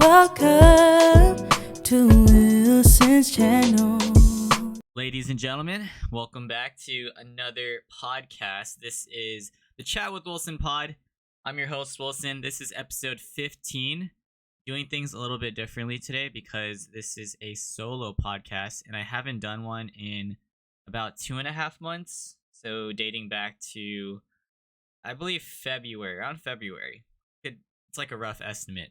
Welcome to Wilson's channel. Ladies and gentlemen, welcome back to another podcast. This is the Chat with Wilson pod. I'm your host, Wilson. This is episode 15. Doing things a little bit differently today because this is a solo podcast and I haven't done one in about 2.5 months. So dating back to, I believe, around February. It's like a rough estimate.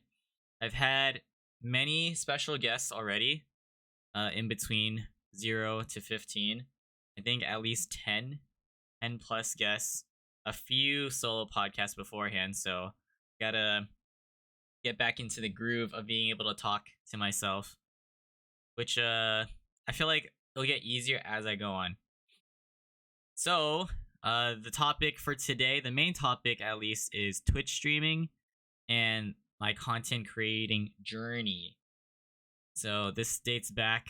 I've had many special guests already in between 0 to 15. I think at least 10 plus guests, a few solo podcasts beforehand. So gotta get back into the groove of being able to talk to myself, which I feel like it'll get easier as I go on. So the topic for today, the main topic at least, is Twitch streaming and my content creating journey. So this dates back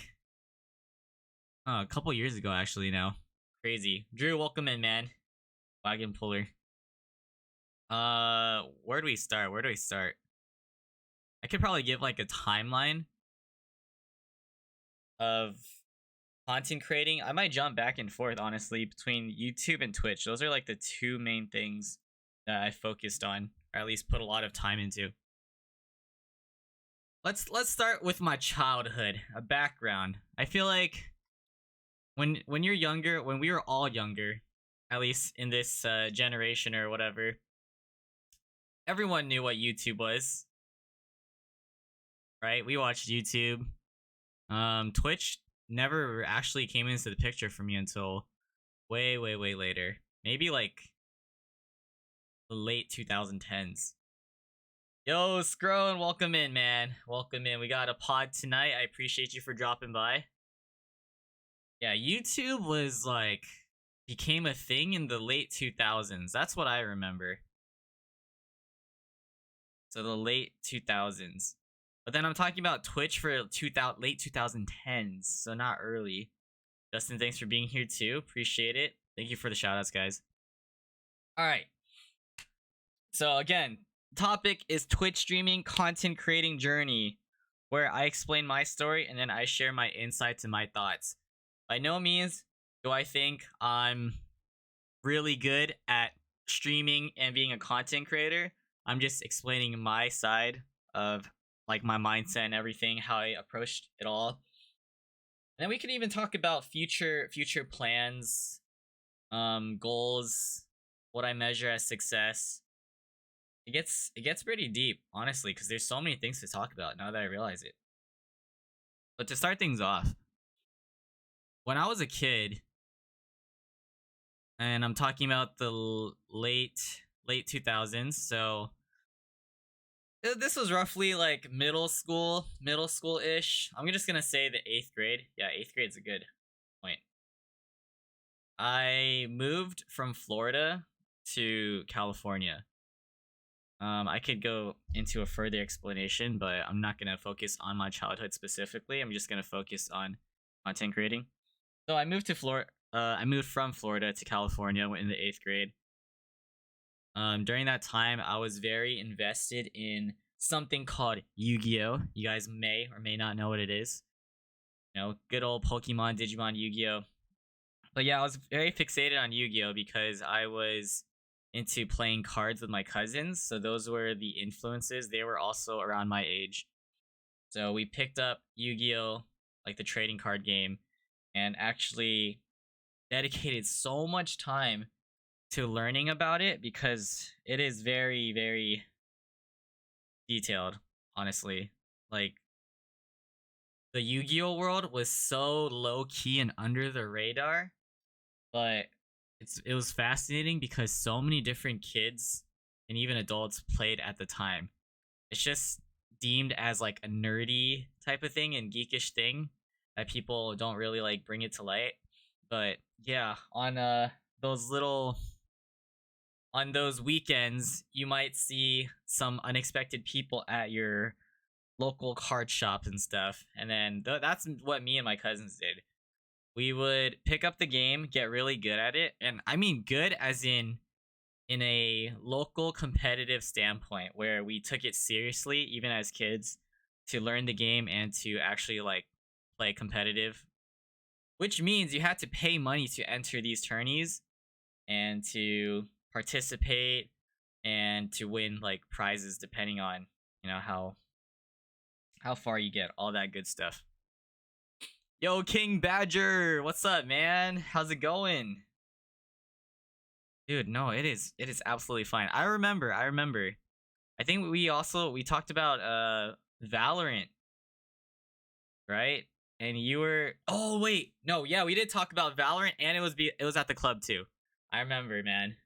a couple years ago, actually. Now, crazy. Drew, welcome in, man. Wagon puller. Where do we start? I could probably give like a timeline of content creating. I might jump back and forth, honestly, between YouTube and Twitch. Those are like the two main things that I focused on, or at least put a lot of time into. Let's start with my childhood, a background. I feel like when you're younger, when we were all younger, at least in this generation or whatever, everyone knew what YouTube was, right? We watched YouTube. Twitch never actually came into the picture for me until way later. Maybe like the late 2010s. Yo, Scrone, welcome in, man. Welcome in. We got a pod tonight. I appreciate you for dropping by. Yeah, YouTube was like, became a thing in the late 2000s. That's what I remember. So the late 2000s. But then I'm talking about Twitch for late 2010s, so not early. Justin, thanks for being here too. Appreciate it. Thank you for the shoutouts, guys. All right. So again, topic is Twitch streaming content creating journey, where I explain my story and then I share my insights and my thoughts. By no means do I think I'm really good at streaming and being a content creator. I'm just explaining my side of like my mindset and everything, how I approached it all. And then we can even talk about future plans, goals, what I measure as success. It gets pretty deep, honestly, because there's so many things to talk about now that I realize it. But to start things off, when I was a kid, and I'm talking about the late 2000s, so this was roughly like middle school-ish. I'm just gonna say the 8th grade. Yeah, 8th grade's a good point. I moved from Florida to California. I could go into a further explanation, but I'm not gonna focus on my childhood specifically. I'm just gonna focus on content creating. So I moved to Florida. I moved from Florida to California in the 8th grade. During that time, I was very invested in something called Yu-Gi-Oh! You guys may or may not know what it is. You know, good old Pokemon, Digimon, Yu-Gi-Oh! But yeah, I was very fixated on Yu-Gi-Oh! Because I was into playing cards with my cousins. So those were the influences. They were also around my age. So we picked up Yu-Gi-Oh! Like the trading card game, and actually dedicated so much time to learning about it because it is very detailed, honestly. Like, the Yu-Gi-Oh! World was so low-key and under the radar, but it was fascinating because so many different kids and even adults played at the time. It's just deemed as like a nerdy type of thing and geekish thing that people don't really like bring it to light. But yeah, on those weekends, you might see some unexpected people at your local card shops and stuff. And then that's what me and my cousins did. We would pick up the game, get really good at it. And I mean good as in a local competitive standpoint where we took it seriously, even as kids. to learn the game and to actually like play competitive, which means you had to pay money to enter these tourneys and to participate and to win like prizes depending on, how far you get, all that good stuff. Yo, King Badger, what's up, man? How's it going? Dude, no, it is absolutely fine. I remember. I think we talked about Valorant, right? And you were, oh wait, no, yeah, we did talk about Valorant, and it was at the club too. I remember, man.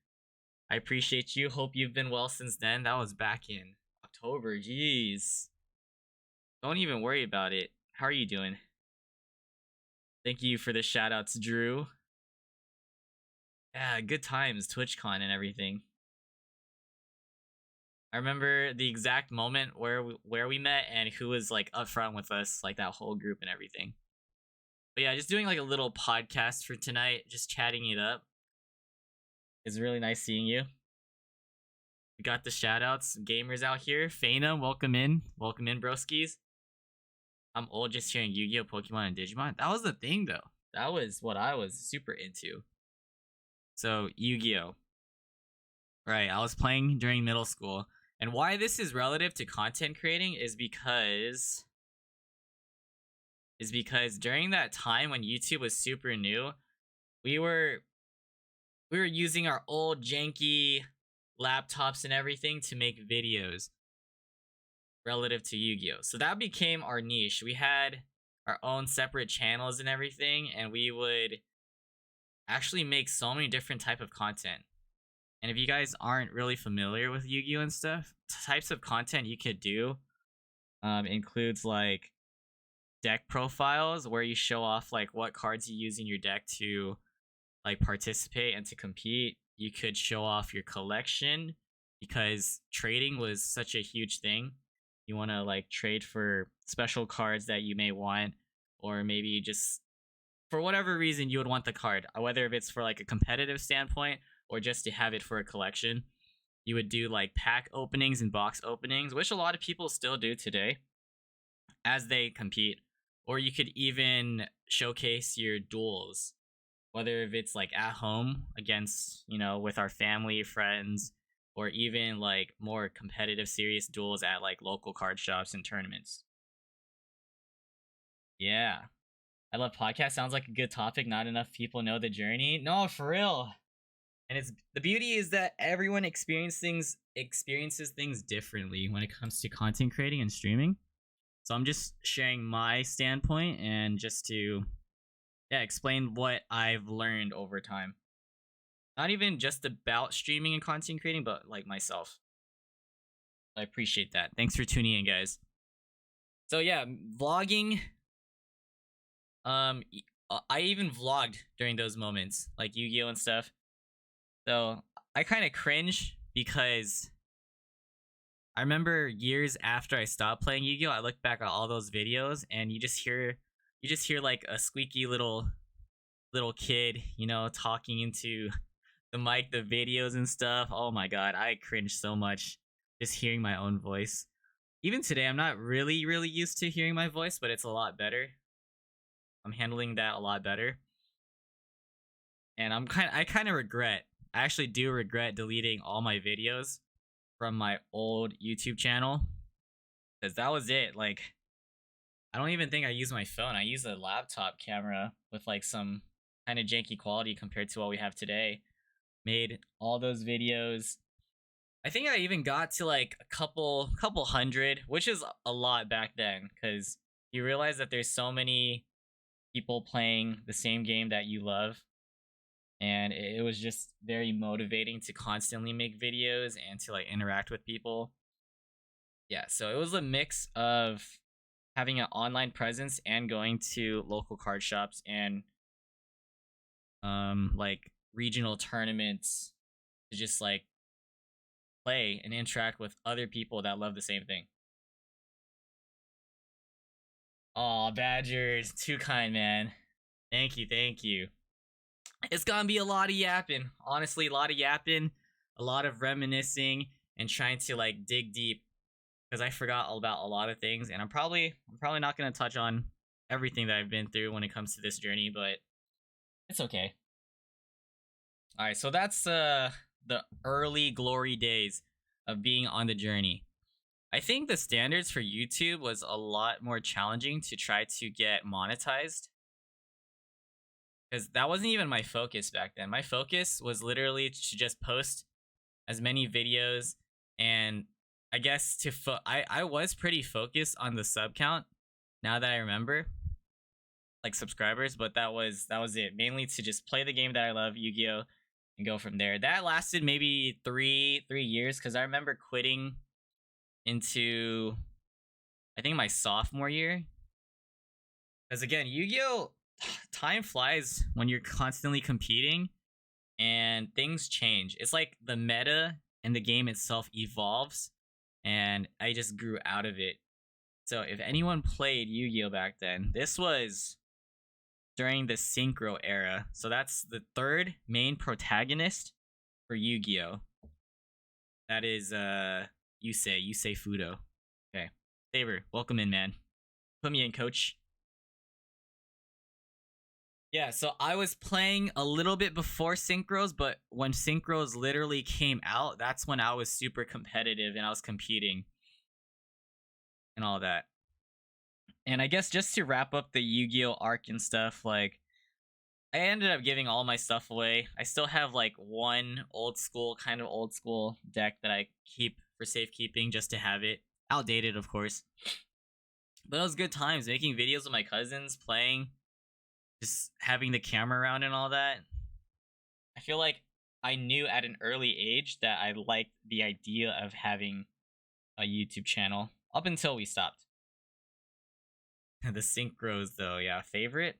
I appreciate you. Hope you've been well since then. That was back in October. Jeez. Don't even worry about it. How are you doing? Thank you for the shout outs, Drew. Yeah, good times, TwitchCon and everything. I remember the exact moment where we met and who was like up front with us, like that whole group and everything. But yeah, just doing like a little podcast for tonight, just chatting it up. It's really nice seeing you. We got the shout outs, gamers out here. Faina, welcome in. Welcome in, broskies. I'm old just hearing Yu-Gi-Oh, Pokemon, and Digimon. That was the thing though. That was what I was super into. So, Yu-Gi-Oh. Right, I was playing during middle school. And why this is relative to content creating is because during that time when YouTube was super new, we were using our old janky laptops and everything to make videos relative to Yu-Gi-Oh. So that became our niche. We had our own separate channels and everything, and we would actually make so many different type of content. And if you guys aren't really familiar with Yu-Gi-Oh and stuff, types of content you could do includes like deck profiles where you show off like what cards you use in your deck to like participate and to compete. You could show off your collection because trading was such a huge thing. You want to like trade for special cards that you may want, or maybe just for whatever reason you would want the card, whether if it's for like a competitive standpoint or just to have it for a collection. You would do like pack openings and box openings, which a lot of people still do today as they compete. Or you could even showcase your duels, whether if it's like at home against, with our family, friends, or even like more competitive, serious duels at like local card shops and tournaments. Yeah. I love podcasts. Sounds like a good topic. Not enough people know the journey. No, for real. And it's the beauty is that everyone experiences things differently when it comes to content creating and streaming. So I'm just sharing my standpoint and just to explain what I've learned over time. Not even just about streaming and content creating, but like myself. I appreciate that. Thanks for tuning in, guys. So yeah, vlogging. I even vlogged during those moments, like Yu-Gi-Oh and stuff. So I kind of cringe because I remember years after I stopped playing Yu-Gi-Oh, I look back at all those videos and you just hear like a squeaky little kid, talking into the mic, the videos and stuff. Oh my god, I cringe so much just hearing my own voice. Even today, I'm not really used to hearing my voice, but it's a lot better. I'm handling that a lot better. And I kind of regret. I actually do regret deleting all my videos from my old YouTube channel, because that was it. Like, I don't even think I use my phone. I use a laptop camera with like some kind of janky quality compared to what we have today. Made all those videos. I think I even got to like a couple hundred, which is a lot back then, because you realize that there's so many people playing the same game that you love. And it was just very motivating to constantly make videos and to like interact with people. Yeah, so it was a mix of having an online presence and going to local card shops and like regional tournaments to just like play and interact with other people that love the same thing. Aw, Badgers, too kind, man. Thank you. It's gonna be a lot of yapping. Honestly, a lot of yapping, a lot of reminiscing, and trying to like dig deep because I forgot all about a lot of things, and I'm probably not gonna touch on everything that I've been through when it comes to this journey, but it's okay. All right, so that's the early glory days of being on the journey. I think the standards for YouTube was a lot more challenging to try to get monetized because that wasn't even my focus back then. My focus was literally to just post as many videos, and I guess I was pretty focused on the sub count now that I remember, like subscribers, but that was it. Mainly to just play the game that I love, Yu-Gi-Oh, and go from there. That lasted maybe 3 years because I remember quitting into, I think, my sophomore year. Because again, Yu-Gi-Oh, time flies when you're constantly competing and things change. It's like the meta and the game itself evolves, and I just grew out of it. So if anyone played Yu-Gi-Oh back then, this was during the Synchro era. So that's the third main protagonist for Yu-Gi-Oh. That is Yusei Fudo. Okay. Saber, welcome in, man. Put me in, coach. Yeah, so I was playing a little bit before Synchros, but when Synchros literally came out, that's when I was super competitive and I was competing and all that. And I guess just to wrap up the Yu-Gi-Oh arc and stuff, like I ended up giving all my stuff away. I still have like one kind of old school deck that I keep for safekeeping just to have it. Outdated, of course. But it was good times making videos with my cousins, playing, just having the camera around and all that. I feel like I knew at an early age that I liked the idea of having a YouTube channel up until we stopped. The synchros, though, yeah, favorite.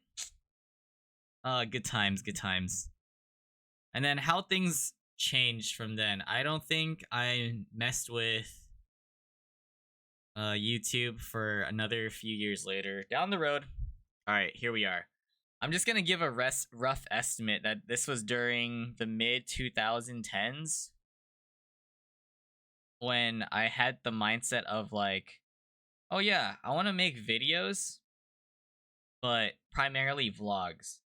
Good times, good times. And then how things changed from then. I don't think I messed with YouTube for another few years later. Down the road. All right, here we are. I'm just gonna give a rough estimate that this was during the mid 2010s when I had the mindset of like, oh yeah, I want to make videos, but primarily vlogs.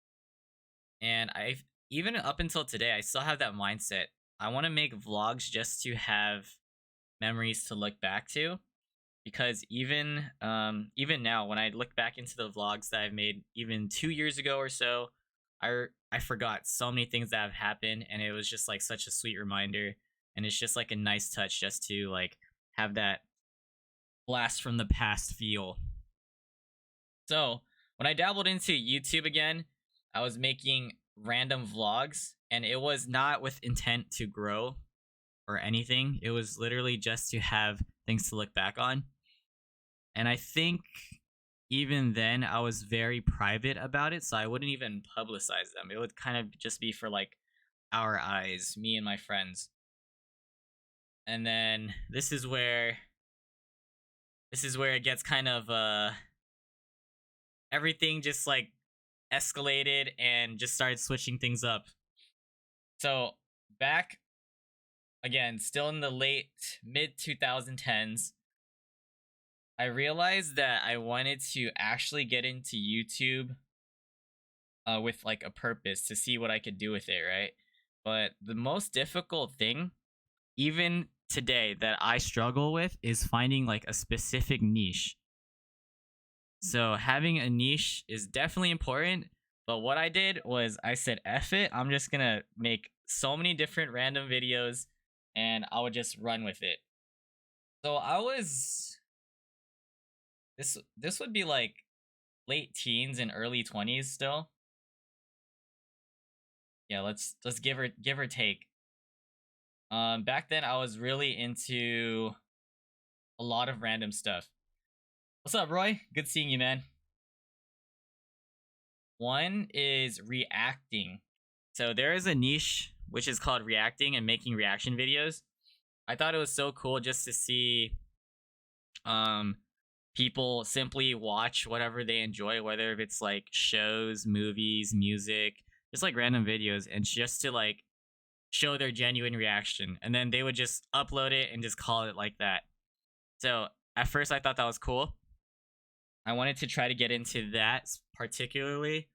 And I've even up until today, I still have that mindset. I want to make vlogs just to have memories to look back to, because even now when I look back into the vlogs that I've made even 2 years ago or so, I forgot so many things that have happened, and it was just like such a sweet reminder, and it's just like a nice touch just to like have that blast from the past feel. So when I dabbled into YouTube again, I was making random vlogs, and it was not with intent to grow or anything. It was literally just to have things to look back on. And I think even then I was very private about it, so I wouldn't even publicize them. It would kind of just be for like our eyes, me and my friends. And then this is where it gets kind of everything just like escalated and just started switching things up. So back again, still in the late mid 2010s, I realized that I wanted to actually get into YouTube with like a purpose to see what I could do with it, right? But the most difficult thing, even today, that I struggle with is finding like a specific niche. So having a niche is definitely important. But what I did was I said, F it. I'm just going to make so many different random videos and I would just run with it. So this would be like late teens and early 20s still. Yeah, let's give or take. Back then I was really into a lot of random stuff. What's up, Roy? Good seeing you, man. One is reacting. So there is a niche which is called reacting and making reaction videos. I thought it was so cool just to see people simply watch whatever they enjoy, whether if it's like shows, movies, music, just like random videos, and just to like show their genuine reaction. And then they would just upload it and just call it like that. So at first I thought that was cool. I wanted to try to get into that, particularly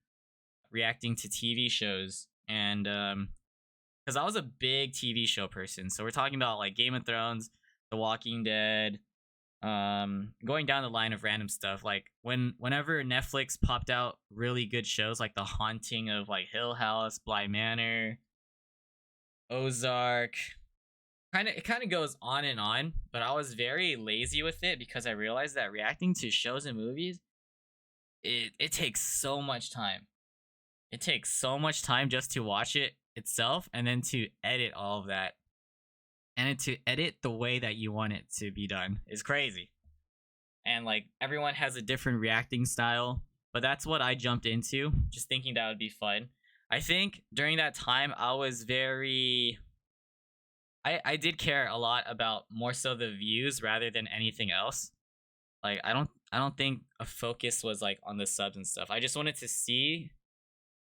reacting to TV shows. And because I was a big TV show person. So we're talking about like Game of Thrones, The Walking Dead, going down the line of random stuff. Like whenever Netflix popped out really good shows like The Haunting of like Hill House, Bly Manor, Ozark, it kind of goes on and on, but I was very lazy with it because I realized that reacting to shows and movies, it takes so much time. It takes so much time just to watch it itself and then to edit all of that. And to edit the way that you want it to be done is crazy. And like everyone has a different reacting style, but that's what I jumped into, just thinking that would be fun. I think during that time I was very I did care a lot about more so the views rather than anything else. Like I don't think a focus was like on the subs and stuff. I just wanted to see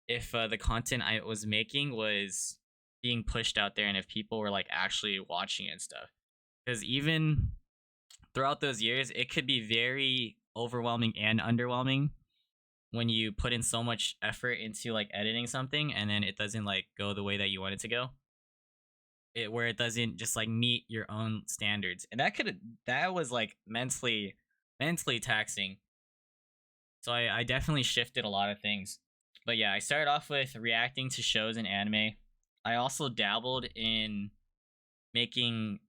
if the content I was making was being pushed out there and if people were like actually watching it and stuff. Because even throughout those years, it could be very overwhelming and underwhelming when you put in so much effort into like editing something and then it doesn't like go the way that you want it to go. Where it doesn't just like meet your own standards, and that was like mentally taxing. So I definitely shifted a lot of things. But yeah, I started off with reacting to shows and anime. I also dabbled in making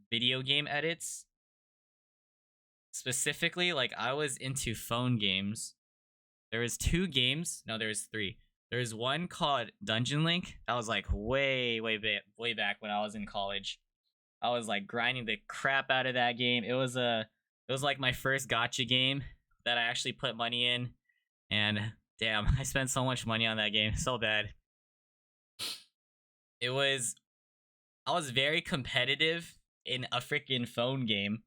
video game edits. Specifically, like I was into phone games. There was two games. No, there was three. There's one called Dungeon Link. That was like way back when I was in college. I was like grinding the crap out of that game. It was like my first gotcha game that I actually put money in, and damn, I spent so much money on that game. So bad. It was I was very competitive in a freaking phone game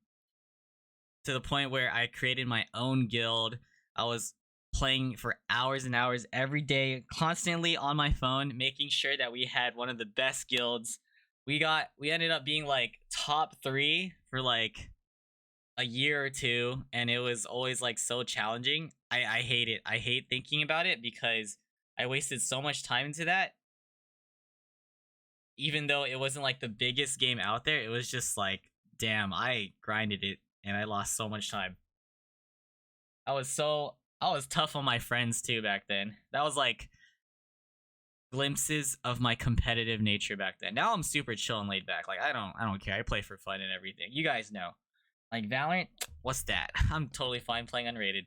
to the point where I created my own guild. I was playing for hours and hours every day, constantly on my phone, making sure that we had one of the best guilds. We ended up being like top 3 for like a year or two, and it was always like so challenging. I hate it. I hate thinking about it because I wasted so much time into that. Even though it wasn't like the biggest game out there, it was just like, damn, I grinded it and I lost so much time. I was tough on my friends too back then. That was like glimpses of my competitive nature back then. Now I'm super chill and laid back. Like I don't care. I play for fun and everything. You guys know. Like Valorant, what's that? I'm totally fine playing unrated.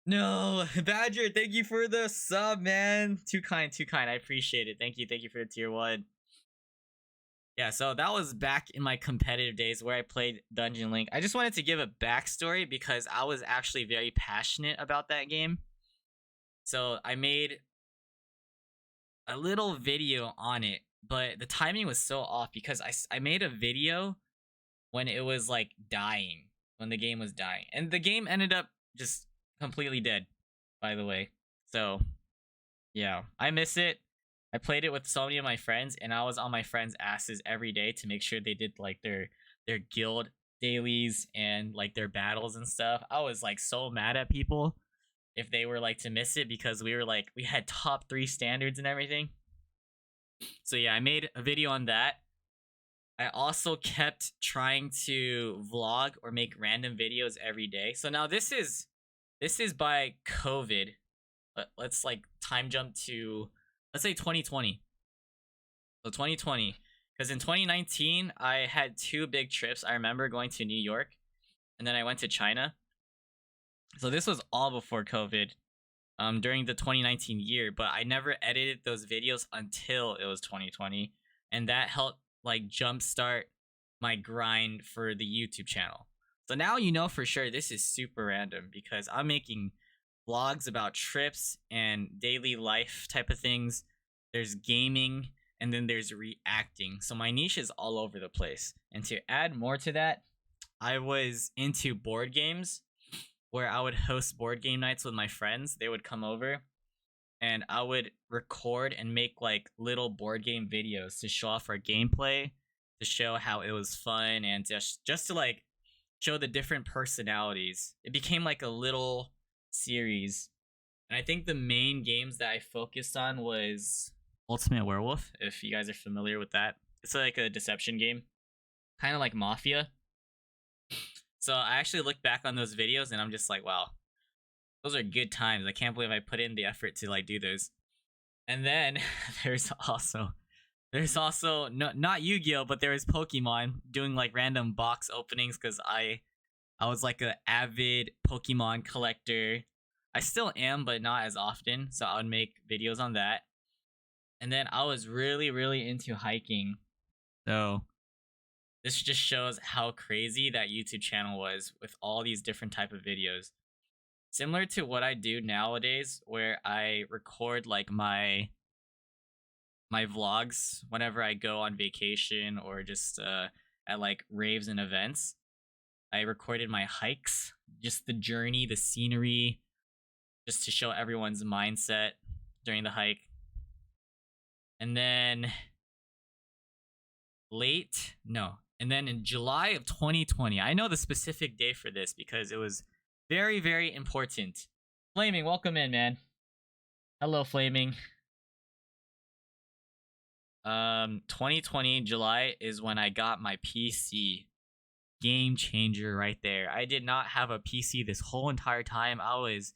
No, Badger, thank you for the sub, man. Too kind, too kind. I appreciate it. Thank you for the tier 1. Yeah, so that was back in my competitive days where I played Dungeon Link. I just wanted to give a backstory because I was actually very passionate about that game. So I made a little video on it, but the timing was so off because I made a video when it was like dying, when the game was dying. And the game ended up just completely dead, by the way. So, yeah, I miss it. I played it with so many of my friends, and I was on my friends' asses every day to make sure they did like their guild dailies and like their battles and stuff. I was like so mad at people if they were like to miss it because we had top 3 standards and everything. So yeah, I made a video on that. I also kept trying to vlog or make random videos every day. So now this is by COVID. Let's like time jump to, let's say 2020. So 2020, because in 2019 I had 2 big trips. I remember going to New York, and then I went to China. So this was all before COVID, during the 2019 year. But I never edited those videos until it was 2020, and that helped like jumpstart my grind for the YouTube channel. So now you know for sure this is super random because I'm making vlogs about trips and daily life type of things. There's gaming, and then there's reacting. So my niche is all over the place. And to add more to that, I was into board games where I would host board game nights with my friends. They would come over and I would record and make like little board game videos to show off our gameplay to show how it was fun and just to like show the different personalities. It became like a little series. And I think the main games that I focused on was Ultimate Werewolf, if you guys are familiar with that. It's like a deception game, kind of like Mafia. So I actually look back on those videos and I'm just like, wow, those are good times. I can't believe I put in the effort to like do those. And then there's also no, not Yu-Gi-Oh, but there was Pokemon doing like random box openings because I was like an avid Pokemon collector. I still am, but not as often. So I would make videos on that. And then I was really into hiking. So this just shows how crazy that YouTube channel was with all these different type of videos. Similar to what I do nowadays, where I record like my vlogs whenever I go on vacation or just at like raves and events. I recorded my hikes, just the journey, the scenery, just to show everyone's mindset during the hike. And then and then in July of 2020, I know the specific day for this because it was very important. Flaming, welcome in, man. Hello, Flaming. 2020 July is when I got my PC. Game changer right there. I did not have a PC this whole entire time. I was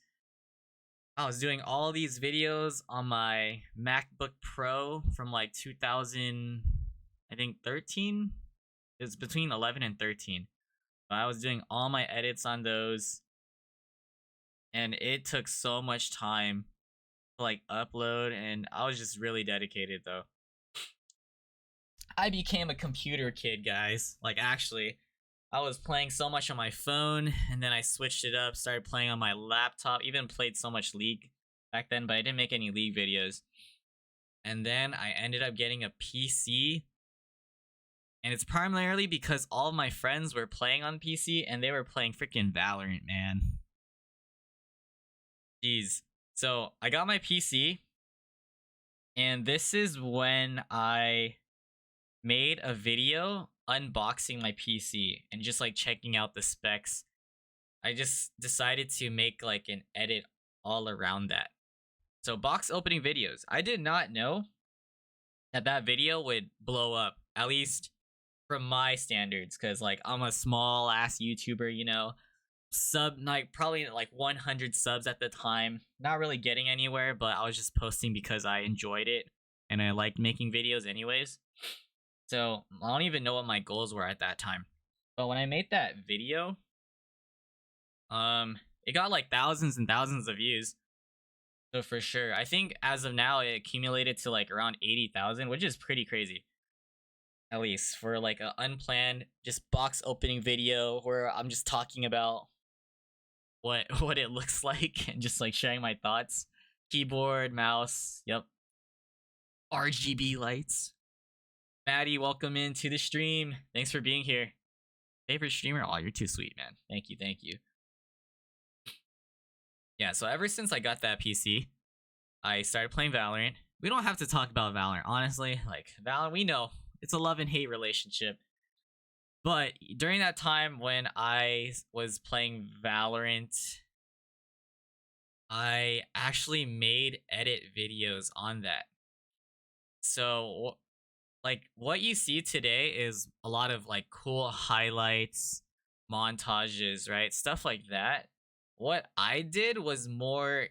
doing all these videos on my MacBook Pro from like 2000, I think 13. It was between 11 and 13. But I was doing all my edits on those, and it took so much time to like upload, and I was just really dedicated though. I became a computer kid, guys. Like, actually, I was playing so much on my phone, and then I switched it up, started playing on my laptop, even played so much League back then, but I didn't make any League videos. And then I ended up getting a PC, and it's primarily because all of my friends were playing on PC, and they were playing freaking Valorant, man. Jeez. So, I got my PC, and this is when I made a video unboxing my PC and just like checking out the specs. I just decided to make like an edit all around that. So box opening videos. I did not know that video would blow up, at least from my standards, because like I'm a small ass YouTuber, you know, like probably like 100 subs at the time, not really getting anywhere, but I was just posting because I enjoyed it and I liked making videos anyways. So I don't even know what my goals were at that time. But when I made that video, it got like thousands and thousands of views. So for sure, I think as of now it accumulated to like around 80,000, which is pretty crazy. At least for like an unplanned just box opening video where I'm just talking about what it looks like and just like sharing my thoughts. Keyboard, mouse, yep. RGB lights. Maddie, welcome into the stream. Thanks for being here. Favorite streamer? Oh, you're too sweet, man. Thank you. Yeah, so ever since I got that PC, I started playing Valorant. We don't have to talk about Valorant, honestly. Like, Valorant, we know. It's a love and hate relationship. But during that time when I was playing Valorant, I actually made edit videos on that. So like what you see today is a lot of like cool highlights, montages, right? Stuff like that. What I did was more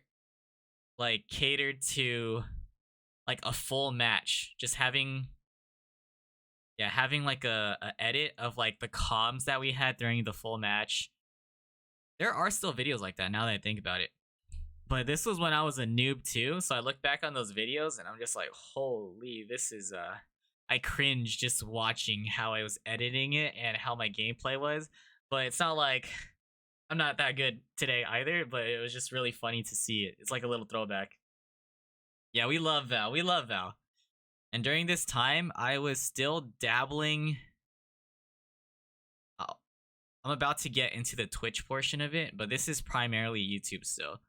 like catered to like a full match, just having like a edit of like the comms that we had during the full match. There are still videos like that now that I think about it. But this was when I was a noob too, so I look back on those videos and I'm just like, holy, this is I cringe just watching how I was editing it and how my gameplay was. But it's not like I'm not that good today either, but it was just really funny to see it. It's like a little throwback. Yeah, we love Val. And during this time, I was still dabbling. Oh, I'm about to get into the Twitch portion of it, but this is primarily YouTube still.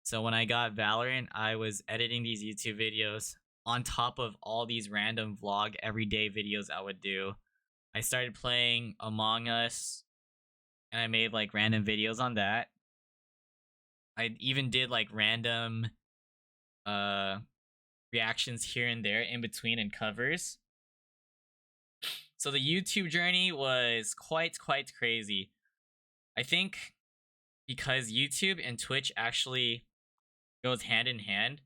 So when I got Valorant, I was editing these YouTube videos on top of all these random vlog everyday videos I would do. I started playing Among Us, and I made like random videos on that. I even did like random uh reactions here and there in between and covers. So the YouTube journey was quite crazy. I think because YouTube and Twitch actually goes hand in hand.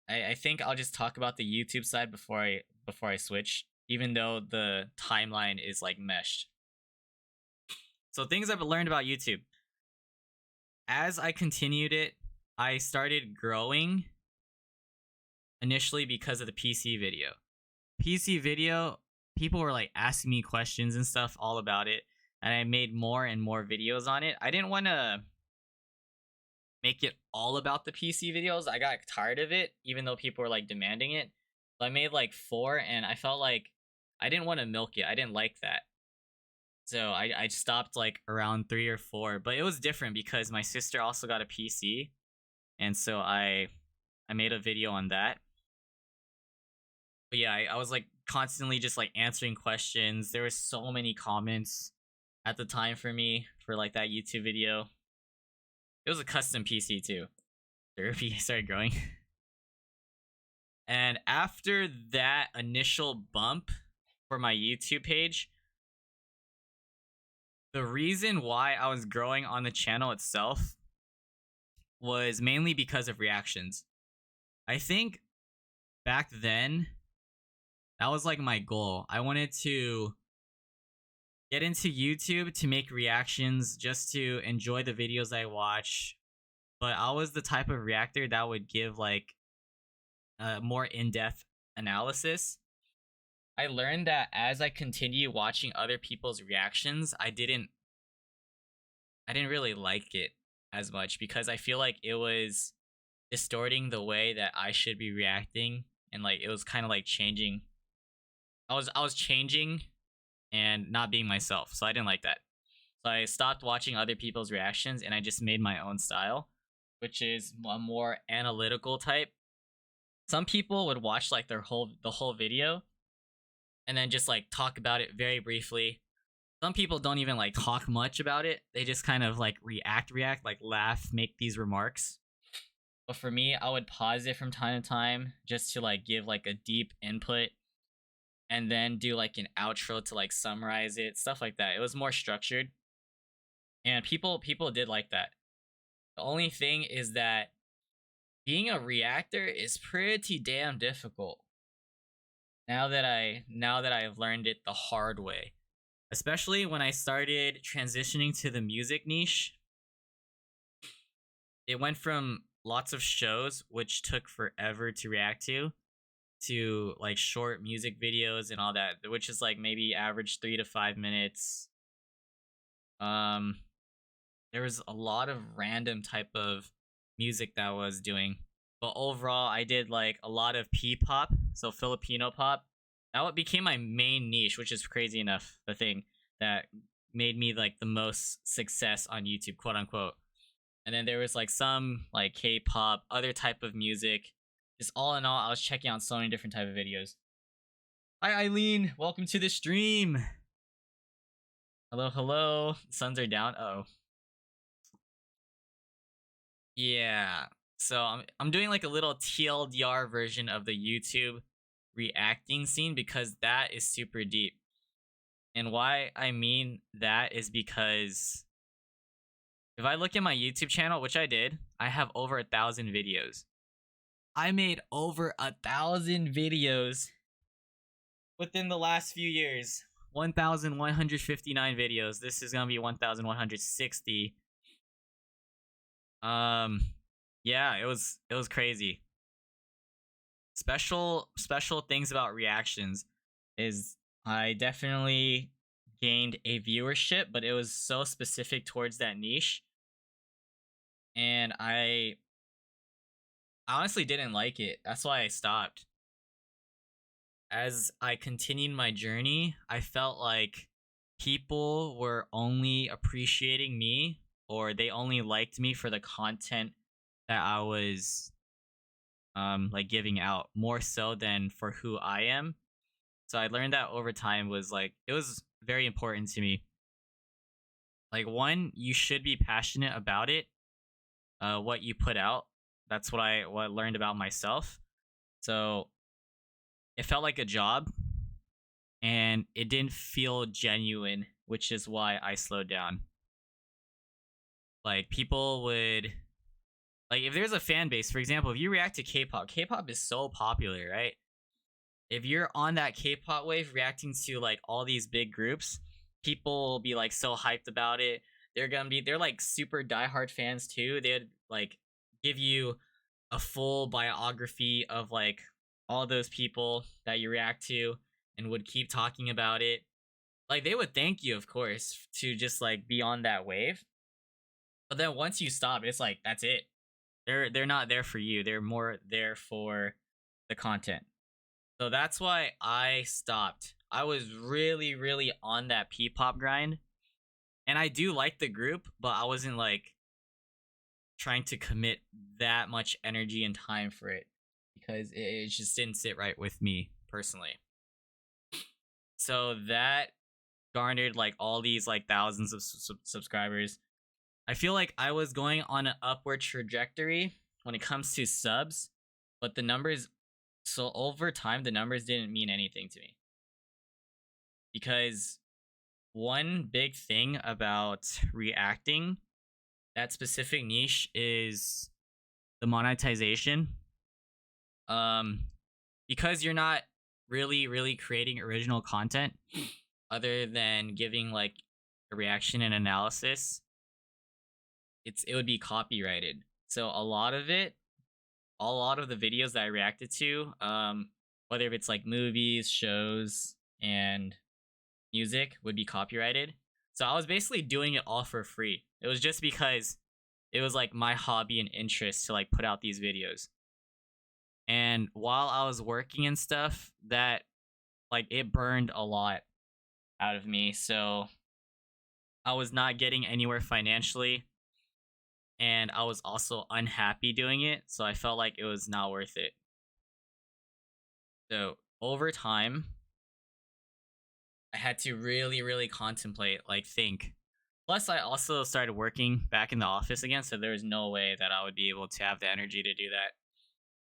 I think I'll just talk about the YouTube side before I switch, even though the timeline is like meshed. So things I've learned about YouTube. As I continued it, I started growing initially because of the PC video. PC video, people were like asking me questions and stuff all about it, and I made more and more videos on it. I didn't want to make it all about the PC videos. I got tired of it, even though people were like demanding it. So I made like 4, and I felt like I didn't want to milk it. I didn't like that. So I stopped like around 3 or 4. But it was different because my sister also got a PC. And so I made a video on that. But yeah, I was like constantly just like answering questions. There were so many comments at the time for me for like that YouTube video. It was a custom PC too. The RP started growing. And after that initial bump for my YouTube page, the reason why I was growing on the channel itself was mainly because of reactions. I think back then, that was like my goal. I wanted to get into YouTube to make reactions just to enjoy the videos I watch. But I was the type of reactor that would give like a more in-depth analysis. I learned that as I continue watching other people's reactions, I didn't really like it as much because I feel like it was distorting the way that I should be reacting, and like it was kind of like changing. I was changing and not being myself, so I didn't like that. So I stopped watching other people's reactions and I just made my own style, which is a more analytical type. Some people would watch like the whole video and then just like talk about it very briefly. Some people don't even like talk much about it. They just kind of like react, like laugh, make these remarks. But for me, I would pause it from time to time just to like give like a deep input and then do like an outro to like summarize it, stuff like that. It was more structured. And people did like that. The only thing is that being a reactor is pretty damn difficult. Now that I've learned it the hard way. Especially when I started transitioning to the music niche. It went from lots of shows, which took forever to react to like short music videos and all that, which is like maybe average 3 to 5 minutes. There was a lot of random type of music that I was doing. But overall, I did like a lot of P-pop, so Filipino pop. That what became my main niche, which is crazy enough, the thing that made me like the most success on YouTube, quote unquote. And then there was like some like K-pop, other type of music. Just all in all, I was checking out so many different type of videos. Hi Eileen, welcome to the stream. Hello. Suns are down. Oh. Yeah. So I'm doing like a little TLDR version of the YouTube reacting scene because that is super deep. And why I mean that is because if I look at my YouTube channel, which I did, I have over 1,000 videos. I made over 1,000 videos within the last few years. 1,159 videos. This is gonna be 1,160. Yeah, it was crazy. Special things about reactions is I definitely gained a viewership, but it was so specific towards that niche. And I honestly didn't like it. That's why I stopped. As I continued my journey, I felt like people were only appreciating me, or they only liked me for the content that I was like giving out, more so than for who I am. So I learned that over time was like it was very important to me. Like one, you should be passionate about it, what you put out. That's what I learned about myself. So it felt like a job and it didn't feel genuine, which is why I slowed down. Like people would like if there's a fan base, for example, if you react to K-pop, K-pop is so popular, right? If you're on that K-pop wave reacting to like all these big groups, people will be like so hyped about it. They're like super diehard fans too. They'd like give you a full biography of like all those people that you react to and would keep talking about it. Like they would thank you, of course, to just like be on that wave. But then once you stop, it's like that's it. They're not there for you. They're more there for the content. So that's why I stopped. I was really, really on that P-pop grind. And I do like the group, but I wasn't like trying to commit that much energy and time for it because it just didn't sit right with me personally. So that garnered like all these like thousands of subscribers. I feel like I was going on an upward trajectory when it comes to subs, but the numbers, so over time, the numbers didn't mean anything to me. Because one big thing about reacting, that specific niche, is the monetization. Because you're not really creating original content other than giving like a reaction and analysis, it would be copyrighted. So a lot of the videos that I reacted to, whether if it's like movies, shows, and music, would be copyrighted. So I was basically doing it all for free. It was just because it was like my hobby and interest to like put out these videos. And while I was working and stuff, that like it burned a lot out of me. So I was not getting anywhere financially. And I was also unhappy doing it. So I felt like it was not worth it. So over time, I had to really contemplate, like think. Plus, I also started working back in the office again, so there's no way that I would be able to have the energy to do that.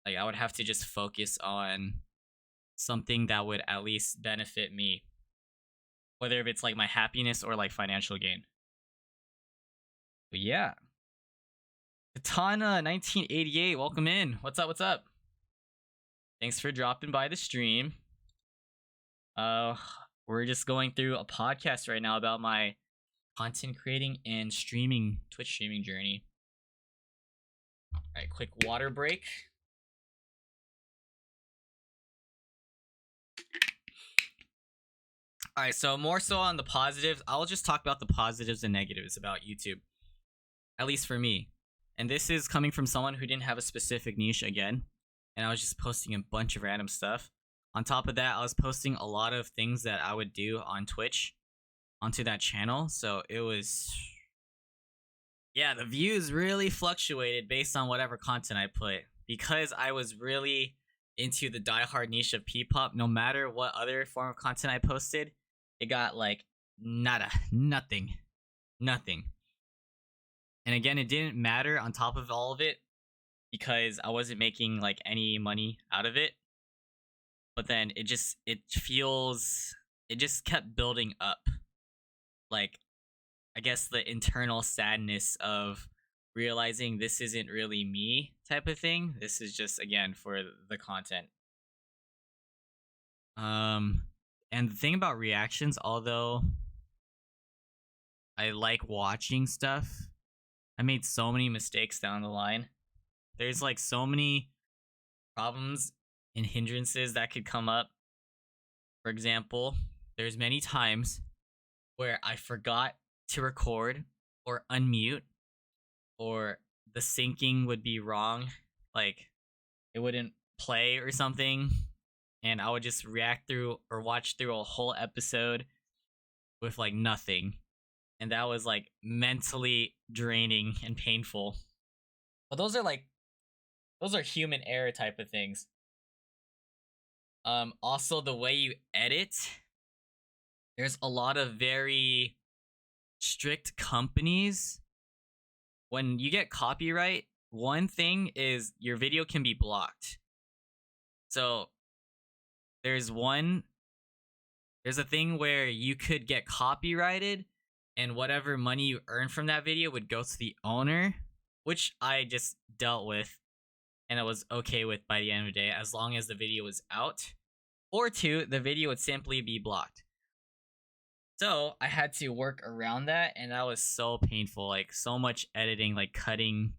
Like, I would have to just focus on something that would at least benefit me, whether if it's like my happiness or like financial gain. But yeah. Katana 1988, welcome in. What's up? What's up? Thanks for dropping by the stream. We're just going through a podcast right now about my content creating and Twitch streaming journey. All right, quick water break. All right, so more so on the positives. I'll just talk about the positives and negatives about YouTube, at least for me. And this is coming from someone who didn't have a specific niche again, and I was just posting a bunch of random stuff. On top of that, I was posting a lot of things that I would do on Twitch onto that channel. So it was, yeah, the views really fluctuated based on whatever content I put. Because I was really into the diehard niche of P-pop, no matter what other form of content I posted, it got like nothing. And again, it didn't matter on top of all of it because I wasn't making like any money out of it. But then it just kept building up. Like, I guess the internal sadness of realizing this isn't really me type of thing. This is just, again, for the content. And the thing about reactions, although I like watching stuff, I made so many mistakes down the line. There's like so many problems and hindrances that could come up. For example, there's many times where I forgot to record or unmute, or the syncing would be wrong, like it wouldn't play or something, and I would just react through or watch through a whole episode with like nothing, and that was like mentally draining and painful. But those are human error type of things. Also the way you edit, there's a lot of very strict companies. When you get copyright, one thing is your video can be blocked. So there's a thing where you could get copyrighted and whatever money you earn from that video would go to the owner, which I just dealt with and I was okay with by the end of the day as long as the video was out. Or two, the video would simply be blocked. So I had to work around that and that was so painful, like so much editing, like cutting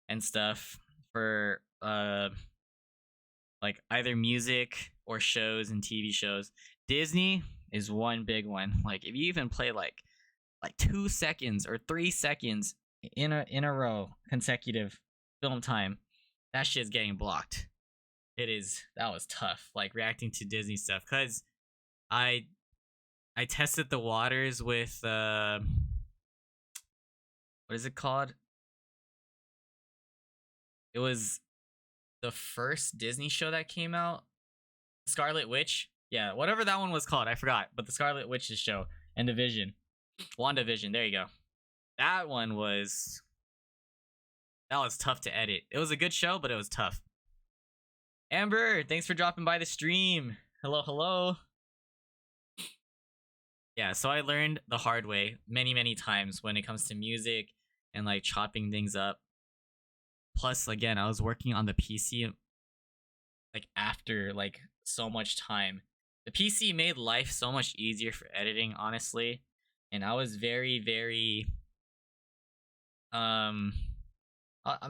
and stuff for like either music or shows and TV shows. Disney is one big one. Like if you even play like 2 seconds or 3 seconds in a row consecutive film time, that shit's getting blocked. That was tough, like reacting to Disney stuff, cuz I tested the waters with what is it called? It was the first Disney show that came out, Scarlet Witch. Yeah, whatever that one was called, I forgot. But the Scarlet Witch's show and the Vision, WandaVision. There you go. That was tough to edit. It was a good show, but it was tough. Amber, thanks for dropping by the stream. Hello, hello. Yeah, so I learned the hard way many times when it comes to music and like chopping things up. Plus, again, I was working on the PC like after like so much time. The PC made life so much easier for editing, honestly. And I was very I'm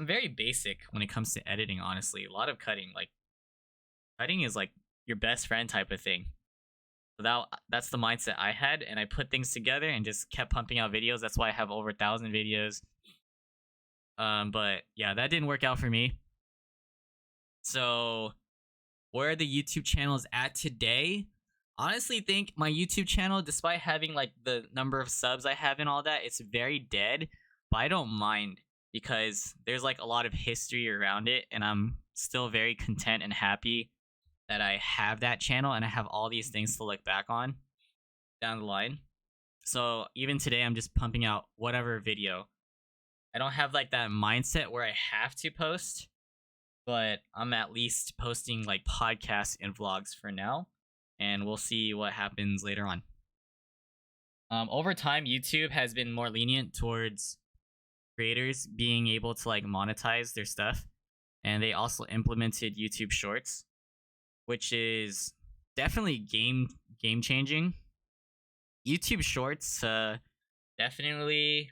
very basic when it comes to editing, honestly. A lot of cutting. Like cutting is like your best friend type of thing. So that's the mindset I had, and I put things together and just kept pumping out videos. That's why I have over 1,000 videos. But yeah, that didn't work out for me. So where the YouTube channel is at today, honestly think my YouTube channel, despite having like the number of subs I have and all that, it's very dead. But I don't mind because there's like a lot of history around it, and I'm still very content and happy that I have that channel and I have all these things to look back on down the line. So even today, I'm just pumping out whatever video. I don't have like that mindset where I have to post, but I'm at least posting like podcasts and vlogs for now, and we'll see what happens later on. Over time, YouTube has been more lenient towards creators being able to like monetize their stuff, and they also implemented YouTube Shorts, which is definitely game changing. YouTube Shorts definitely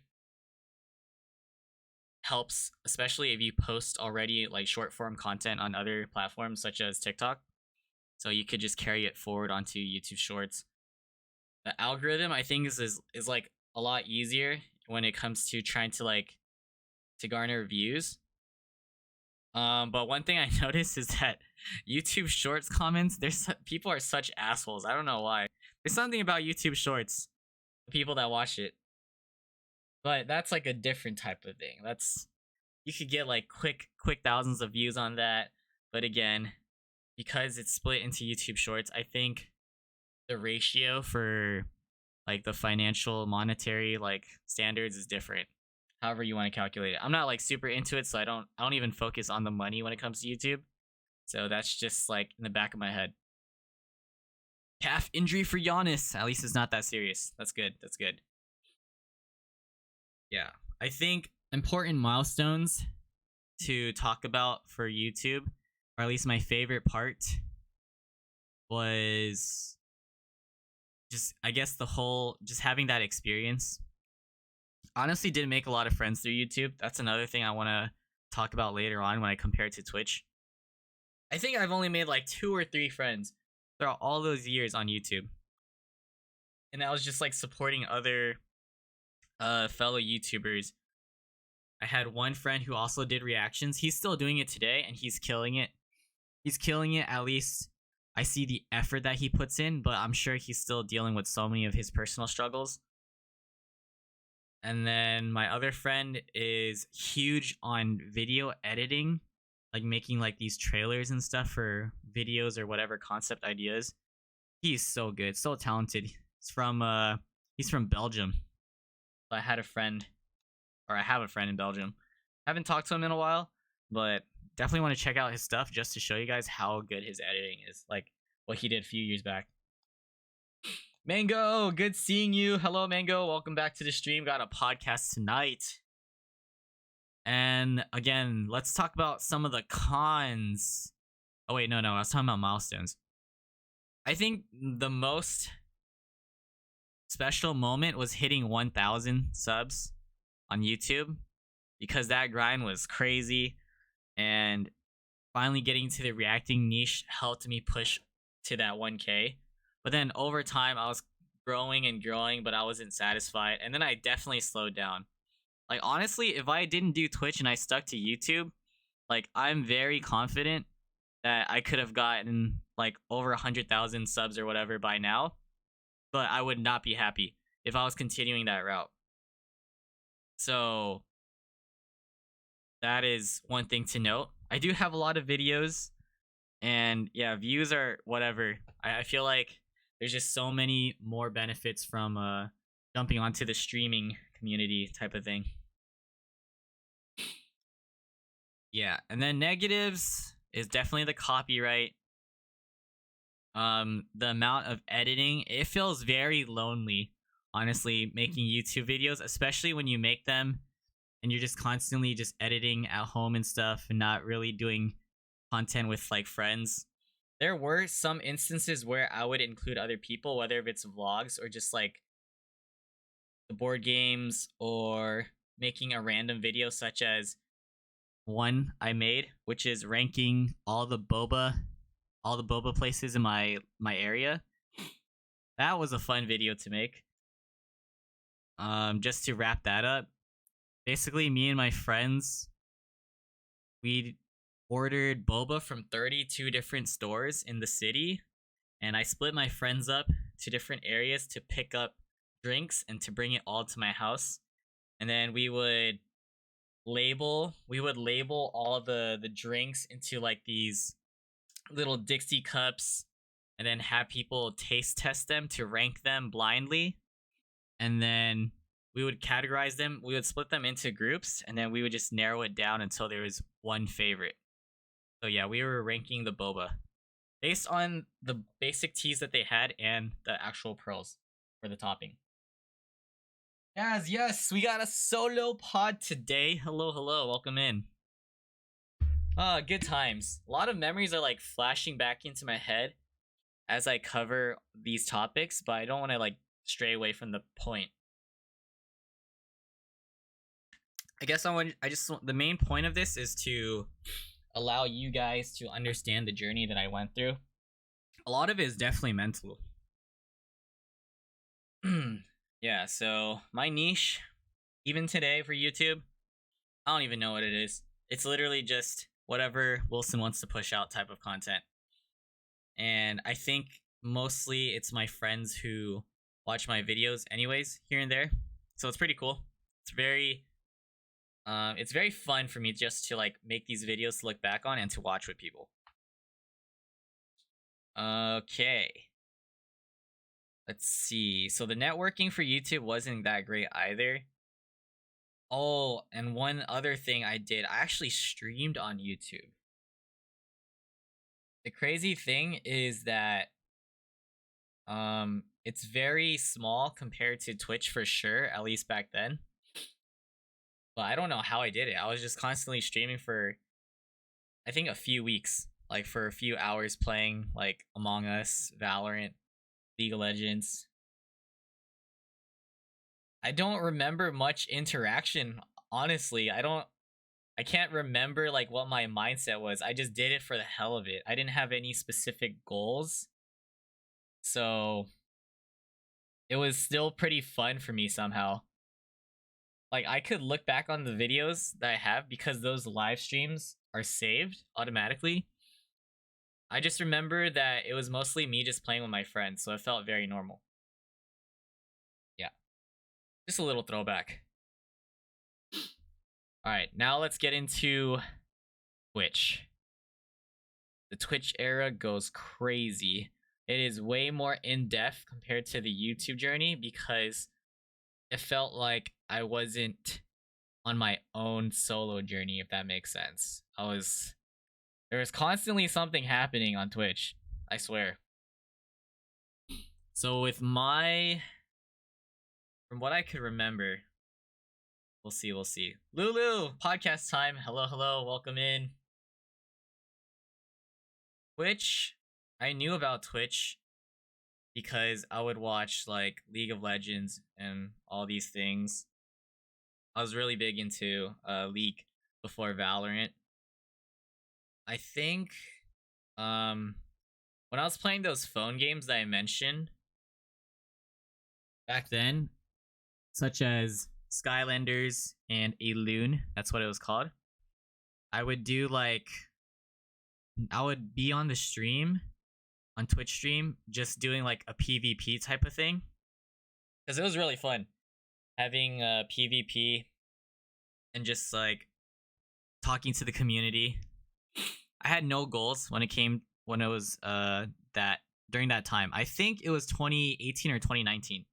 helps, especially if you post already like short form content on other platforms such as TikTok. So you could just carry it forward onto YouTube Shorts. The algorithm, I think, is like a lot easier when it comes to trying to like to garner views. But one thing I noticed is that YouTube Shorts comments, people are such assholes. I don't know why. There's something about YouTube Shorts, the people that watch it. But that's like a different type of thing. You could get like quick thousands of views on that. But again, because it's split into YouTube Shorts, I think the ratio for like the financial monetary like standards is different. However you want to calculate it. I'm not like super into it, so I don't even focus on the money when it comes to YouTube. So that's just like in the back of my head. Calf injury for Giannis. At least it's not that serious. That's good. That's good. Yeah. I think important milestones to talk about for YouTube, or at least my favorite part, was just, I guess, just having that experience. Honestly, didn't make a lot of friends through YouTube. That's another thing I want to talk about later on when I compare it to Twitch. I think I've only made like 2 or 3 friends throughout all those years on YouTube. And I was just like supporting other fellow YouTubers. I had one friend who also did reactions. He's still doing it today and he's killing it. He's killing it, at least I see the effort that he puts in, but I'm sure he's still dealing with so many of his personal struggles. And then my other friend is huge on video editing like making like these trailers and stuff for videos or whatever concept ideas. He's so good, so talented. He's from Belgium. I had a friend, or I have a friend in Belgium. Haven't talked to him in a while, but definitely want to check out his stuff just to show you guys how good his editing is. Like what he did a few years back. Mango, good seeing you. Hello, Mango. Welcome back to the stream. Got a podcast tonight. And again, let's talk about some of the cons. Oh, wait, no. I was talking about milestones. I think the most special moment was hitting 1,000 subs on YouTube because that grind was crazy. And finally getting to the reacting niche helped me push to that 1K. But then over time, I was growing and growing, but I wasn't satisfied. And then I definitely slowed down. Like, honestly, if I didn't do Twitch and I stuck to YouTube, like, I'm very confident that I could have gotten, like, over 100,000 subs or whatever by now. But I would not be happy if I was continuing that route. So, that is one thing to note. I do have a lot of videos. And, yeah, views are whatever. I feel like there's just so many more benefits from jumping onto the streaming community type of thing. Yeah, and then negatives is definitely the copyright. The amount of editing, it feels very lonely, honestly, making YouTube videos, especially when you make them and you're just constantly just editing at home and stuff and not really doing content with like friends. There were some instances where I would include other people, whether if it's vlogs or just like the board games or making a random video such as one I made, which is ranking all the boba places in my area. That was a fun video to make. Just to wrap that up, basically me and my friends, we ordered boba from 32 different stores in the city, and I split my friends up to different areas to pick up drinks and to bring it all to my house. And then we would label all the drinks into like these little Dixie cups and then have people taste test them to rank them blindly. And then we would categorize them. We would split them into groups, and then we would just narrow it down until there was one favorite. So yeah, we were ranking the boba based on the basic teas that they had and the actual pearls for the topping. Yes, we got a solo pod today. Hello, welcome in. Good times. A lot of memories are like flashing back into my head as I cover these topics, but I don't want to like stray away from the point. I guess the main point of this is to allow you guys to understand the journey that I went through. A lot of it is definitely mental. Yeah, so my niche, even today for YouTube, I don't even know what it is. It's literally just whatever Wilson wants to push out type of content. And I think mostly it's my friends who watch my videos anyways, here and there. So it's pretty cool. It's very fun for me just to like make these videos to look back on and to watch with people. Okay. Let's see. So the networking for YouTube wasn't that great either. Oh, and one other thing I did, I actually streamed on YouTube. The crazy thing is that it's very small compared to Twitch for sure, at least back then. But I don't know how I did it. I was just constantly streaming for, I think, a few weeks. Like for a few hours playing like Among Us, Valorant, League of Legends. I don't remember much interaction, honestly. I can't remember like what my mindset was. I just did it for the hell of it. I didn't have any specific goals. So it was still pretty fun for me somehow. Like I could look back on the videos that I have because those live streams are saved automatically. I just remember that it was mostly me just playing with my friends, so it felt very normal. Yeah. Just a little throwback. Alright, now let's get into Twitch. The Twitch era goes crazy. It is way more in depth compared to the YouTube journey because it felt like I wasn't on my own solo journey, if that makes sense. There was constantly something happening on Twitch, I swear. So from what I could remember, we'll see. Lulu, podcast time. Hello, welcome in. Twitch, I knew about Twitch because I would watch like League of Legends and all these things. I was really big into League before Valorant. I think when I was playing those phone games that I mentioned back then, such as Skylanders and Aloon, that's what it was called. I would be on the stream, on Twitch stream, just doing like a PvP type of thing. Because it was really fun having PvP and just like talking to the community. I had no goals when it was that during that time. I think it was 2018 or 2019.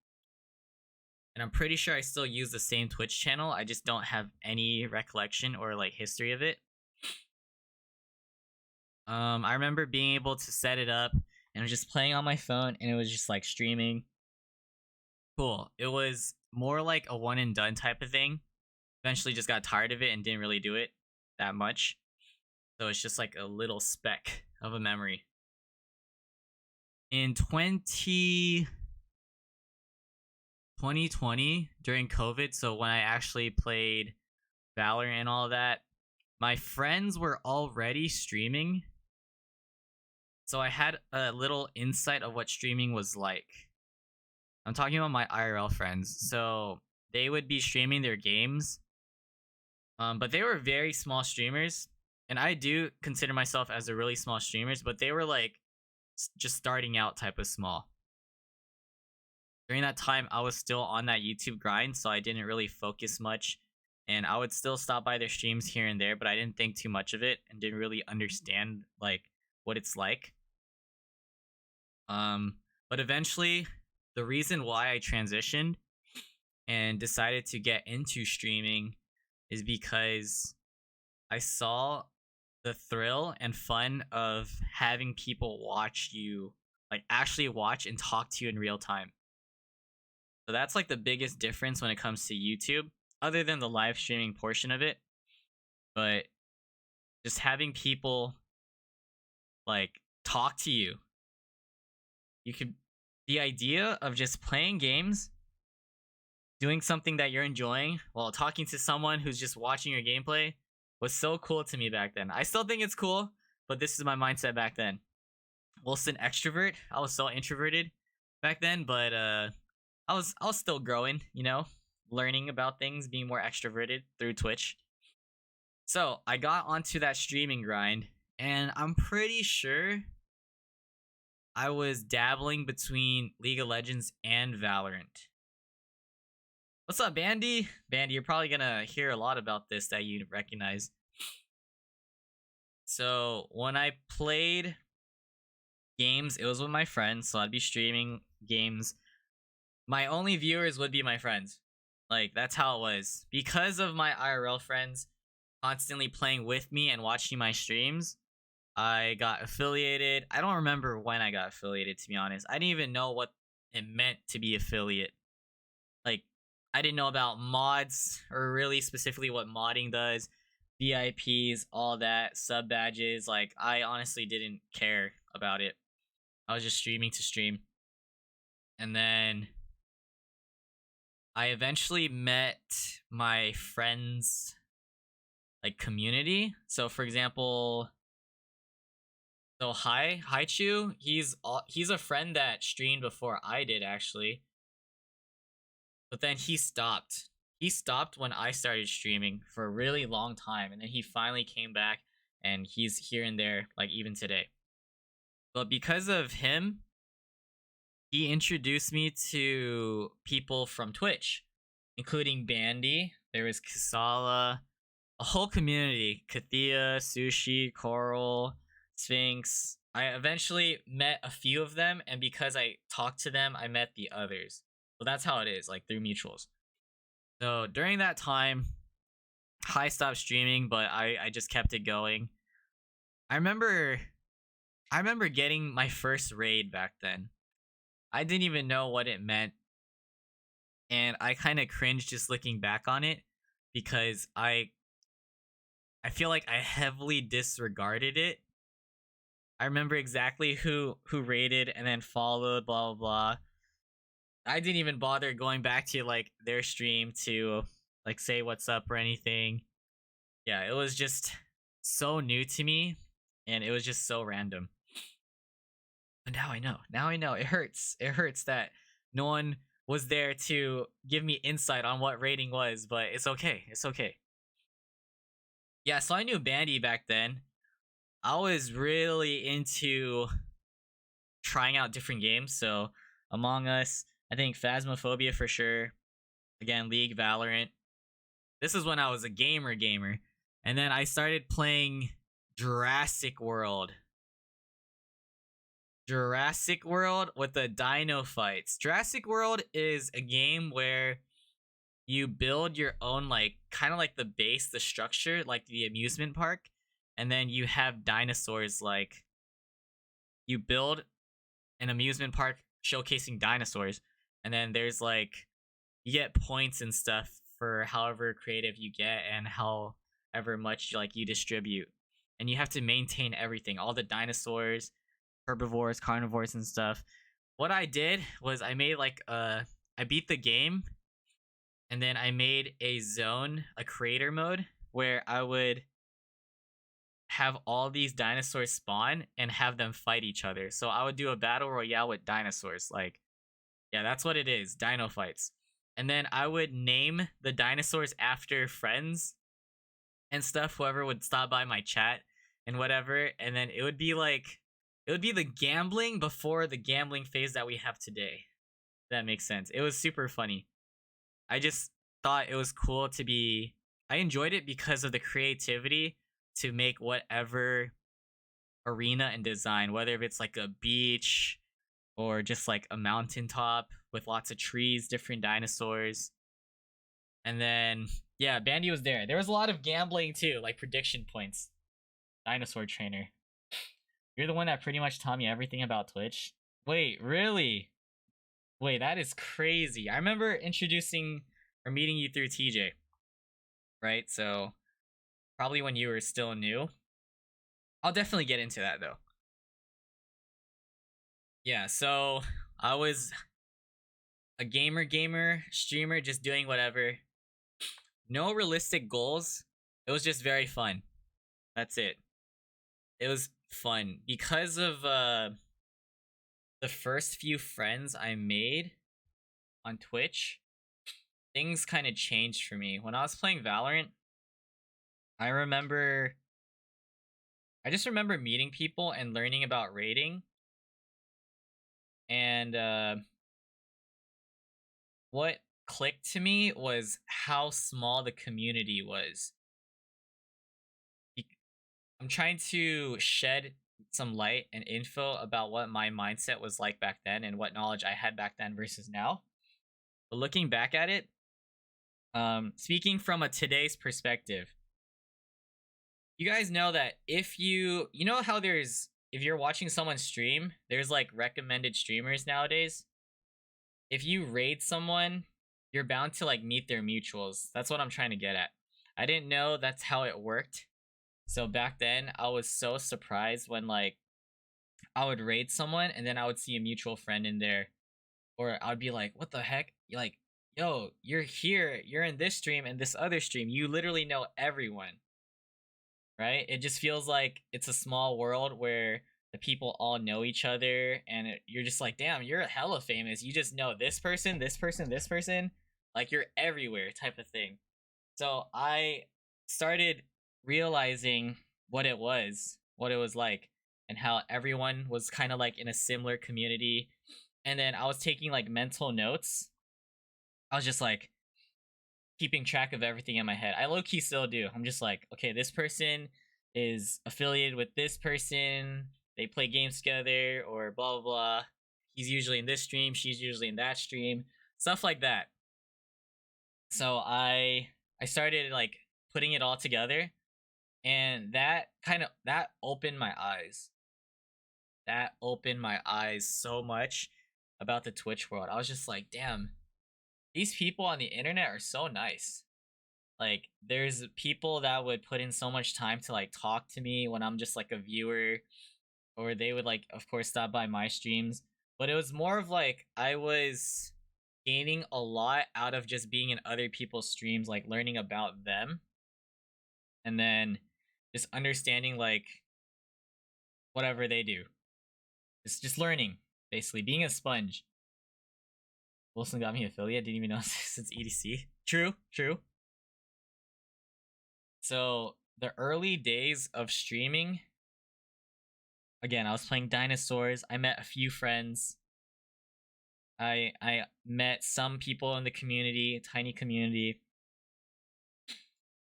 And I'm pretty sure I still use the same Twitch channel. I just don't have any recollection or like history of it. I remember being able to set it up and I was just playing on my phone and it was just like streaming. Cool. It was more like a one and done type of thing. Eventually just got tired of it and didn't really do it that much. So it's just like a little speck of a memory. In 2020 during COVID, so when I actually played Valorant and all that, my friends were already streaming. So I had a little insight of what streaming was like. I'm talking about my IRL friends. So they would be streaming their games. But they were very small streamers. And I do consider myself as a really small streamers, but they were like just starting out type of small. During that time, I was still on that YouTube grind, so I didn't really focus much. And I would still stop by their streams here and there, but I didn't think too much of it and didn't really understand like what it's like. But eventually, the reason why I transitioned and decided to get into streaming is because I saw the thrill and fun of having people watch you, like actually watch and talk to you in real time. So that's like the biggest difference when it comes to YouTube, other than the live streaming portion of it. But just having people like talk to you. The idea of just playing games, doing something that you're enjoying while talking to someone who's just watching your gameplay was so cool to me back then. I still think it's cool, but this is my mindset back then. Wilson extrovert. I was so introverted back then, but I was still growing, learning about things, being more extroverted through Twitch. So I got onto that streaming grind, and I'm pretty sure I was dabbling between League of Legends and Valorant. What's up, Bandy? Bandy, you're probably gonna hear a lot about this that you recognize. So when I played games, it was with my friends, so I'd be streaming games. My only viewers would be my friends. Like, that's how it was. Because of my IRL friends constantly playing with me and watching my streams, I got affiliated. I don't remember when I got affiliated, to be honest. I didn't even know what it meant to be affiliate. Like, I didn't know about mods, or really specifically what modding does, VIPs, all that, sub badges. Like, I honestly didn't care about it. I was just streaming to stream. And then I eventually met my friends' like community. So for example, Haichu, he's a friend that streamed before I did actually. But then he stopped. He stopped when I started streaming for a really long time, and then he finally came back and he's here and there like even today. But because of him, he introduced me to people from Twitch, including Bandy. There was Kasala. a whole community. Kathia, Sushi, Coral, Sphinx. I eventually met a few of them, and because I talked to them, I met the others. So that's how it is, like through mutuals. So during that time, I stopped streaming, but I just kept it going. I remember I remember getting my first raid back then. I didn't even know what it meant, and I kind of cringed just looking back on it because I feel like I heavily disregarded it. I remember exactly who rated and then followed, blah blah blah. I didn't even bother going back to like their stream to like say what's up or anything. Yeah, it was just so new to me, and it was just so random. But now I know. Now I know. It hurts. It hurts that no one was there to give me insight on what rating was, but it's okay. It's okay. Yeah, so I knew Bandy back then. I was really into trying out different games. So Among Us, I think Phasmophobia for sure. Again, League, Valorant. This is when I was a gamer. And then I started playing Jurassic World. Jurassic World with the dino fights. Jurassic World is a game where you build your own, like, kind of like the base, the structure, like the amusement park, and then you have dinosaurs. Like, you build an amusement park showcasing dinosaurs, and then there's like you get points and stuff for however creative you get and however much like you distribute, and you have to maintain everything, all the dinosaurs, herbivores, carnivores, and stuff. What I did was I made like I beat the game, and then I made a zone, a creator mode, where I would have all these dinosaurs spawn and have them fight each other. So I would do a battle royale with dinosaurs. Like, yeah, that's what it is, dino fights. And then I would name the dinosaurs after friends and stuff, whoever would stop by my chat and whatever. And then it would be the gambling before the gambling phase that we have today. If that makes sense. It was super funny. I just thought it was cool to be. I enjoyed it because of the creativity to make whatever arena and design, whether if it's like a beach or just like a mountaintop with lots of trees, different dinosaurs. And then, yeah, Bandy was there. There was a lot of gambling too, like prediction points. Dinosaur trainer. You're the one that pretty much taught me everything about Twitch. Wait, really? Wait, that is crazy. I remember introducing or meeting you through TJ, right? So probably when you were still new. I'll definitely get into that though. Yeah, so I was a gamer, streamer, just doing whatever. No realistic goals. It was just very fun. That's it. It was fun because of the first few friends I made on Twitch. Things kind of changed for me. When I was playing Valorant, I just remember meeting people and learning about raiding. And what clicked to me was how small the community was. I'm trying to shed some light and info about what my mindset was like back then and what knowledge I had back then versus now. But looking back at it, speaking from a today's perspective, you guys know that if you know how if you're watching someone stream, there's like recommended streamers nowadays. If you raid someone, you're bound to like meet their mutuals. That's what I'm trying to get at. I didn't know that's how it worked. So back then, I was so surprised when like I would raid someone and then I would see a mutual friend in there, or I'd be like, "What the heck?" You're like, "Yo, you're here. You're in this stream and this other stream. You literally know everyone." Right? It just feels like it's a small world where the people all know each other, and you're just like, "Damn, you're hella famous. You just know this person, this person, this person. Like you're everywhere," type of thing. So I started realizing what it was like, and how everyone was kind of like in a similar community. And then I was taking like mental notes. I was just like, keeping track of everything in my head. I low key still do. I'm just like, okay, this person is affiliated with this person. They play games together, or blah blah blah. He's usually in this stream. She's usually in that stream. Stuff like that. So I started like putting it all together, and that opened my eyes. That opened my eyes so much about the Twitch world. I was just like, damn, these people on the internet are so nice. Like, there's people that would put in so much time to like talk to me when I'm just like a viewer, or they would like, of course, stop by my streams. But it was more of like I was gaining a lot out of just being in other people's streams, like learning about them, and then just understanding like whatever they do. Just learning, basically being a sponge. Wilson got me affiliate. Didn't even know since EDC. True. So the early days of streaming, again, I was playing dinosaurs. I met a few friends. I met some people in the community, tiny community.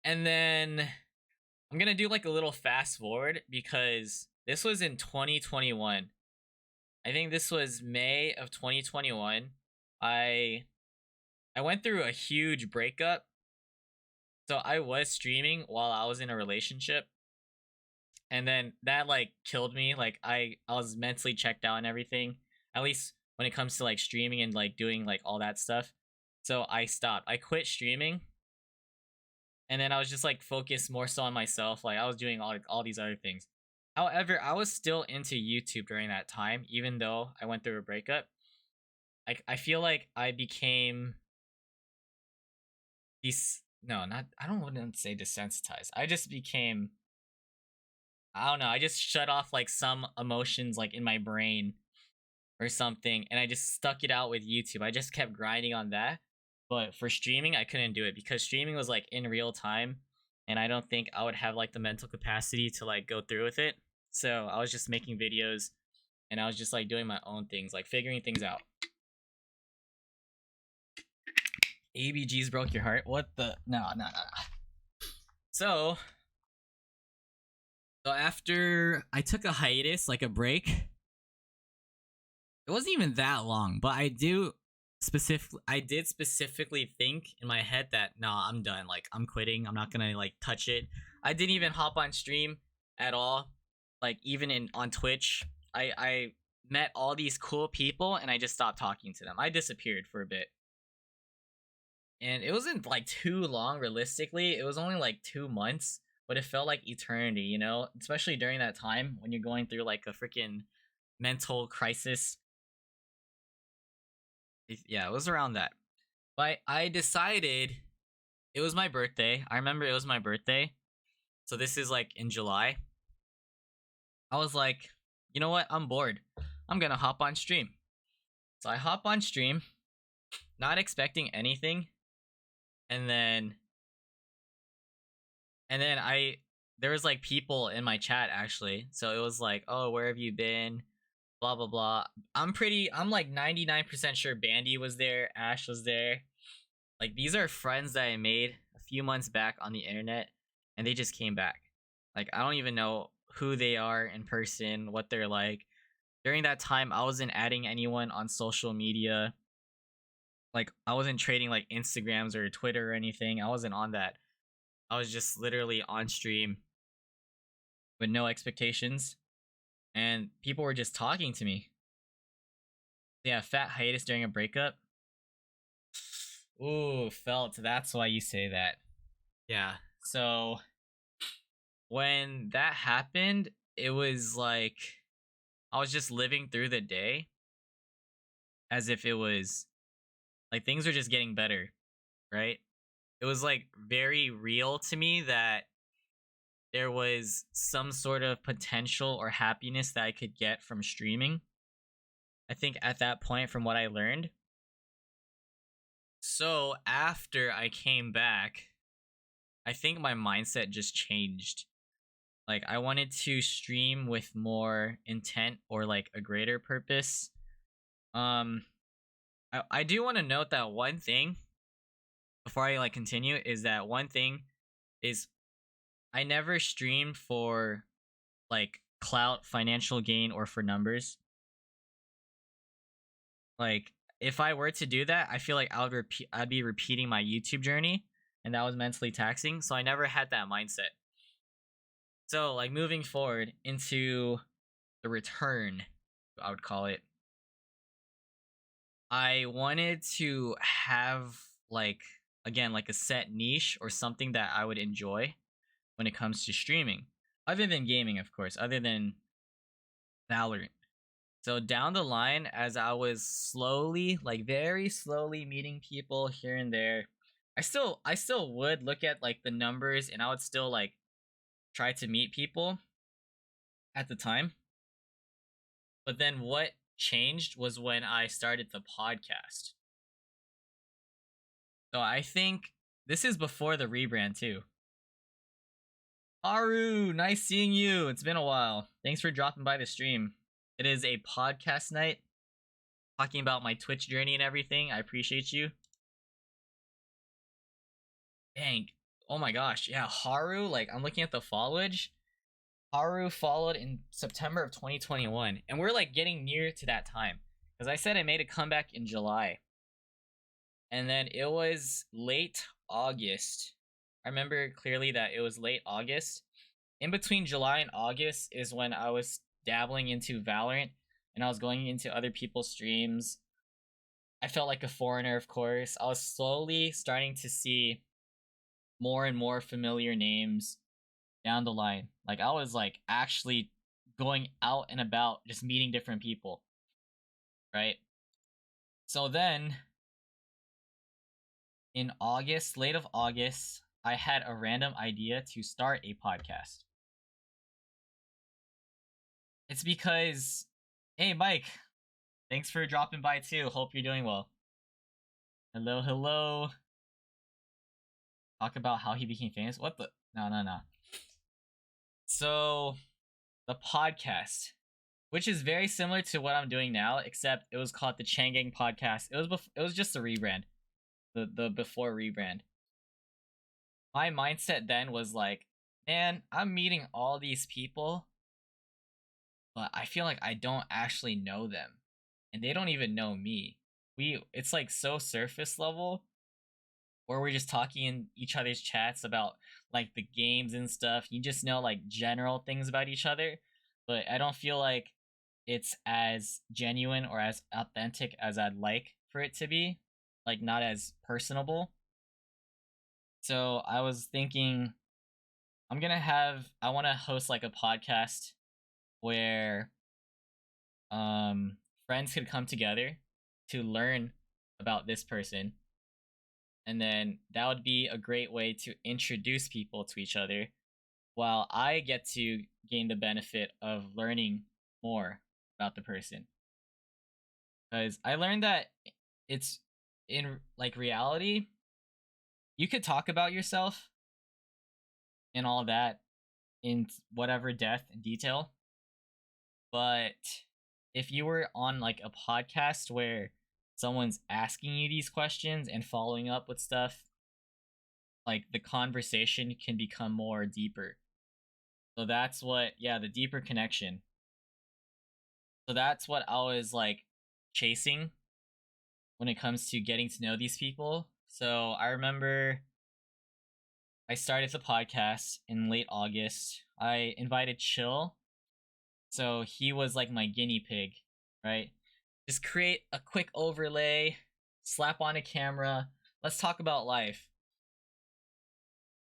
And then I'm gonna do like a little fast forward because this was in 2021. I think this was May of 2021. I went through a huge breakup. So I was streaming while I was in a relationship. And then that like killed me. Like I was mentally checked out and everything. At least when it comes to like streaming and like doing like all that stuff. So I stopped. I quit streaming. And then I was just like focused more so on myself. Like I was doing all these other things. However, I was still into YouTube during that time, even though I went through a breakup. I feel like I became I don't want to say desensitized. I just became, I don't know, I just shut off like some emotions like in my brain or something, and I just stuck it out with YouTube. I just kept grinding on that. But for streaming, I couldn't do it because streaming was like in real time, and I don't think I would have like the mental capacity to like go through with it. So I was just making videos, and I was just like doing my own things, like figuring things out. ABGs broke your heart? What the? No. So after I took a hiatus, like a break, it wasn't even that long, but I did specifically think in my head that nah, I'm done. Like I'm quitting. I'm not gonna like touch it. I didn't even hop on stream at all. Like even on Twitch, I met all these cool people and I just stopped talking to them. I disappeared for a bit. And it wasn't like too long realistically. It was only like 2 months, but it felt like eternity, you know? Especially during that time when you're going through like a freaking mental crisis. Yeah, it was around that. But I decided it was my birthday. I remember it was my birthday. So this is like in July. I was like, you know what? I'm bored. I'm gonna hop on stream. So I hop on stream, not expecting anything. And then there was like people in my chat actually. So it was like, oh, where have you been? Blah blah blah. I'm like 99% sure Bandy was there, Ash was there. Like these are friends that I made a few months back on the internet, and they just came back. Like I don't even know who they are in person, what they're like. During that time, I wasn't adding anyone on social media. Like I wasn't trading like Instagrams or Twitter or anything. I wasn't on that. I was just literally on stream with no expectations, and people were just talking to me. Yeah, fat hiatus during a breakup. Ooh, felt. That's why you say that. Yeah. So when that happened, it was like I was just living through the day as if it was like things were just getting better, right? It was like very real to me that there was some sort of potential or happiness that I could get from streaming. I think at that point, from what I learned. So after I came back, I think my mindset just changed. Like I wanted to stream with more intent or like a greater purpose. I do want to note that one thing before I like continue, is that one thing is I never streamed for like clout, financial gain, or for numbers. Like if I were to do that, I feel like I'd be repeating my YouTube journey, and that was mentally taxing. So I never had that mindset. So like moving forward into the return, I would call it. I wanted to have like again like a set niche or something that I would enjoy when it comes to streaming, other than gaming, of course, other than Valorant. So down the line, as I was slowly, like very slowly meeting people here and there, I still would look at like the numbers, and I would still like try to meet people at the time. But then what changed was when I started the podcast. So I think this is before the rebrand too. Aru, nice seeing you. It's been a while. Thanks for dropping by the stream. It is a podcast night, talking about my Twitch journey and everything. I appreciate you. Dang. Oh my gosh. Yeah, Haru, like I'm looking at the followage. Haru followed in September of 2021, and we're like getting near to that time. Because I said I made a comeback in July. And then it was late August. I remember clearly that it was late August. In between July and August is when I was dabbling into Valorant, and I was going into other people's streams. I felt like a foreigner, of course. I was slowly starting to see more and more familiar names down the line. Like I was like actually going out and about, just meeting different people, right? So then in August, late of August, I had a random idea to start a podcast. It's because, hey Mike, thanks for dropping by too. Hope you're doing well. Hello, hello. Talk about how he became famous. What the? No. So, the podcast, which is very similar to what I'm doing now, except it was called the Chang podcast. It was just a rebrand, the before rebrand. My mindset then was like, man, I'm meeting all these people, but I feel like I don't actually know them, and they don't even know me. It's like so surface level, where we're just talking in each other's chats about like the games and stuff. You just know like general things about each other, but I don't feel like it's as genuine or as authentic as I'd like for it to be, like not as personable. So I was thinking I want to host like a podcast where friends could come together to learn about this person, and then that would be a great way to introduce people to each other, while I get to gain the benefit of learning more about the person. Because I learned that it's in like reality, you could talk about yourself and all that in whatever depth and detail, but if you were on like a podcast where someone's asking you these questions and following up with stuff, like the conversation can become more deeper. So that's what, yeah, the deeper connection. So that's what I was like chasing when it comes to getting to know these people. So I remember I started the podcast in late August. I invited Chill. So he was like my guinea pig, right? Just create a quick overlay, slap on a camera. Let's talk about life.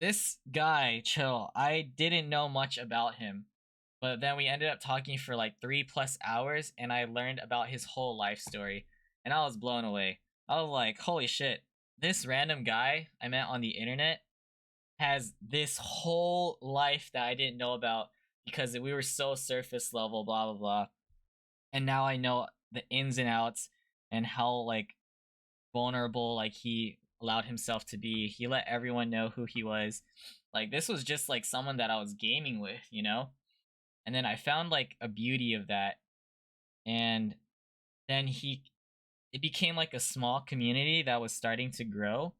This guy, Chill, I didn't know much about him, but then we ended up talking for like 3+ hours, and I learned about his whole life story, and I was blown away. I was like, holy shit, this random guy I met on the internet has this whole life that I didn't know about, because we were so surface level, blah blah blah. And now I know the ins and outs, and how like vulnerable like he allowed himself to be. He let everyone know who he was. Like this was just like someone that I was gaming with, you know? And then I found like a beauty of that. And then it became like a small community that was starting to grow,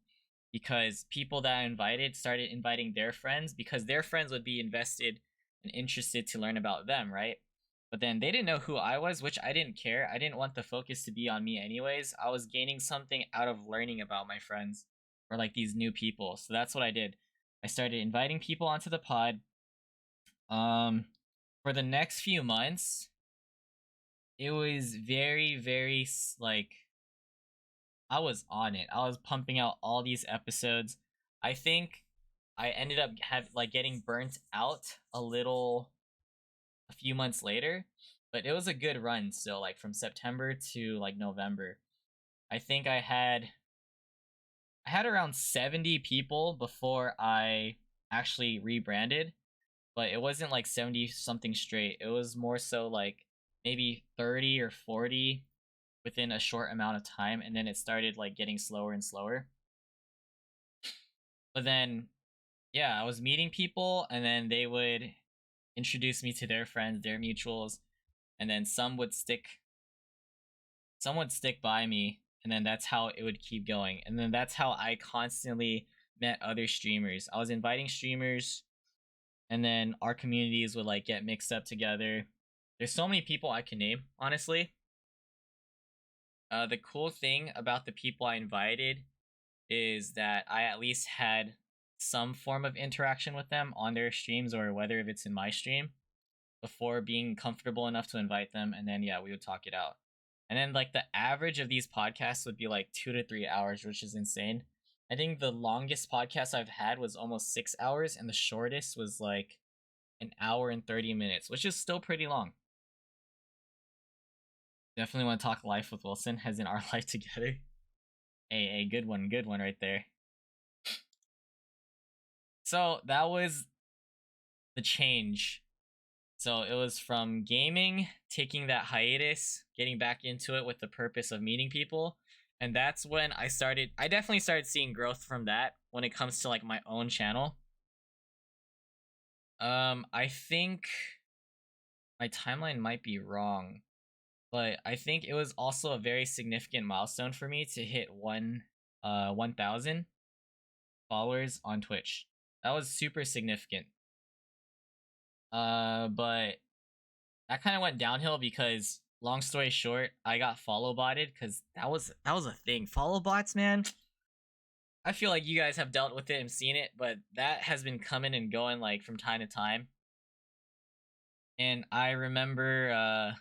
because people that I invited started inviting their friends because their friends would be invested and interested to learn about them, right? But then they didn't know who I was, which I didn't care. I didn't want the focus to be on me anyways. I was gaining something out of learning about my friends or like these new people. So that's what I did. I started inviting people onto the pod. For the next few months, it was very like I was on it. I was pumping out all these episodes. I think I ended up getting burnt out a few months later, but it was a good run still, like from September to like November. I think I had around 70 people before I actually rebranded, but it wasn't like 70 something straight. It was more so like maybe 30 or 40 within a short amount of time, and then it started like getting slower and slower. But then yeah, I was meeting people and then they would introduce me to their friends, their mutuals, and then some would stick by me, and then that's how it would keep going. And then that's how I constantly met other streamers. I was inviting streamers, and then our communities would like get mixed up together. There's so many people I can name, honestly. The cool thing about the people I invited is that I at least had some form of interaction with them on their streams or whether if it's in my stream before being comfortable enough to invite them, and then yeah, we would talk it out. And then like the average of these podcasts would be like 2 to 3 hours, which is insane. I think the longest podcast I've had was almost 6 hours, and the shortest was like an hour and 30 minutes, which is still pretty long. Definitely want to talk life with Wilson, as in our life together. Hey, good one right there. So that was the change. So it was from gaming, taking that hiatus, getting back into it with the purpose of meeting people. And that's when I definitely started seeing growth from that when it comes to like my own channel. I think my timeline might be wrong, but I think it was also a very significant milestone for me to hit 1,000 followers on Twitch. That was super significant. But that kind of went downhill because, long story short, I got follow botted because that was a thing. Follow bots, man. I feel like you guys have dealt with it and seen it, but that has been coming and going like from time to time. And I remember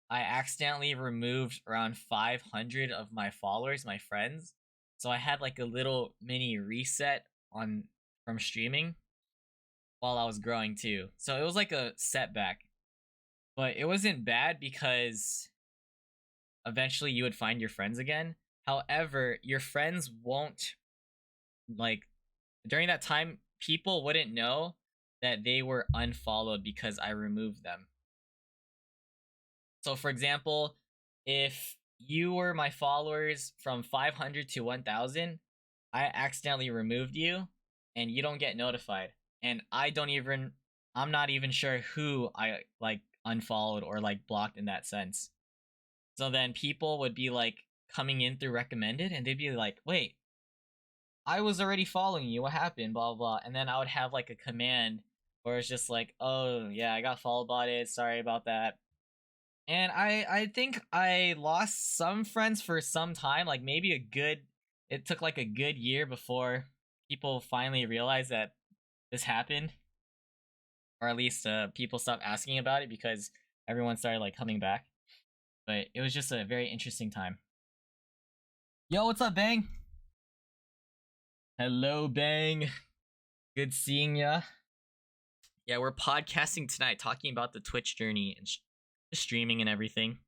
I accidentally removed around 500 of my followers, my friends. So I had like a little mini reset on from streaming while I was growing too. So it was like a setback. But it wasn't bad because eventually you would find your friends again. However, your friends won't like during that time people wouldn't know that they were unfollowed because I removed them. So for example, if you were my followers from 500 to 1000, I accidentally removed you and you don't get notified. And I'm not even sure who I like unfollowed or like blocked in that sense. So then people would be like coming in through recommended and they'd be like, "Wait, I was already following you. What happened?" Blah blah. And then I would have like a command where it's just like, "Oh yeah, I got follow botted. Sorry about that." And I think I lost some friends for some time, like maybe it took like a good year before people finally realized that this happened, or at least people stopped asking about it because everyone started like coming back. But it was just a very interesting time. Yo, what's up, Bang? Hello, Bang. Good seeing ya. Yeah, we're podcasting tonight, talking about the Twitch journey and streaming and everything.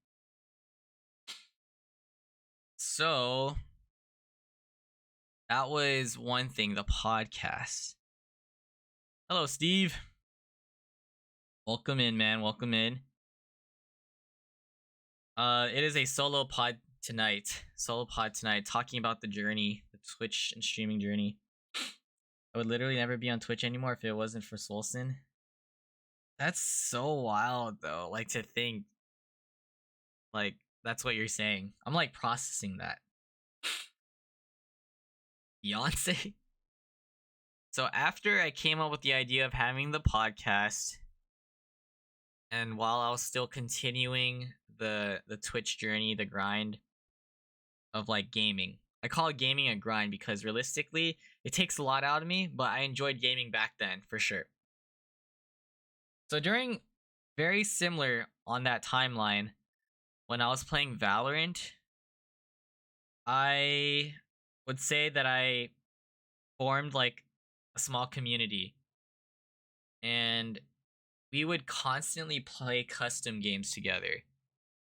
So that was one thing, the podcast. Hello, Steve. Welcome in, man. Welcome in. It is a solo pod tonight. Talking about the journey, the Twitch and streaming journey. I would literally never be on Twitch anymore if it wasn't for Swolson. That's so wild, though. Like to think, like that's what you're saying. I'm like processing that. Beyonce. So after I came up with the idea of having the podcast, and while I was still continuing the Twitch journey, the grind of like gaming. I call it gaming a grind because realistically, it takes a lot out of me, but I enjoyed gaming back then for sure. So during very similar on that timeline, when I was playing Valorant, I would say that I formed like a small community, and we would constantly play custom games together.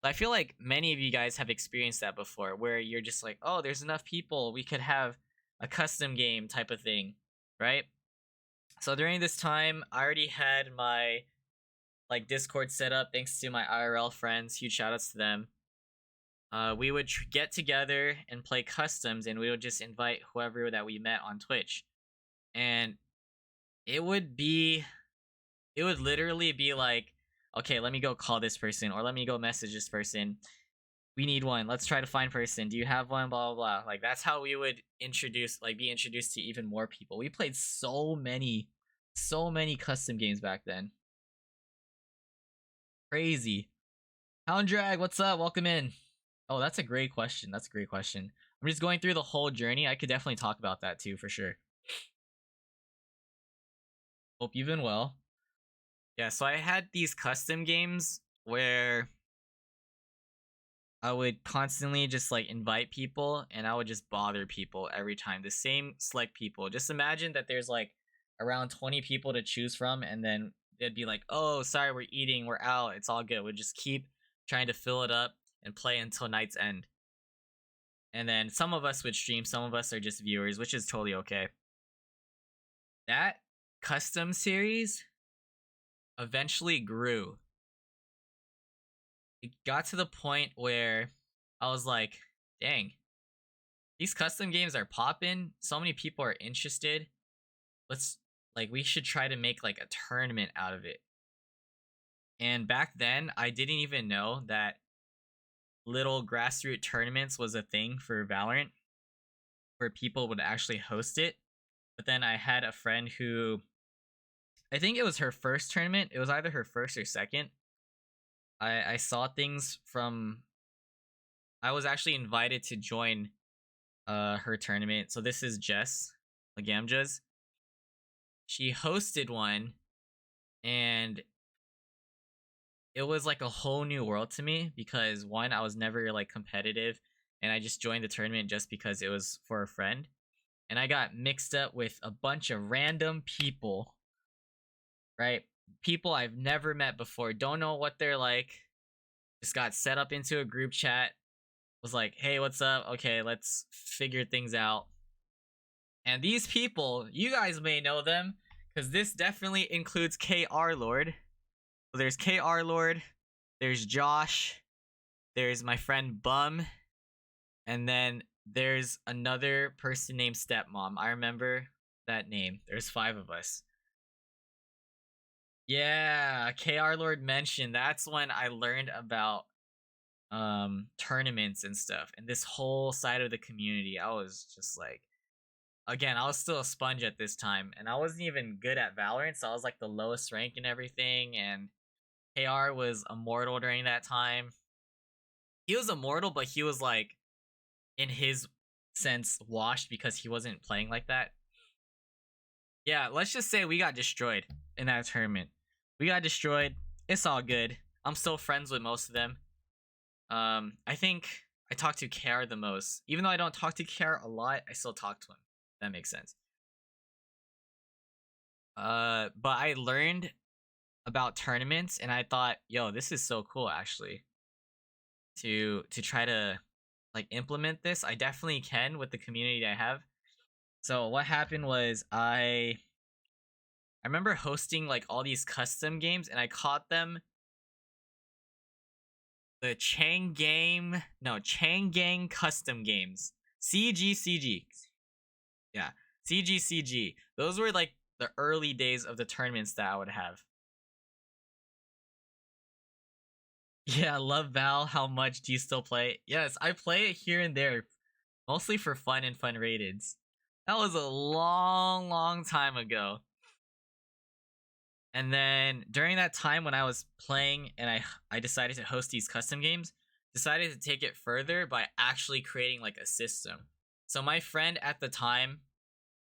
I feel like many of you guys have experienced that before, where you're just like, oh, there's enough people, we could have a custom game type of thing, right? So during this time, I already had my like Discord set up thanks to my IRL friends. Huge shout outs to them. We would get together and play customs, and we would just invite whoever that we met on Twitch, and it would literally be like, okay, let me go call this person, or let me go message this person. We need one. Let's try to find person. Do you have one? Blah blah blah. Like that's how we would be introduced to even more people. We played so many custom games back then. Crazy. Hound Drag, what's up? Welcome in. Oh, that's a great question. I'm just going through the whole journey. I could definitely talk about that too, for sure. Hope you've been well. Yeah, so I had these custom games where I would constantly just like invite people, and I would just bother people every time. The same select people. Just imagine that there's like around 20 people to choose from, and then they'd be like, oh, sorry, we're eating, we're out, it's all good. We'd just keep trying to fill it up and play until night's end. And then some of us would stream, some of us are just viewers, which is totally okay. That custom series eventually grew. It got to the point where I was like, dang, these custom games are popping. So many people are interested. We should try to make like a tournament out of it. And back then, I didn't even know that little grassroots tournaments was a thing for Valorant, where people would actually host it. But then I had a friend who, I think it was her first tournament. It was either her first or second. I saw things from. I was actually invited to join her tournament. So this is Jess Lagamjas. She hosted one, and it was like a whole new world to me because one, I was never like competitive, and I just joined the tournament just because it was for a friend. And I got mixed up with a bunch of random people, right? People I've never met before, don't know what they're like. Just got set up into a group chat, was like, hey, what's up? Okay, let's figure things out. And these people, you guys may know them, because this definitely includes KR Lord. So there's KR Lord, there's Josh, there's my friend Bum, and then there's another person named Stepmom. I remember that name. There's 5 of us. Yeah, KR Lord mentioned. That's when I learned about tournaments and stuff, and this whole side of the community. I was just like, again, I was still a sponge at this time, and I wasn't even good at Valorant, so I was like the lowest rank and everything. And KR was immortal during that time. He was immortal, but he was like, in his sense, washed because he wasn't playing like that. Yeah, let's just say we got destroyed in that tournament. We got destroyed. It's all good. I'm still friends with most of them. I think I talk to KR the most. Even though I don't talk to KR a lot, I still talk to him. That makes sense. But I learned about tournaments, and I thought, yo, this is so cool actually. To try to like implement this. I definitely can with the community I have. So what happened was I remember hosting like all these custom games, and I caught them the Chang Gang custom games. CG. Yeah, CG. Those were like the early days of the tournaments that I would have. Yeah, love Val. How much do you still play? Yes, I play it here and there, mostly for fun and fun rated. That was a long, long time ago. And then during that time when I was playing and I decided to host these custom games, decided to take it further by actually creating like a system. So my friend at the time,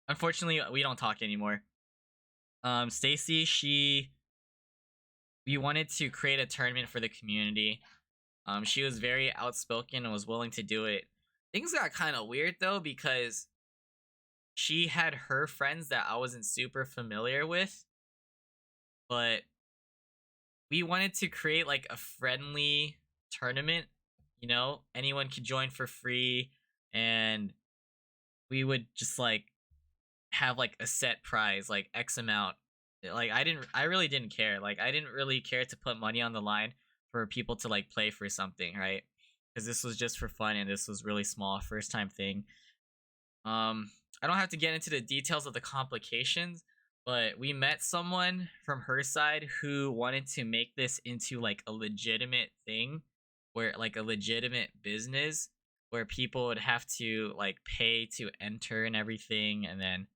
unfortunately we don't talk anymore. Stacy, we wanted to create a tournament for the community. She was very outspoken and was willing to do it. Things got kind of weird though because she had her friends that I wasn't super familiar with, but we wanted to create like a friendly tournament. You know, anyone could join for free, and we would just like have like a set prize, like X amount. Like I really didn't care. Like I didn't really care to put money on the line for people to like play for something, right? Because this was just for fun and this was really small, first time thing. I don't have to get into the details of the complications, but we met someone from her side who wanted to make this into like a legitimate thing, where like a legitimate business where people would have to like pay to enter and everything, and then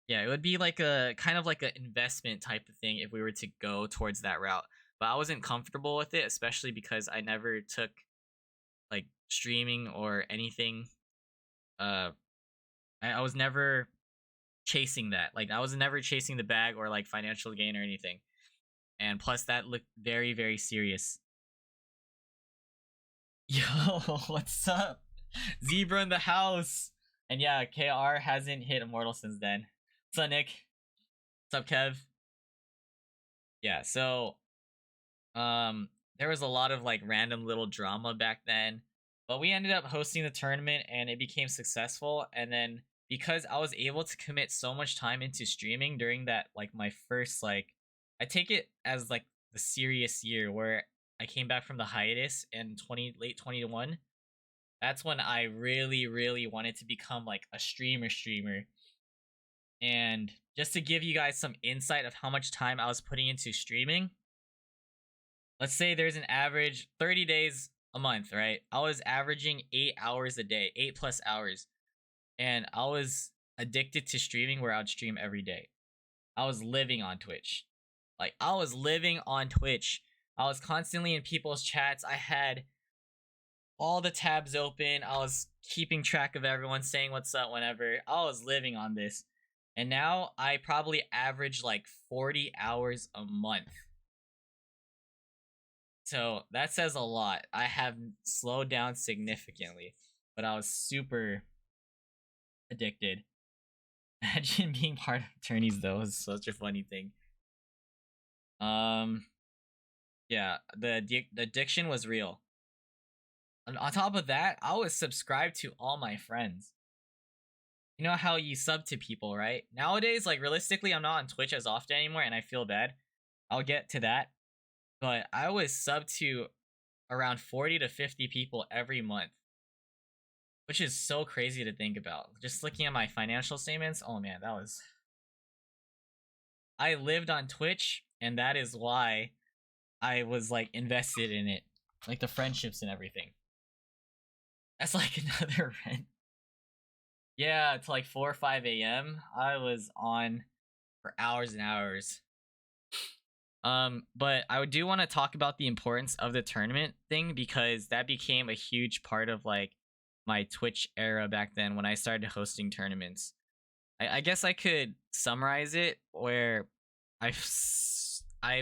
yeah, it would be like a kind of like an investment type of thing if we were to go towards that route. But I wasn't comfortable with it, especially because I never took like streaming or anything. Uh, I was never chasing that. Like I was never chasing the bag or like financial gain or anything. And plus, that looked very, very serious. Yo, what's up? Zebra in the house. And yeah, KR hasn't hit Immortal since then. What's up, Nick? What's up, Kev? Yeah, so there was a lot of like random little drama back then, but we ended up hosting the tournament and it became successful. And then because I was able to commit so much time into streaming during that, like my first like, I take it as like the serious year where I came back from the hiatus in late 21. That's when I really, really wanted to become like a streamer. And just to give you guys some insight of how much time I was putting into streaming, let's say there's an average 30 days a month, right? I was averaging 8 hours a day, 8+ hours. And I was addicted to streaming where I'd stream every day. I was living on Twitch. Like, I was living on Twitch. I was constantly in people's chats. I had all the tabs open. I was keeping track of everyone saying what's up whenever. I was living on this. And now I probably average like 40 hours a month. So that says a lot. I have slowed down significantly, but I was super addicted. Imagine being part of attorneys though is such a funny thing. Yeah, the addiction was real. And on top of that, I was subscribed to all my friends. You know how you sub to people, right? Nowadays, like realistically, I'm not on Twitch as often anymore, and I feel bad. I'll get to that. But I was sub to around 40 to 50 people every month, which is so crazy to think about. Just looking at my financial statements, oh man, that was. I lived on Twitch, and that is why I was like invested in it, like the friendships and everything. That's like another rent. Yeah, it's like 4 or 5 a.m. I was on for hours and hours. But I do want to talk about the importance of the tournament thing because that became a huge part of like my Twitch era back then when I started hosting tournaments. I guess I could summarize it where I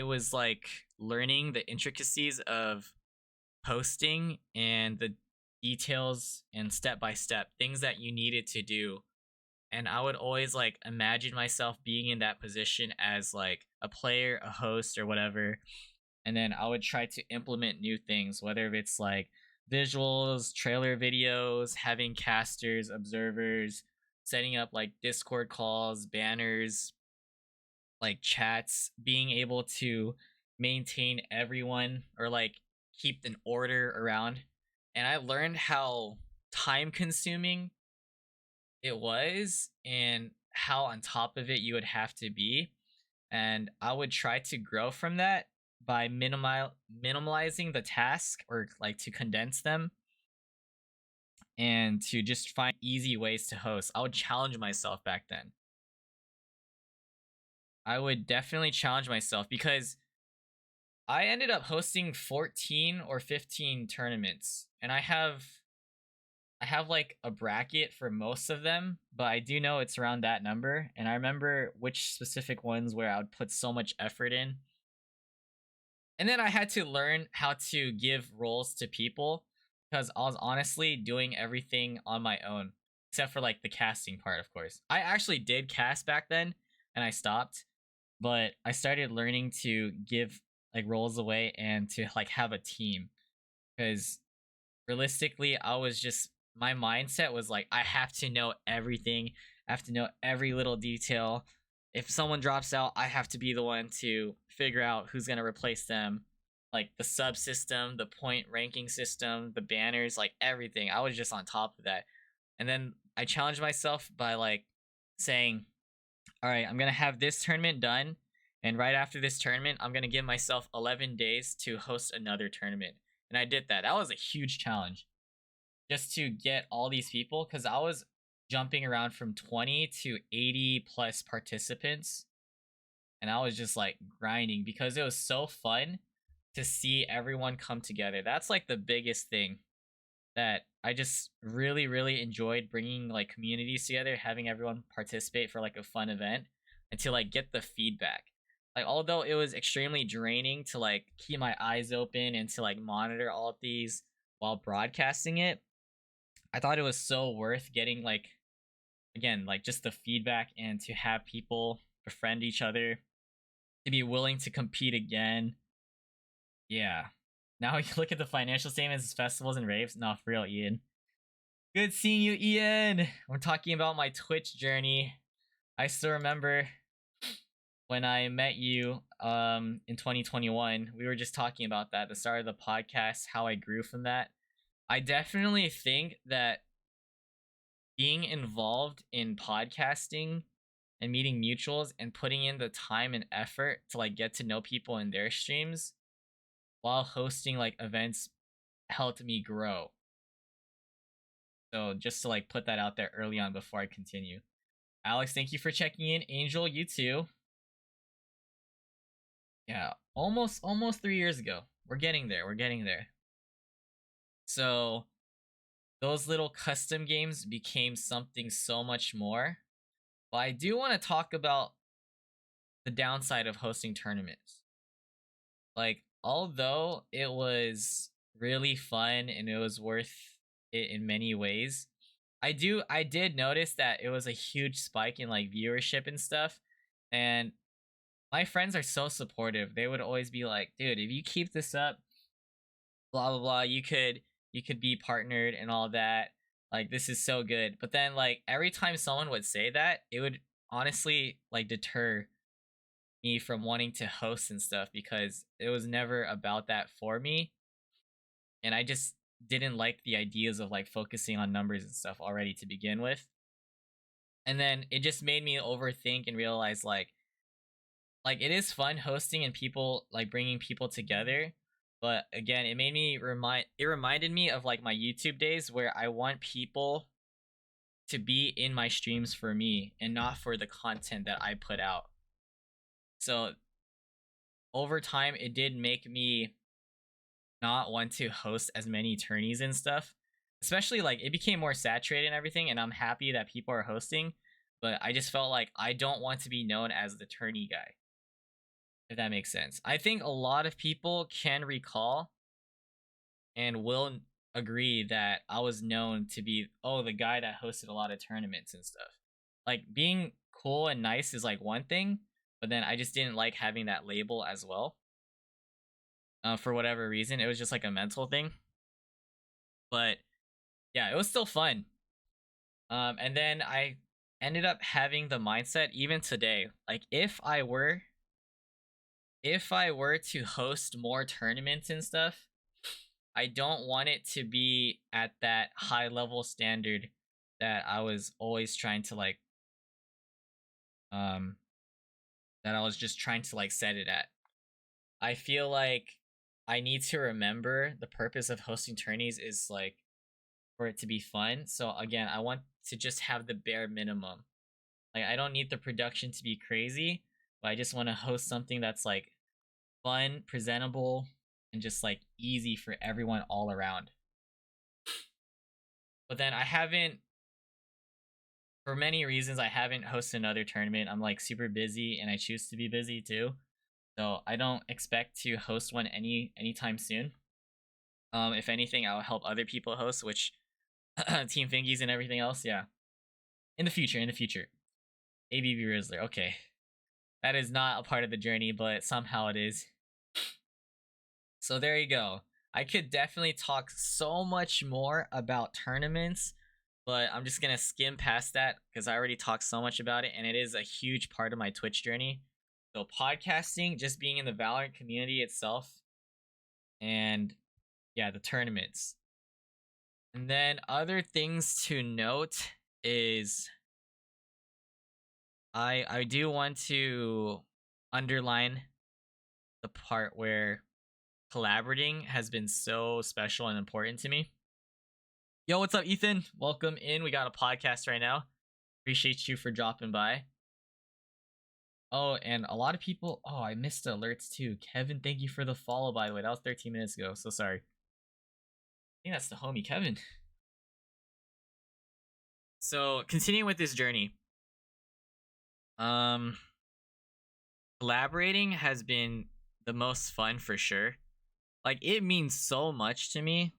was like learning the intricacies of posting and the details and step by step things that you needed to do, and I would always like imagine myself being in that position as like a player, a host, or whatever. And then I would try to implement new things, whether it's like visuals, trailer videos, having casters, observers, setting up like Discord calls, banners, like chats, being able to maintain everyone or like keep an order around. And I learned how time consuming it was and how on top of it you would have to be. And I would try to grow from that by minimalizing the task or like to condense them. and to just find easy ways to host. I would challenge myself back then. I would definitely challenge myself because I ended up hosting 14 or 15 tournaments, and I have like a bracket for most of them, but I do know it's around that number, and I remember which specific ones where I would put so much effort in. And then I had to learn how to give roles to people because I was honestly doing everything on my own, except for like the casting part, of course. I actually did cast back then and I stopped, but I started learning to give like roles away and to like have a team because realistically, I was just my mindset was like I have to know everything. I have to know every little detail. If someone drops out, I have to be the one to figure out who's going to replace them. Like the subsystem, the point ranking system, the banners, like everything. I was just on top of that. And then I challenged myself by like saying, "All right, I'm going to have this tournament done, and right after this tournament, I'm going to give myself 11 days to host another tournament." And I did that. That was a huge challenge just to get all these people because I was jumping around from 20 to 80 plus participants. And I was just like grinding because it was so fun to see everyone come together. That's like the biggest thing that I just really, really enjoyed bringing like communities together, having everyone participate for like a fun event and to like get the feedback. Like, although it was extremely draining to like keep my eyes open and to like monitor all of these while broadcasting it, I thought it was so worth getting like again like just the feedback and to have people befriend each other, to be willing to compete again. Yeah. Now you look at the financial statements, festivals and raves. No, for real, Ian. Good seeing you, Ian. We're talking about my Twitch journey. I still remember when I met you in 2021. We were just talking about that, the start of the podcast, how I grew from that. I definitely think that being involved in podcasting and meeting mutuals and putting in the time and effort to like get to know people in their streams while hosting like events helped me grow. So just to like put that out there early on before I continue. Alex, thank you for checking in. Angel, you too. Yeah, almost 3 years ago. We're getting there. We're getting there. So those little custom games became something so much more. But I do want to talk about the downside of hosting tournaments. Like, although it was really fun and it was worth it in many ways, I did notice that it was a huge spike in like viewership and stuff. And my friends are so supportive. They would always be like, "Dude, if you keep this up, blah blah blah, you could be partnered and all that. Like this is so good." But then like every time someone would say that, it would honestly like deter me from wanting to host and stuff because it was never about that for me. And I just didn't like the ideas of like focusing on numbers and stuff already to begin with. And then it just made me overthink and realize like it is fun hosting and people like bringing people together, but again it reminded me of like my YouTube days where I want people to be in my streams for me and not for the content that I put out. So over time it did make me not want to host as many tourneys and stuff, especially like it became more saturated and everything, and I'm happy that people are hosting, but I just felt like I don't want to be known as the tourney guy, if that makes sense. I think a lot of people can recall and will agree that I was known to be, oh, the guy that hosted a lot of tournaments and stuff. Like being cool and nice is like one thing, but then I just didn't like having that label as well. For whatever reason, it was just like a mental thing. But yeah, it was still fun. And then I ended up having the mindset even today, like if I were to host more tournaments and stuff, I don't want it to be at that high level standard that I was always trying to like um that I was just trying to like set it at. I feel like I need to remember the purpose of hosting tourneys is like for it to be fun. So again, I want to just have the bare minimum. Like I don't need the production to be crazy, but I just want to host something that's like fun, presentable, and just like easy for everyone all around. But then I haven't, for many reasons, I haven't hosted another tournament. I'm like super busy and I choose to be busy too. So I don't expect to host one anytime soon. If anything, I'll help other people host, which Team Fingies and everything else, yeah. In the future, ABB Rizzler, okay. That is not a part of the journey, but somehow it is. So there you go. I could definitely talk so much more about tournaments, but I'm just gonna skim past that because I already talked so much about it, and it is a huge part of my Twitch journey. So podcasting, just being in the Valorant community itself, and yeah, the tournaments. And then other things to note is I do want to underline the part where collaborating has been so special and important to me. Yo, what's up, Ethan? Welcome in. We got a podcast right now. Appreciate you for dropping by. Oh, and a lot of people. Oh, I missed the alerts too. Kevin, thank you for the follow, by the way. That was 13 minutes ago. So sorry. I think that's the homie, Kevin. So, continuing with this journey. Collaborating has been the most fun for sure. Like, it means so much to me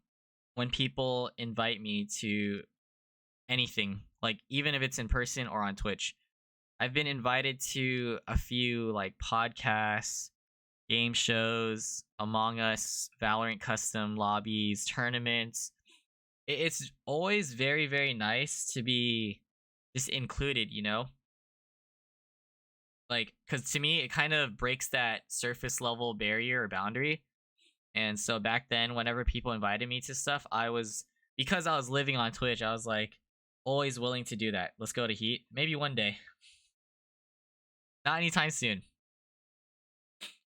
when people invite me to anything, like even if it's in person or on Twitch. I've been invited to a few like podcasts, game shows, Among Us, Valorant custom lobbies, tournaments. It's always very, very nice to be just included, you know? Like, because to me, it kind of breaks that surface level barrier or boundary. And so back then, whenever people invited me to stuff, because I was living on Twitch, I was like, always willing to do that. Let's go to Heat. Maybe one day. Not anytime soon.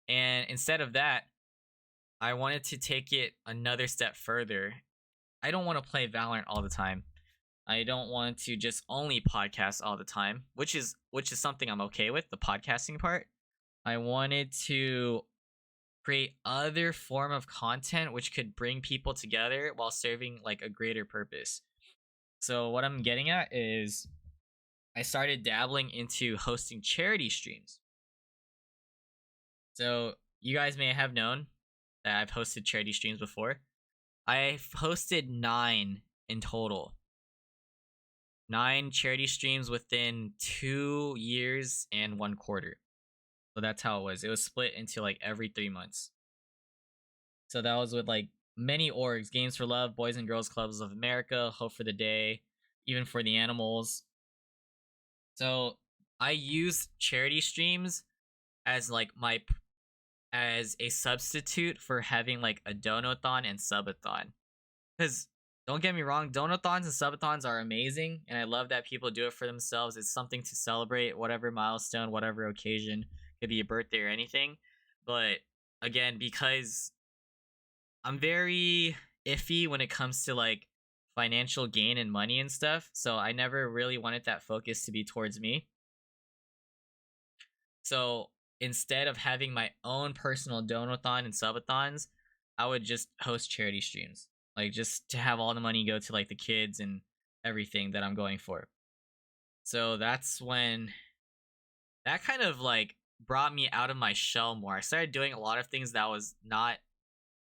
And instead of that, I wanted to take it another step further. I don't want to play Valorant all the time. I don't want to just only podcast all the time, which is something I'm okay with, the podcasting part. I wanted to create other form of content which could bring people together while serving like a greater purpose. So what I'm getting at is I started dabbling into hosting charity streams. So you guys may have known that I've hosted charity streams before. I've hosted 9 in total. 9 charity streams within 2 years and 1 quarter. So that's how it was. It was split into like every 3 months. So that was with like many orgs: Games for Love, Boys and Girls Clubs of America, Hope for the Day, even For the Animals. So I used charity streams as like as a substitute for having like a donathon and subathon. Because don't get me wrong, donathons and subathons are amazing, and I love that people do it for themselves. It's something to celebrate whatever milestone, whatever occasion. Could be a birthday or anything. But again, because I'm very iffy when it comes to like financial gain and money and stuff, so I never really wanted that focus to be towards me. So instead of having my own personal donathon and subathons, I would just host charity streams, like just to have all the money go to like the kids and everything that I'm going for. So that's when that kind of like brought me out of my shell more. I started doing a lot of things that I was not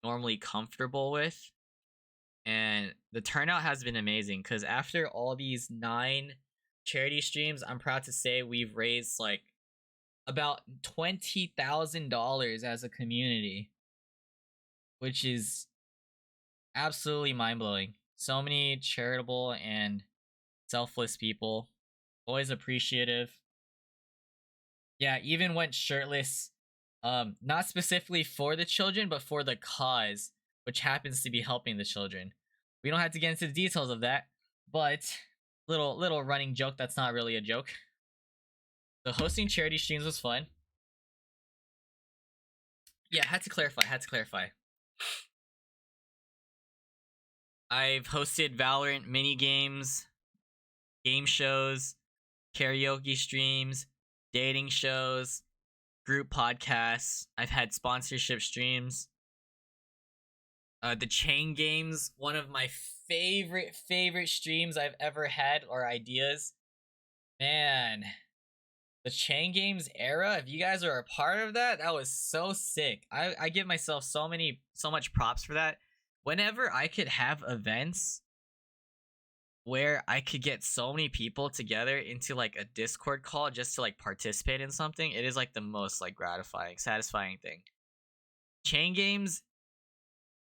normally comfortable with, and the turnout has been amazing because after all these 9 charity streams, I'm proud to say we've raised like about $20,000 as a community, which is absolutely mind-blowing. So many charitable and selfless people, always appreciative. Yeah, even went shirtless, not specifically for the children, but for the cause, which happens to be helping the children. We don't have to get into the details of that, but little running joke that's not really a joke. So hosting charity streams was fun. Yeah, had to clarify. I've hosted Valorant mini games, game shows, karaoke streams, dating shows, group podcasts. I've had sponsorship streams. The Chang games, one of my favorite streams I've ever had or ideas. Man, the Chang games era, if you guys are a part of that, that was so sick. I give myself so much props for that. Whenever I could have events where I could get so many people together into like a Discord call just to like participate in something, it is like the most like gratifying, satisfying thing. Chain games,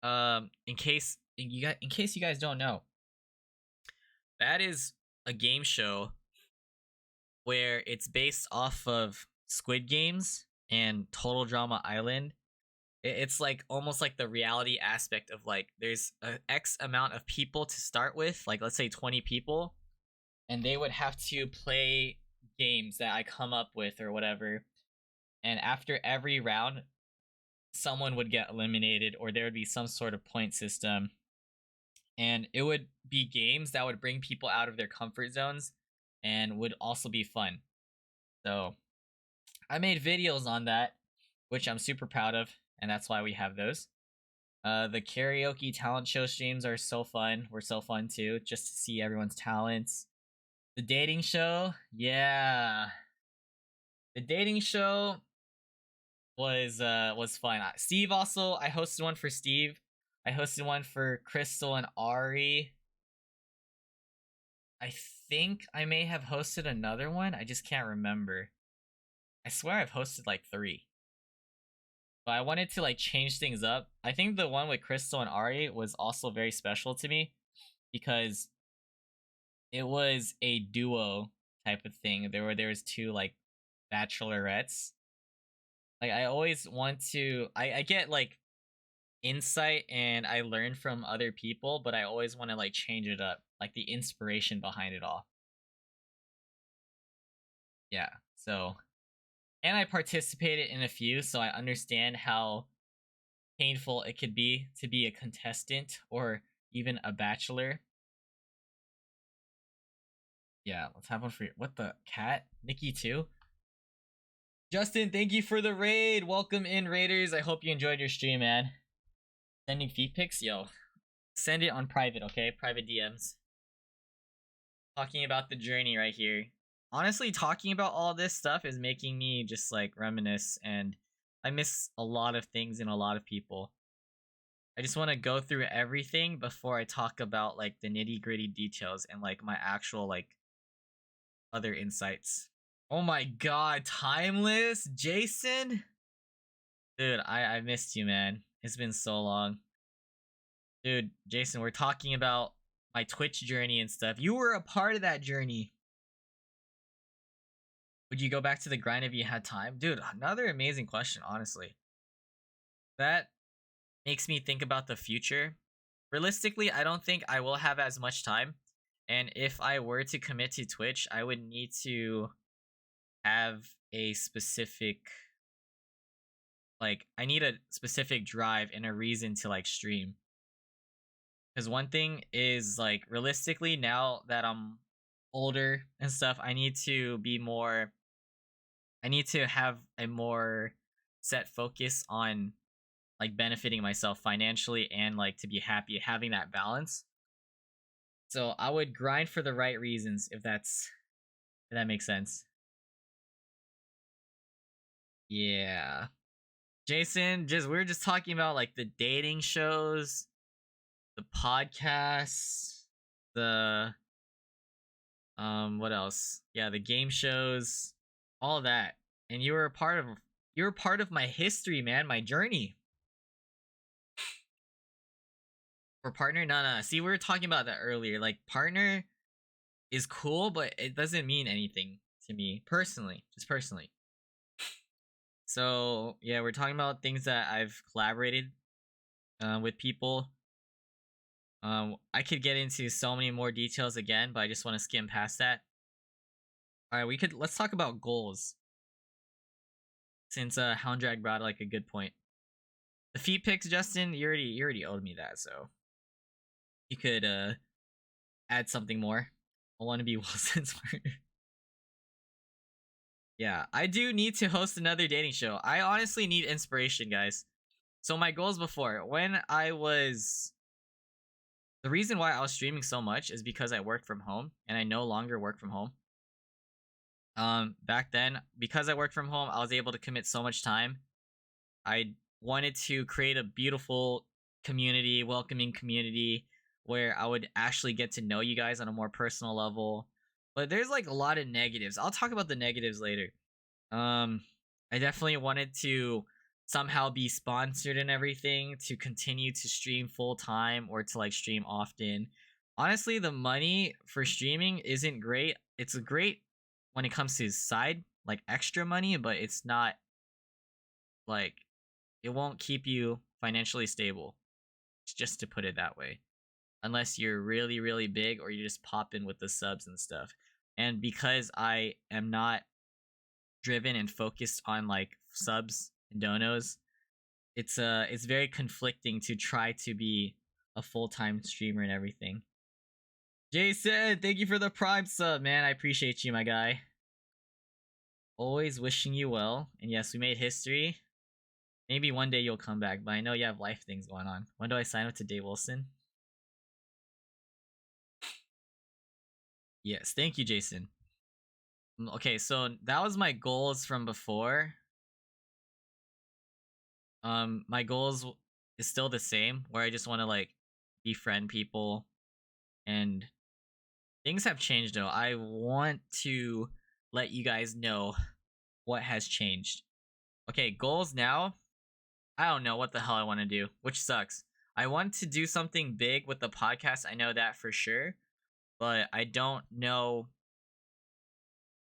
in case you guys don't know, that is a game show where it's based off of Squid Games and Total Drama Island. It's like almost like the reality aspect of like there's a X amount of people to start with, like let's say 20 people, and they would have to play games that I come up with or whatever. And after every round, someone would get eliminated or there would be some sort of point system. And it would be games that would bring people out of their comfort zones and would also be fun. So I made videos on that, which I'm super proud of, and that's why we have those. The karaoke talent show streams are so fun. We're so fun too, just to see everyone's talents. The dating show, yeah. The dating show was fun. Steve also, I hosted one for Steve. I hosted one for Crystal and Ari. I think I may have hosted another one. I just can't remember. I swear I've hosted like 3. But I wanted to like change things up. I think the one with Crystal and Ari was also very special to me because it was a duo type of thing. There was 2 like bachelorettes. Like I always want to I get like insight and I learn from other people, but I always want to like change it up, like the inspiration behind it all. Yeah. So, and I participated in a few, so I understand how painful it could be to be a contestant or even a bachelor. Yeah, let's have one for you. What the cat? Nikki too? Justin, thank you for the raid. Welcome in, Raiders. I hope you enjoyed your stream, man. Sending feet pics? Yo, send it on private, okay? Private DMs. Talking about the journey right here. Honestly, talking about all this stuff is making me just like reminisce, and I miss a lot of things and a lot of people. I just want to go through everything before I talk about like the nitty gritty details and like my actual like other insights. Oh my god, Timeless Jason? Dude, I missed you, man. It's been so long. Dude, Jason, we're talking about my Twitch journey and stuff. You were a part of that journey. Would you go back to the grind if you had time? Dude, another amazing question, honestly. That makes me think about the future. Realistically, I don't think I will have as much time. And if I were to commit to Twitch, I would need to have a specific like I need a specific drive and a reason to like stream. Cuz one thing is like realistically now that I'm older and stuff, I need to have a more set focus on like benefiting myself financially and like to be happy having that balance. So I would grind for the right reasons if that makes sense. Yeah. Jason, we were just talking about like the dating shows, the podcasts, the what else? Yeah, the game shows, all that. And you were part of my history, man, my journey. For partner, no. See, we were talking about that earlier. Like partner is cool, but it doesn't mean anything to me personally, just personally. So yeah, we're talking about things that I've collaborated with people. I could get into so many more details again, but I just want to skim past that. All right, let's talk about goals. Since Hound Drag brought like a good point. The feet pics, Justin, you already owed me that, so you could add something more. I want to be Wilson's partner. Yeah, I do need to host another dating show. I honestly need inspiration, guys. So my goals before, when I was the reason why I was streaming so much is because I worked from home and I no longer work from home. Back then, because I worked from home, I was able to commit so much time. I wanted to create a beautiful community, welcoming community where I would actually get to know you guys on a more personal level. But there's like a lot of negatives. I'll talk about the negatives later. Um, I definitely wanted to somehow be sponsored and everything to continue to stream full time or to like stream often. Honestly, the money for streaming isn't great. It's great when it comes to side like extra money, but it's not like it won't keep you financially stable. Just to put it that way. Unless you're really, really big or you just pop in with the subs and stuff. And because I am not driven and focused on like subs and donos, it's very conflicting to try to be a full-time streamer and everything. Jason, thank you for the prime sub, man. I appreciate you, my guy. Always wishing you well. And yes, we made history. Maybe one day you'll come back, but I know you have life things going on. When do I sign up to date Wilson? Yes, thank you, Jason. Okay, so that was my goals from before. My goals is still the same, where I just want to like befriend people, and things have changed though. I want to let you guys know what has changed. Okay, goals now. I don't know what the hell I want to do, which sucks. I want to do something big with the podcast. I know that for sure, but I don't know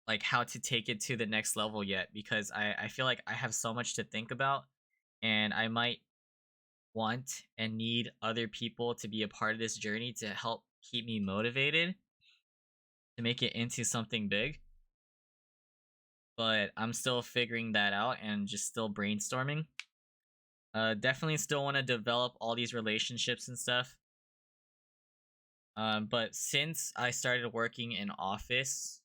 like how to take it to the next level yet because I feel like I have so much to think about and I might want and need other people to be a part of this journey to help keep me motivated to make it into something big. But I'm still figuring that out and just still brainstorming. Definitely still want to develop all these relationships and stuff. But since I started working in office,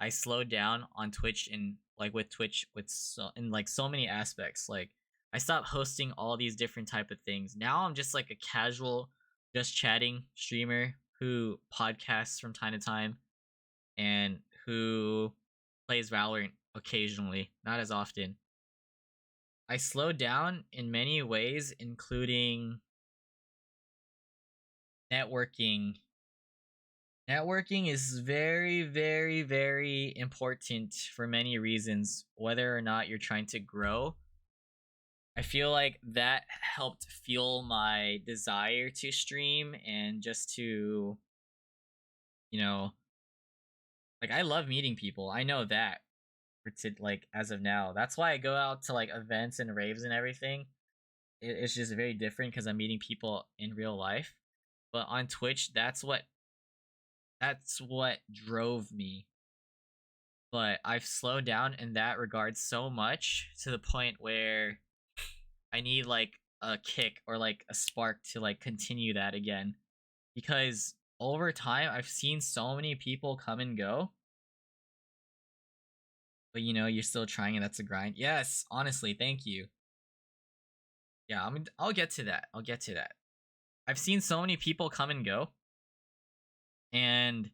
I slowed down on Twitch and like with Twitch with in like so many aspects. Like I stopped hosting all these different type of things. Now I'm just like a casual, just chatting streamer who podcasts from time to time and who plays Valorant occasionally, not as often. I slowed down in many ways, including networking. Networking is very, very, very important for many reasons, whether or not you're trying to grow. I feel like that helped fuel my desire to stream and just to, you know, like I love meeting people. I know that for like as of now. That's why I go out to like events and raves and everything. It's just very different because I'm meeting people in real life. But on Twitch, that's what drove me. But I've slowed down in that regard so much to the point where I need like a kick or like a spark to like continue that again. Because over time I've seen so many people come and go. But you're still trying and that's a grind. Yes, honestly, thank you. Yeah, I'll get to that. I'll get to that. I've seen so many people come and go. And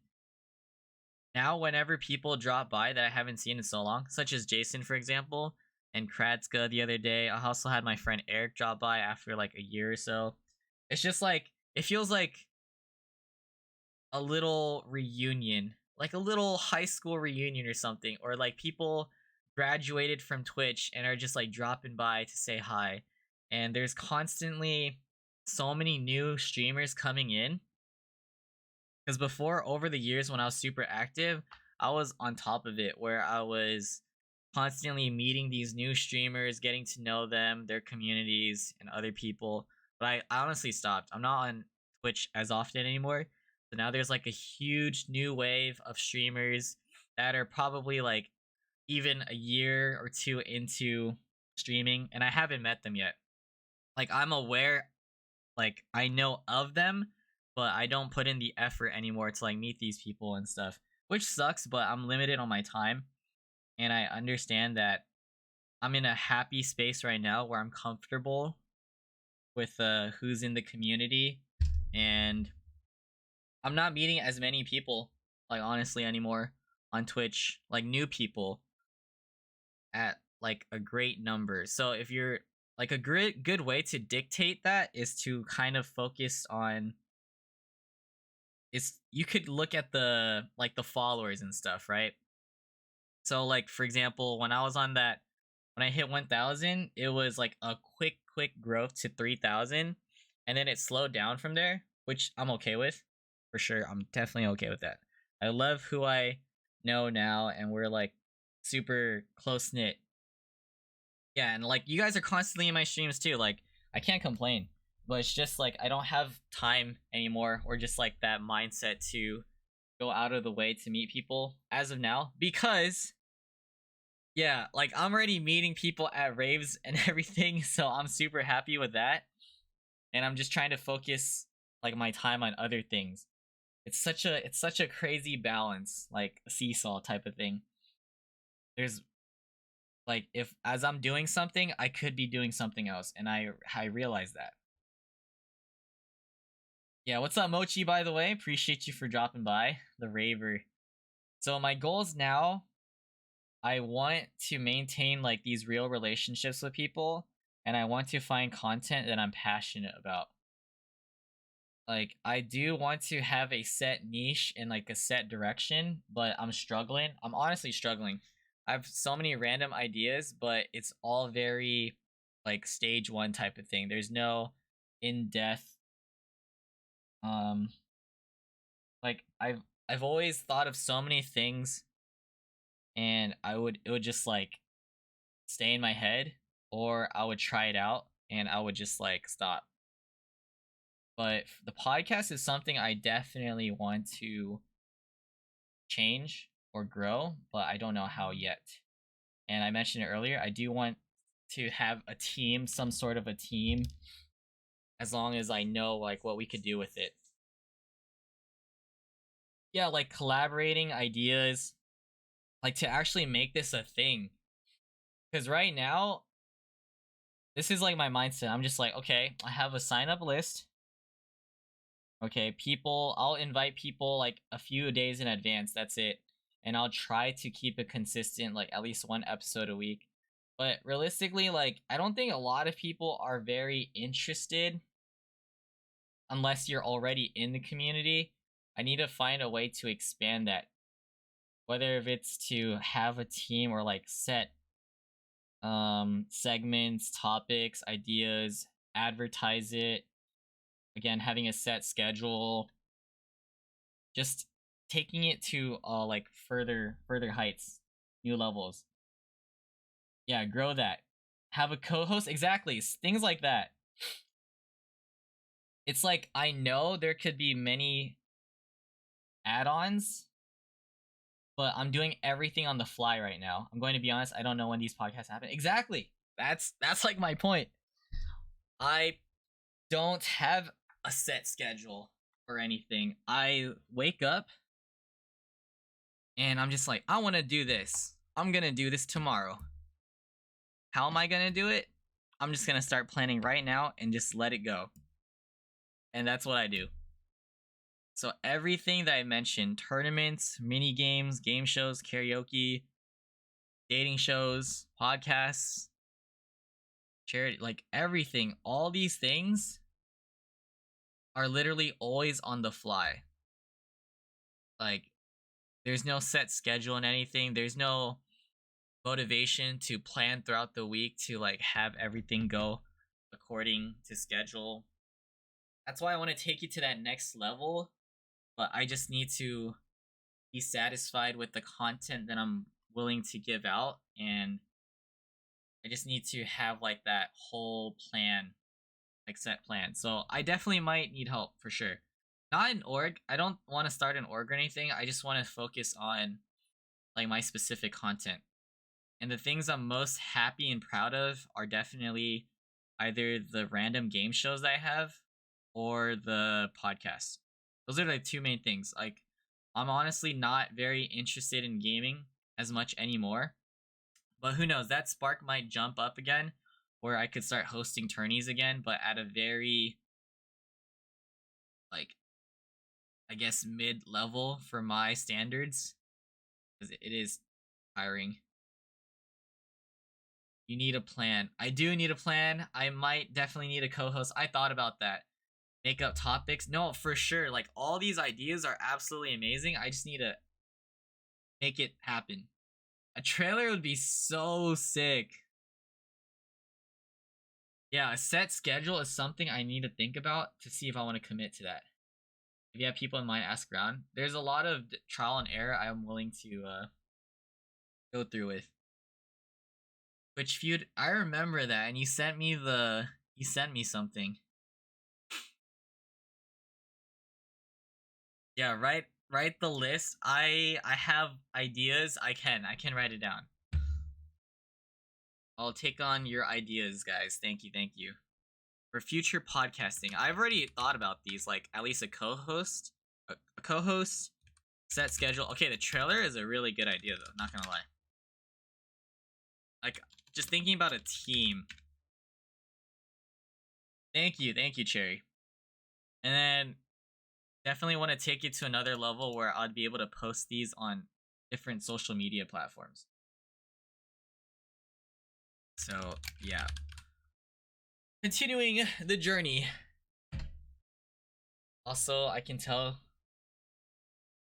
now whenever people drop by that I haven't seen in so long, such as Jason for example, and Kratska the other day, I also had my friend Eric drop by after like a year or so. It's just like it feels like a little reunion, like a little high school reunion or something, or like people graduated from Twitch and are just like dropping by to say hi. And there's constantly so many new streamers coming in. Because before, over the years when I was super active, I was on top of it where I was constantly meeting these new streamers, getting to know them, their communities, and other people. But I honestly stopped. I'm not on Twitch as often anymore. So now there's like a huge new wave of streamers that are probably like even a year or two into streaming, and I haven't met them yet. Like I'm aware, like I know of them, but I don't put in the effort anymore to like meet these people and stuff, which sucks, but I'm limited on my time. And I understand that I'm in a happy space right now where I'm comfortable with who's in the community, and I'm not meeting as many people, like honestly anymore, on Twitch, like new people at like a great number. So if you're like a good way to dictate that is to kind of focus on is you could look at the like the followers and stuff, right? So like for example, when I was on that when I hit 1000, it was like a quick growth to 3000 and then it slowed down from there, which I'm okay with. For sure, I'm definitely okay with that. I love who I know now and we're like super close knit. Yeah, and like you guys are constantly in my streams too. Like I can't complain. But it's just like I don't have time anymore or just like that mindset to go out of the way to meet people as of now because yeah, like I'm already meeting people at raves and everything, so I'm super happy with that. And I'm just trying to focus like my time on other things. It's such a crazy balance, like a seesaw type of thing. There's like if as I'm doing something, I could be doing something else and I realize that. Yeah, what's up, Mochi, by the way? Appreciate you for dropping by. The Raver. So, my goals now, I want to maintain like these real relationships with people, and I want to find content that I'm passionate about. Like, I do want to have a set niche and like a set direction, but I'm struggling. I'm honestly struggling. I have so many random ideas, but it's all very like stage one type of thing. There's no in depth um like I've always thought of so many things and it would just like stay in my head or I would try it out and I would just like stop. But the podcast is something I definitely want to change or grow, but I don't know how yet. And I mentioned it earlier, I do want to have a team, some sort of a team as long as I know like what we could do with it. Yeah, like collaborating ideas, like to actually make this a thing. Because right now, this is like my mindset. I'm just like, okay, I have a sign up list. Okay, I'll invite people like a few days in advance. That's it. And I'll try to keep it consistent, like at least one episode a week. But realistically, like, I don't think a lot of people are very interested unless you're already in the community. I need to find a way to expand that. Whether if it's to have a team or like set segments, topics, ideas, advertise it. Again, having a set schedule, just taking it to like further heights, new levels. Yeah, grow that. Have a co-host, exactly. Things like that. It's like I know there could be many add-ons, but I'm doing everything on the fly right now. I'm going to be honest, I don't know when these podcasts happen. Exactly. That's like my point. I don't have a set schedule or anything. I wake up and I'm just like, I want to do this. I'm going to do this tomorrow. How am I going to do it? I'm just going to start planning right now and just let it go. And that's what I do. So everything that I mentioned, tournaments, mini games, game shows, karaoke, dating shows, podcasts, charity, like everything, all these things are literally always on the fly. Like there's no set schedule in anything. There's no motivation to plan throughout the week to like have everything go according to schedule. That's why I want to take you to that next level, but I just need to be satisfied with the content that I'm willing to give out, and I just need to have like that whole plan, like set plan. So I definitely might need help for sure. Not an org. I don't want to start an org or anything. I just want to focus on like my specific content. And the things I'm most happy and proud of are definitely either the random game shows that I have or the podcast. Those are the two main things. Like, I'm honestly not very interested in gaming as much anymore. But who knows? That spark might jump up again, where I could start hosting tourneys again, but at a very, like, I guess mid level for my standards, because it is tiring. You need a plan. I do need a plan. I might definitely need a co-host. I thought about that. Make up topics. No, for sure. Like, all these ideas are absolutely amazing. I just need to make it happen. A trailer would be so sick. Yeah, a set schedule is something I need to think about to see if I want to commit to that. If you have people in mind, ask around. There's a lot of trial and error I'm willing to go through with. Which feud? I remember that, and you sent me something. Yeah, write the list. I have ideas. I can write it down. I'll take on your ideas, guys. Thank you. For future podcasting, I've already thought about these, like at least a co-host, set schedule. Okay, the trailer is a really good idea though, not gonna lie. Like, just thinking about a team. Thank you, Cherry. And then definitely want to take it to another level where I'd be able to post these on different social media platforms. So, yeah. Continuing the journey. Also, I can tell,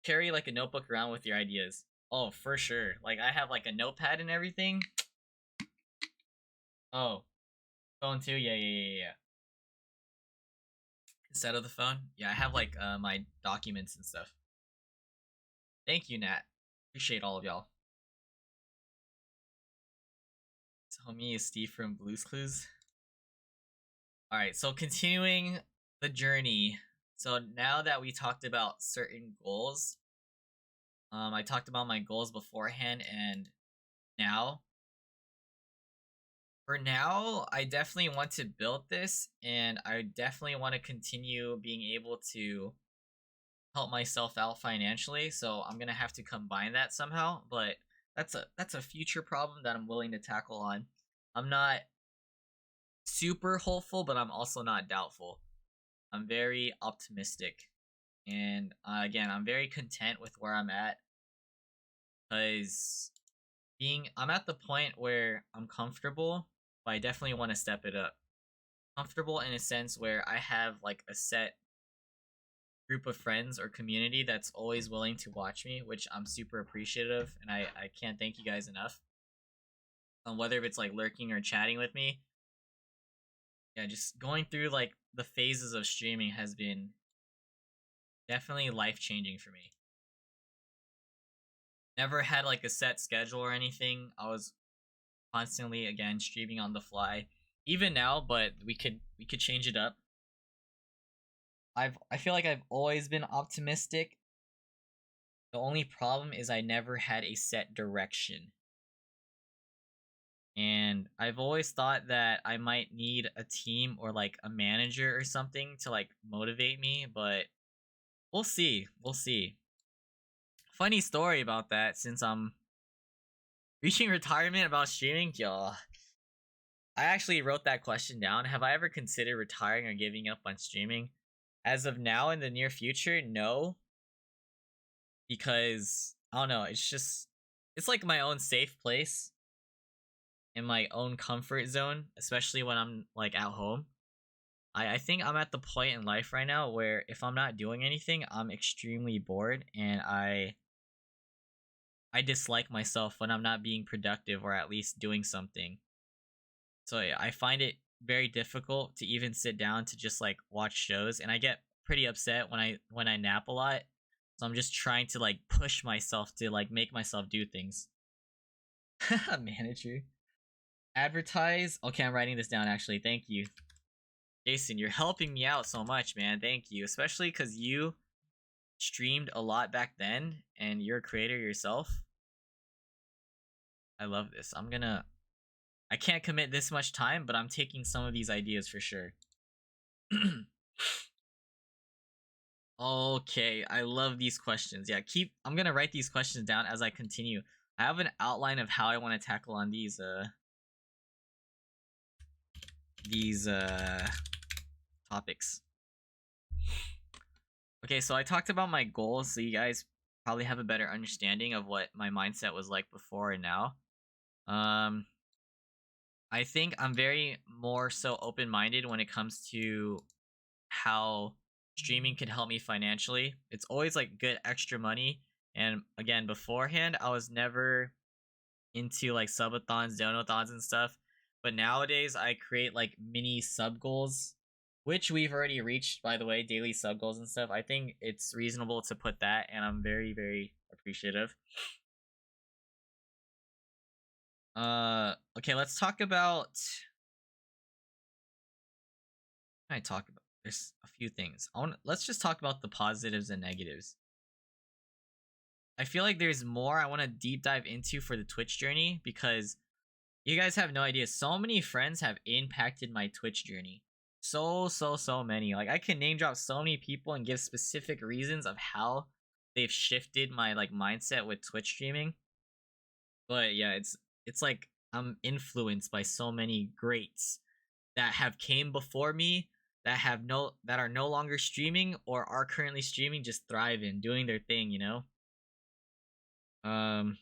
carry like a notebook around with your ideas. Oh, for sure. Like, I have like a notepad and everything. Oh, phone too? Yeah. Instead of the phone? Yeah, I have like my documents and stuff. Thank you, Nat. Appreciate all of y'all. Tell me is Steve from Blue's Clues. Alright, so continuing the journey. So now that we talked about certain goals, I talked about my goals beforehand and now. For now, I definitely want to build this, and I definitely want to continue being able to help myself out financially. So I'm gonna have to combine that somehow. But that's a future problem that I'm willing to tackle on. I'm not super hopeful, but I'm also not doubtful. I'm very optimistic, and again, I'm very content with where I'm at, because I'm at the point where I'm comfortable, but I definitely want to step it up. Comfortable in a sense where I have like a set group of friends or community that's always willing to watch me, which I'm super appreciative, and I can't thank you guys enough. Whether if it's like lurking or chatting with me. Yeah, just going through like the phases of streaming has been definitely life changing for me. Never had like a set schedule or anything. I was constantly again streaming on the fly. Even now, but we could change it up. I feel like I've always been optimistic. The only problem is I never had a set direction. And I've always thought that I might need a team or like a manager or something to like motivate me, but we'll see. Funny story about that, since I'm reaching retirement about streaming, y'all. I actually wrote that question down. Have I ever considered retiring or giving up on streaming? As of now, in the near future, no. Because I don't know, it's like my own safe place in my own comfort zone, especially when I'm like at home. I think I'm at the point in life right now where if I'm not doing anything, I'm extremely bored, and I dislike myself when I'm not being productive or at least doing something. So yeah, I find it very difficult to even sit down to just like watch shows, and I get pretty upset when I nap a lot. So I'm just trying to like push myself to like make myself do things. Manager. Advertise. Okay, I'm writing this down actually. Thank you. Jason, you're helping me out so much, man. Thank you. Especially because you streamed a lot back then and you're a creator yourself. I love this. I can't commit this much time, but I'm taking some of these ideas for sure. Okay, I love these questions. Yeah, I'm gonna write these questions down as I continue. I have an outline of how I want to tackle on these topics. Okay, so I talked about my goals, so you guys probably have a better understanding of what my mindset was like before and now. Um, I think I'm very more so open minded when it comes to how streaming could help me financially. It's always like good extra money. And again, beforehand, I was never into like subathons, donathons, and stuff. But nowadays, I create like mini sub goals, which we've already reached, by the way, daily sub goals and stuff. I think it's reasonable to put that, and I'm very, very appreciative. Okay, let's talk about. What can I talk about? There's a few things. Let's just talk about the positives and negatives. I feel like there's more I want to deep dive into for the Twitch journey because you guys have no idea. So many friends have impacted my Twitch journey. So many. Like I can name drop so many people and give specific reasons of how they've shifted my like mindset with Twitch streaming. But yeah, it's like I'm influenced by so many greats that have came before me that are no longer streaming or are currently streaming, just thriving, doing their thing, you know? Um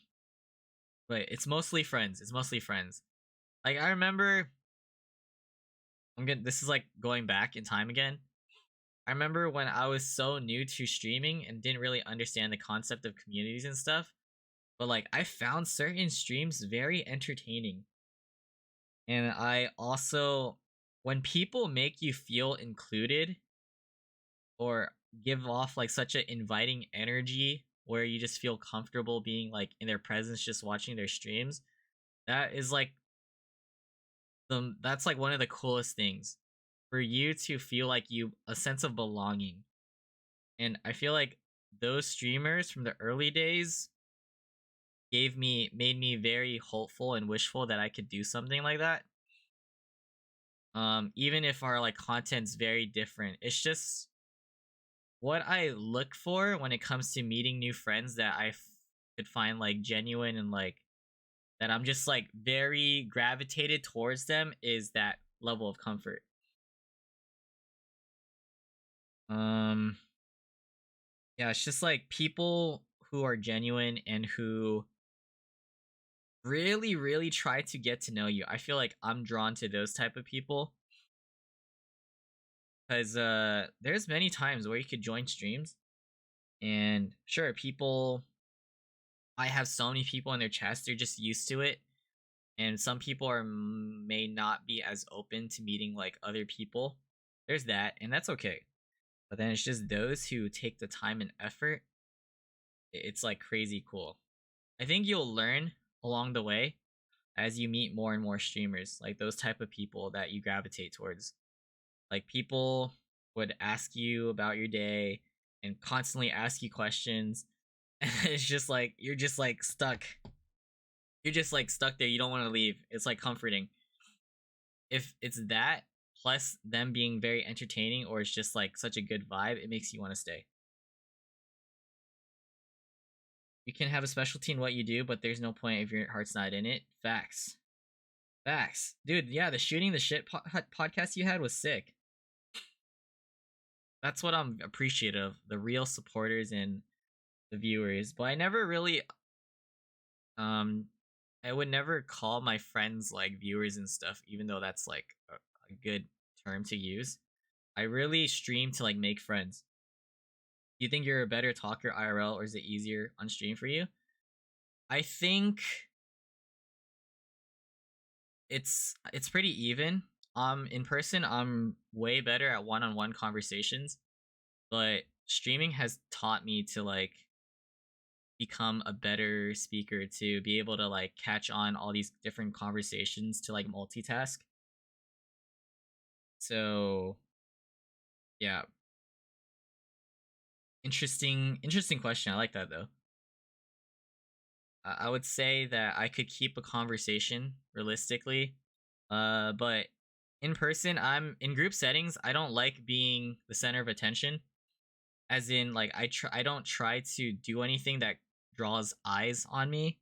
but it's mostly friends. It's mostly friends. Like I remember this is like going back in time again. I remember when I was so new to streaming and didn't really understand the concept of communities and stuff, but like I found certain streams very entertaining. And I also when people make you feel included or give off like such an inviting energy where you just feel comfortable being like in their presence just watching their streams, that is like that's like one of the coolest things for you to feel like you a sense of belonging. And I feel like those streamers from the early days made me very hopeful and wishful that I could do something like that. Even if our like content's very different, it's just what I look for when it comes to meeting new friends that could find like genuine and like that I'm just like very gravitated towards them is that level of comfort. Um yeah, it's just like people who are genuine and who really try to get to know you. I feel like I'm drawn to those type of people cuz there's many times where you could join streams and sure people I have so many people in their chats, they're just used to it. And some people may not be as open to meeting like other people. There's that, and that's okay. But then it's just those who take the time and effort. It's like crazy cool. I think you'll learn along the way as you meet more and more streamers, like those type of people that you gravitate towards. Like people would ask you about your day and constantly ask you questions. And it's just like you're just like stuck. You're just like stuck there. You don't want to leave. It's like comforting. If it's that plus them being very entertaining or it's just like such a good vibe, it makes you want to stay. You can have a specialty in what you do, but there's no point if your heart's not in it. Facts. Facts. Dude, yeah, the shooting the shit podcast you had was sick. That's what I'm appreciative of, the real supporters and the viewers. But I never really um I would never call my friends like viewers and stuff, even though that's like a good term to use. I really stream to like make friends. Do you think you're a better talker IRL or is it easier on stream for you? I think it's pretty even. In person I'm way better at one-on-one conversations, but streaming has taught me to like become a better speaker to be able to like catch on all these different conversations to like multitask. So, yeah, interesting question. I like that though. I would say that I could keep a conversation realistically, but in person, I'm in group settings. I don't like being the center of attention. as in like I don't try to do anything that draws eyes on me.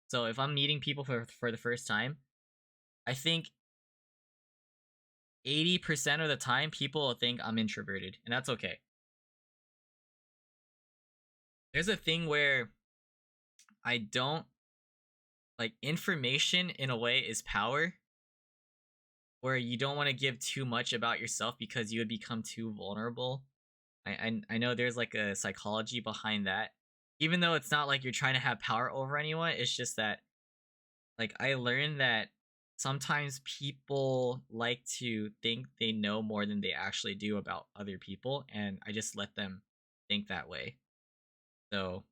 So if I'm meeting people for the first time, I think 80% of the time people will think I'm introverted, and that's okay. There's a thing where I don't like information in a way is power, where you don't want to give too much about yourself because you would become too vulnerable. I know there's like a psychology behind that. Even though it's not like you're trying to have power over anyone, it's just that like I learned that sometimes people like to think they know more than they actually do about other people, and I just let them think that way. So,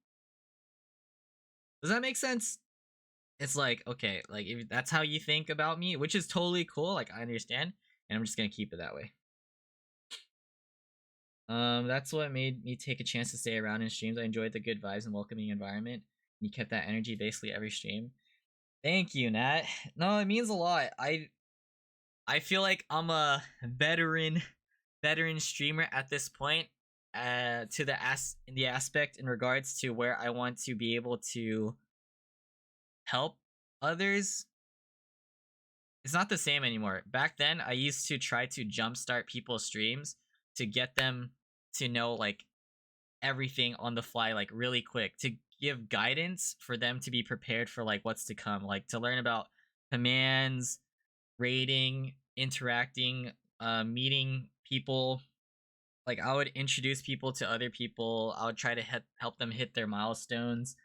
does that make sense? It's like, okay, like if that's how you think about me, which is totally cool, like I understand, and I'm just going to keep it that way. That's what made me take a chance to stay around in streams. I enjoyed the good vibes and welcoming environment. You kept that energy basically every stream. Thank you, Nat. No, it means a lot. I feel like I'm a veteran streamer at this point. To the in the aspect in regards to where I want to be able to help others. It's not the same anymore. Back then, I used to try to jumpstart people's streams to get them to know like everything on the fly, like really quick, to give guidance for them to be prepared for like what's to come, like to learn about commands, raiding, interacting, meeting people. Like I would introduce people to other people. I would try to help them hit their milestones,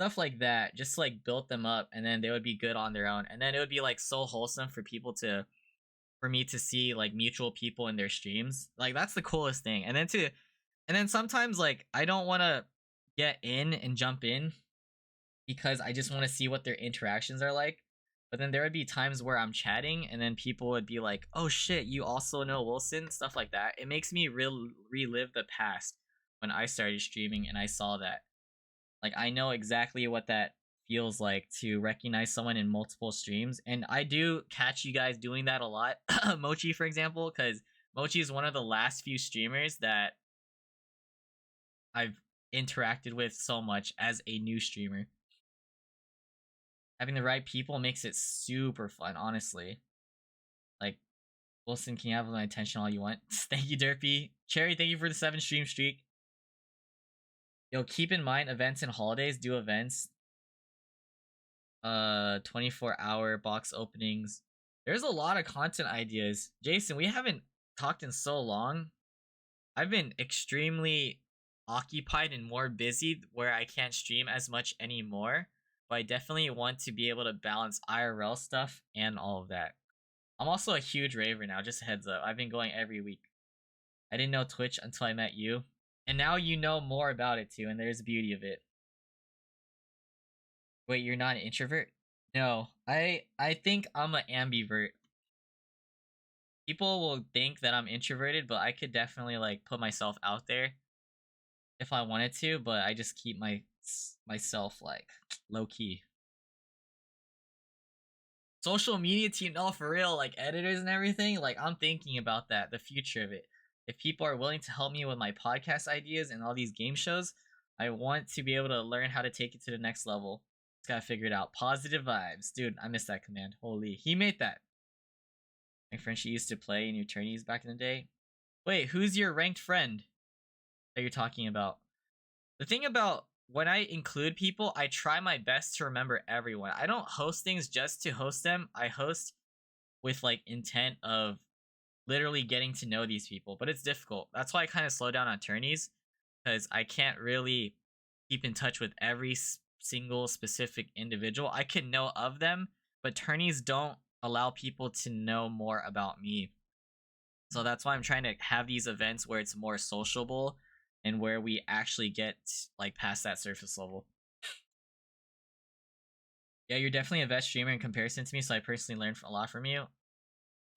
stuff like that. Just like build them up, and then they would be good on their own. And then it would be like so wholesome for people to, for me to see like mutual people in their streams. Like that's the coolest thing. And then sometimes like I don't want to get in and jump in because I just want to see what their interactions are like. But then there would be times where I'm chatting and then people would be like, "Oh shit, you also know Wilson?" Stuff like that. It makes me relive the past when I started streaming and I saw that. Like I know exactly what that feels like to recognize someone in multiple streams, and I do catch you guys doing that a lot. Mochi, for example, because Mochi is one of the last few streamers that I've interacted with so much as a new streamer. Having the right people makes it super fun, honestly. Like, Wilson, can you have my attention all you want? Thank you, Derpy. Cherry, thank you for the 7 stream streak. Yo, keep in mind events and holidays. Do events. 24-hour box openings. There's a lot of content ideas. Jason, we haven't talked in so long. I've been extremely occupied and more busy where I can't stream as much anymore. But I definitely want to be able to balance IRL stuff and all of that. I'm also a huge raver now, just a heads up. I've been going every week. I didn't know Twitch until I met you. And now you know more about it too, and there's the beauty of it. Wait, you're not an introvert? No, I think I'm an ambivert. People will think that I'm introverted, but I could definitely like put myself out there if I wanted to, but I just keep myself like low key. Social media team, no, for real, like editors and everything. Like I'm thinking about that, the future of it. If people are willing to help me with my podcast ideas and all these game shows, I want to be able to learn how to take it to the next level. Just gotta figure it out. Positive vibes, dude. I missed that command. Holy, he made that. My friend, she used to play in Eternities back in the day. Wait, who's your ranked friend that you're talking about? The thing about when I include people, I try my best to remember everyone. I don't host things just to host them. I host with like intent of literally getting to know these people, but it's difficult. That's why I kind of slow down on tourneys, because I can't really keep in touch with every single specific individual. I can know of them, but tourneys don't allow people to know more about me. So that's why I'm trying to have these events where it's more sociable and where we actually get like past that surface level. Yeah, you're definitely a best streamer in comparison to me, so I personally learned a lot from you.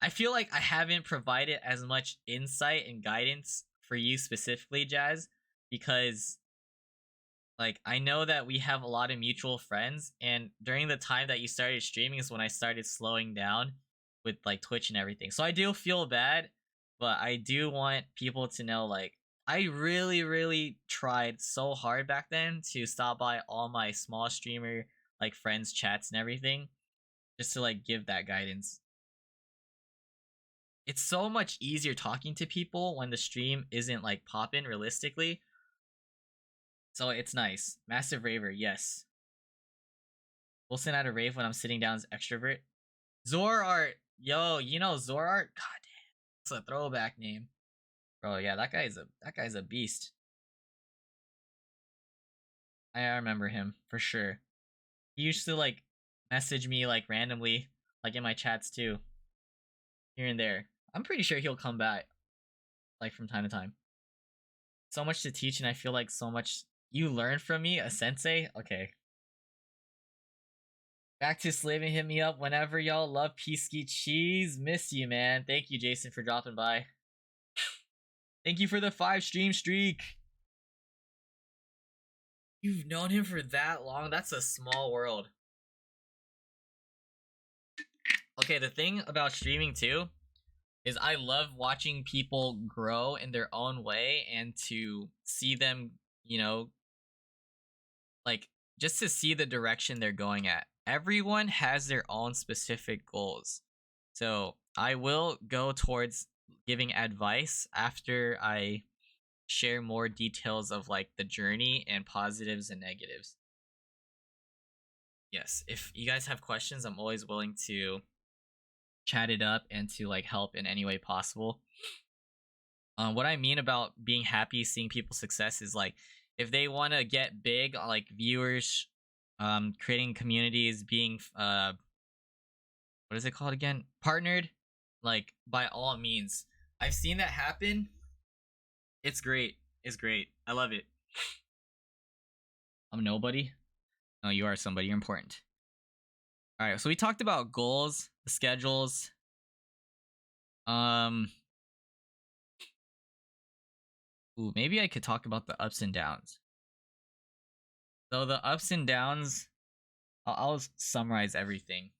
I feel like I haven't provided as much insight and guidance for you specifically, Jazz, because like I know that we have a lot of mutual friends, and during the time that you started streaming is when I started slowing down with like Twitch and everything. So I do feel bad, but I do want people to know like I really tried so hard back then to stop by all my small streamer like friends chats and everything just to like give that guidance. It's so much easier talking to people when the stream isn't like popping realistically. So it's nice. Massive raver, yes. Wilson at a rave when I'm sitting down as extrovert. Zorart, yo, you know Zorart? God damn, it's a throwback name, bro. Yeah, that guy's a beast. I remember him for sure. He used to like message me like randomly, like in my chats too, here and there. I'm pretty sure he'll come back like from time to time. So much to teach, and I feel like so much you learn from me, a sensei. Okay. Back to slaving, hit me up whenever y'all. Love Peasky Cheese. Miss you, man. Thank you, Jason, for dropping by. Thank you for the 5 stream streak. You've known him for that long? That's a small world. Okay, the thing about streaming too is I love watching people grow in their own way and to see them, you know, like just to see the direction they're going at. Everyone has their own specific goals. So I will go towards giving advice after I share more details of like the journey and positives and negatives. Yes, if you guys have questions, I'm always willing to chat it up and to like help in any way possible. What I mean about being happy seeing people's success is like if they want to get big, like viewers, creating communities, being what is it called again? Partnered, like by all means. I've seen that happen. It's great. It's great. I love it. I'm nobody. No, you are somebody. You're important. All right. So we talked about goals, the schedules. Ooh, maybe I could talk about the ups and downs. So the ups and downs, I'll summarize everything.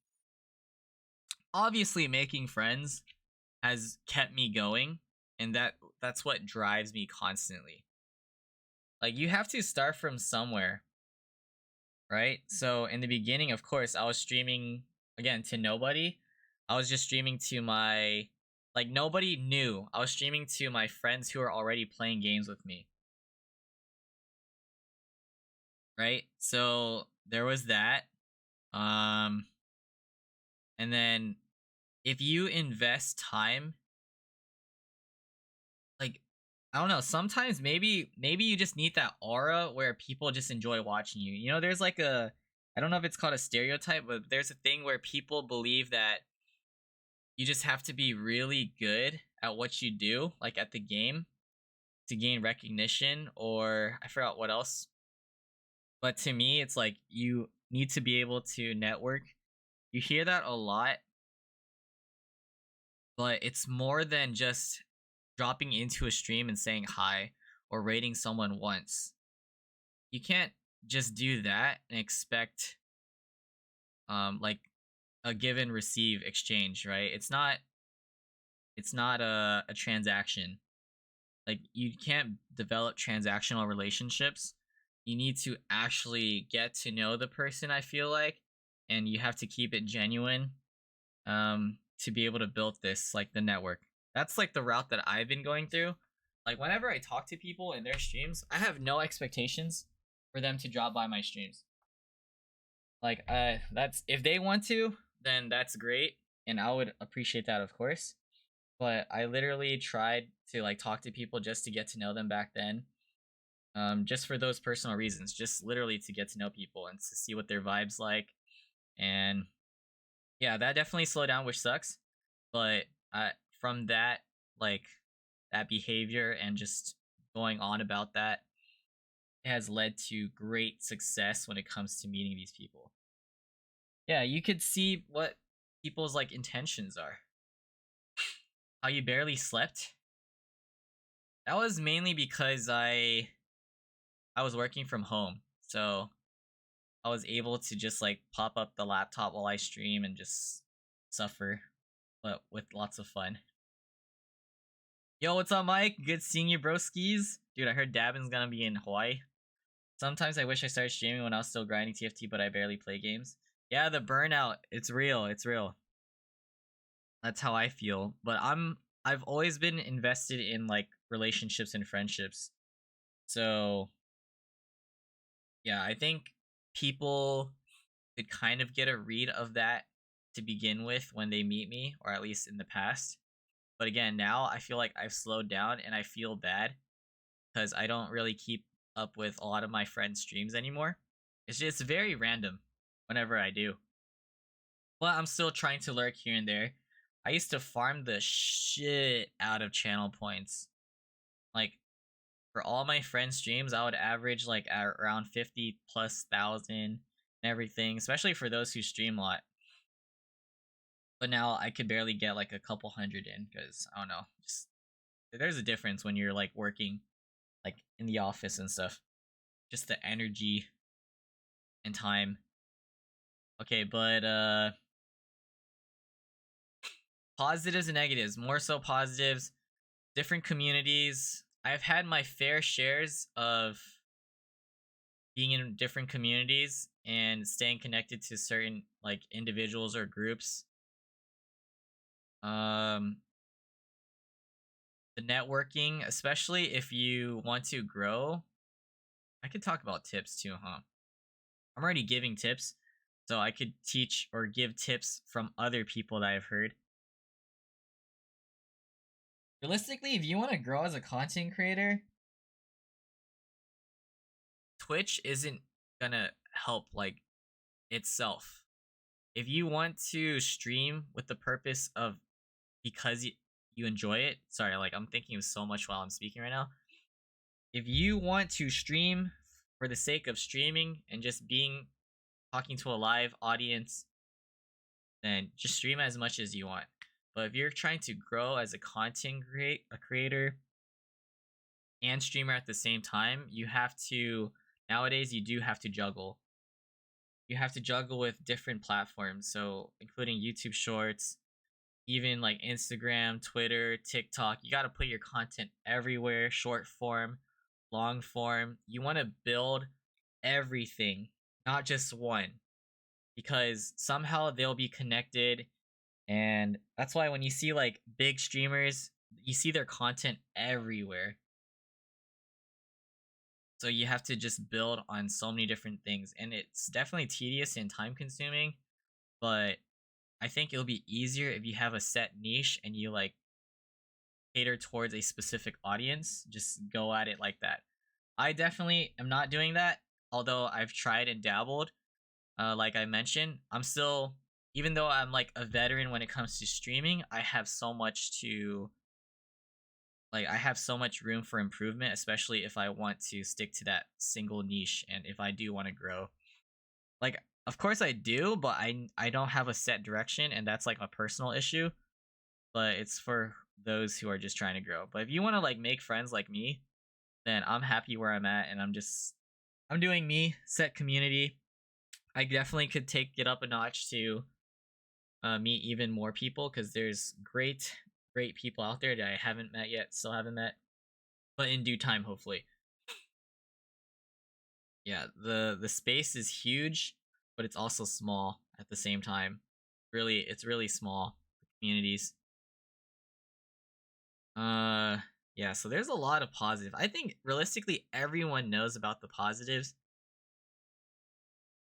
Obviously, making friends has kept me going, and that's what drives me constantly. Like you have to start from somewhere, right? So in the beginning, of course, I was streaming again to nobody. I was just streaming to my like nobody knew. I was streaming to my friends who are already playing games with me. Right? So there was that. And then if you invest time, like I don't know, sometimes maybe you just need that aura where people just enjoy watching you. You know, there's like a I don't know if it's called a stereotype, but there's a thing where people believe that you just have to be really good at what you do, like at the game, to gain recognition, or I forgot what else. But to me, it's like you need to be able to network. You hear that a lot, but it's more than just dropping into a stream and saying hi or rating someone once. You can't just do that and expect like a give and receive exchange, right? It's not a transaction. Like you can't develop transactional relationships. You need to actually get to know the person, I feel like, and you have to keep it genuine to be able to build this like the network. That's like the route that I've been going through. Like whenever I talk to people in their streams, I have no expectations for them to drop by my streams. Like that's if they want to, then that's great and I would appreciate that of course. But I literally tried to like talk to people just to get to know them back then. Just for those personal reasons, just literally to get to know people and to see what their vibes like. And yeah, that definitely slowed down, which sucks. But from that, like that behavior and just going on about that has led to great success when it comes to meeting these people. Yeah, you could see what people's like intentions are. How you barely slept? That was mainly because I was working from home. So I was able to just like pop up the laptop while I stream and just suffer, but with lots of fun. Yo, what's up, Mike? Good seeing you, broskis. Dude, I heard Dabin's gonna be in Hawaii. Sometimes I wish I started streaming when I was still grinding TFT, but I barely play games. Yeah, the burnout, it's real. It's real. That's how I feel. But I've always been invested in like relationships and friendships. So yeah, I think people could kind of get a read of that to begin with when they meet me, or at least in the past. But again, now I feel like I've slowed down and I feel bad because I don't really keep up with a lot of my friends' streams anymore. It's just very random whenever I do. But I'm still trying to lurk here and there. I used to farm the shit out of channel points. Like for all my friends' streams, I would average like around 50 plus thousand and everything, especially for those who stream a lot. But now I could barely get like a couple hundred in because I don't know. Just there's a difference when you're like working like in the office and stuff. Just the energy and time. Okay, but positives and negatives. More so positives. Different communities. I've had my fair shares of being in different communities and staying connected to certain like individuals or groups. Um the networking, especially if you want to grow. I could talk about tips too, huh? I'm already giving tips, so I could teach or give tips from other people that I've heard. Realistically, if you want to grow as a content creator, Twitch isn't gonna help like itself. If you want to stream with the purpose of because you enjoy it, sorry, like I'm thinking of so much while I'm speaking right now. If you want to stream for the sake of streaming and just being talking to a live audience, then just stream as much as you want. But if you're trying to grow as a content creator and streamer at the same time, you have to nowadays you do have to juggle. You have to juggle with different platforms, so including YouTube Shorts, even like Instagram, Twitter, TikTok. You got to put your content everywhere, short form, long form. You want to build everything, not just one, because somehow they'll be connected. And that's why when you see like big streamers, you see their content everywhere. So you have to just build on so many different things. And it's definitely tedious and time consuming, but I think it'll be easier if you have a set niche and you like cater towards a specific audience. Just go at it like that. I definitely am not doing that, although I've tried and dabbled. Like I mentioned, I'm still, even though I'm like a veteran when it comes to streaming, I have so much to, like, I have so much room for improvement, especially if I want to stick to that single niche and if I do want to grow. Like, of course I do, but I don't have a set direction, and that's like a personal issue. But it's for those who are just trying to grow. But if you want to like make friends like me, then I'm happy where I'm at, and I'm doing me, set community. I definitely could take it up a notch to meet even more people because there's great people out there that I haven't met yet, still haven't met, but in due time, hopefully. Yeah, the space is huge, but it's also small at the same time. Really, it's really small. The communities. Uh, yeah. So there's a lot of positive. I think realistically, everyone knows about the positives.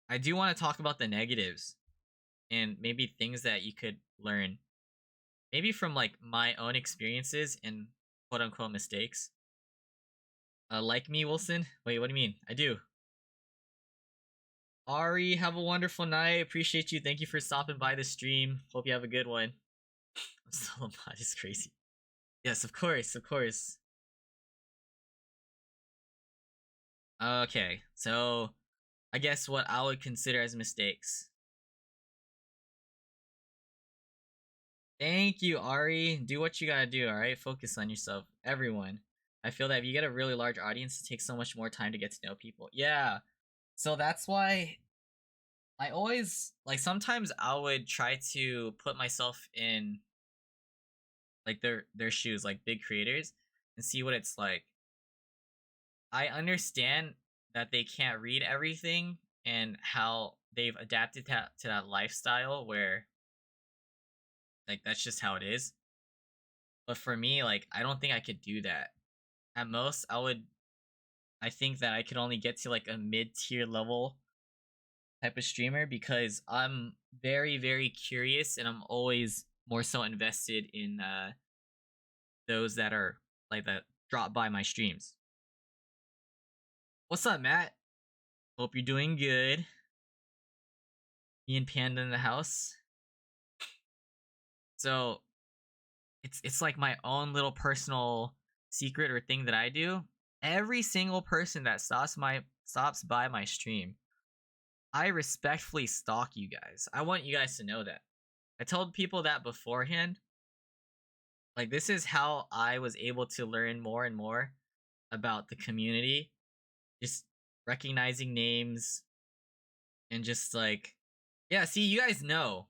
I do want to talk about the negatives and maybe things that you could learn, maybe from like my own experiences and quote unquote mistakes. Like me, Wilson. Wait, what do you mean? I do. Ari, have a wonderful night. Appreciate you. Thank you for stopping by the stream. Hope you have a good one. I'm still not just crazy. Yes, of course, of course. Okay, so I guess what I would consider as mistakes. Thank you, Ari. Do what you gotta do, alright? Focus on yourself. Everyone. I feel that if you get a really large audience, it takes so much more time to get to know people. Yeah. So that's why I always like sometimes I would try to put myself in like their shoes, like big creators, and see what it's like. I understand that they can't read everything and how they've adapted to that lifestyle where like that's just how it is. But for me, like I don't think I could do that. At most, I think that I could only get to like a mid-tier level type of streamer because I'm very very curious and I'm always more so invested in those that are like that drop by my streams. What's up, Matt? Hope you're doing good. Me and Panda in the house. So it's like my own little personal secret or thing that I do. Every single person that stops by my stream, I respectfully stalk you guys. I want you guys to know that. I told people that beforehand. Like this is how I was able to learn more and more about the community. Just recognizing names and just like yeah, see you guys know.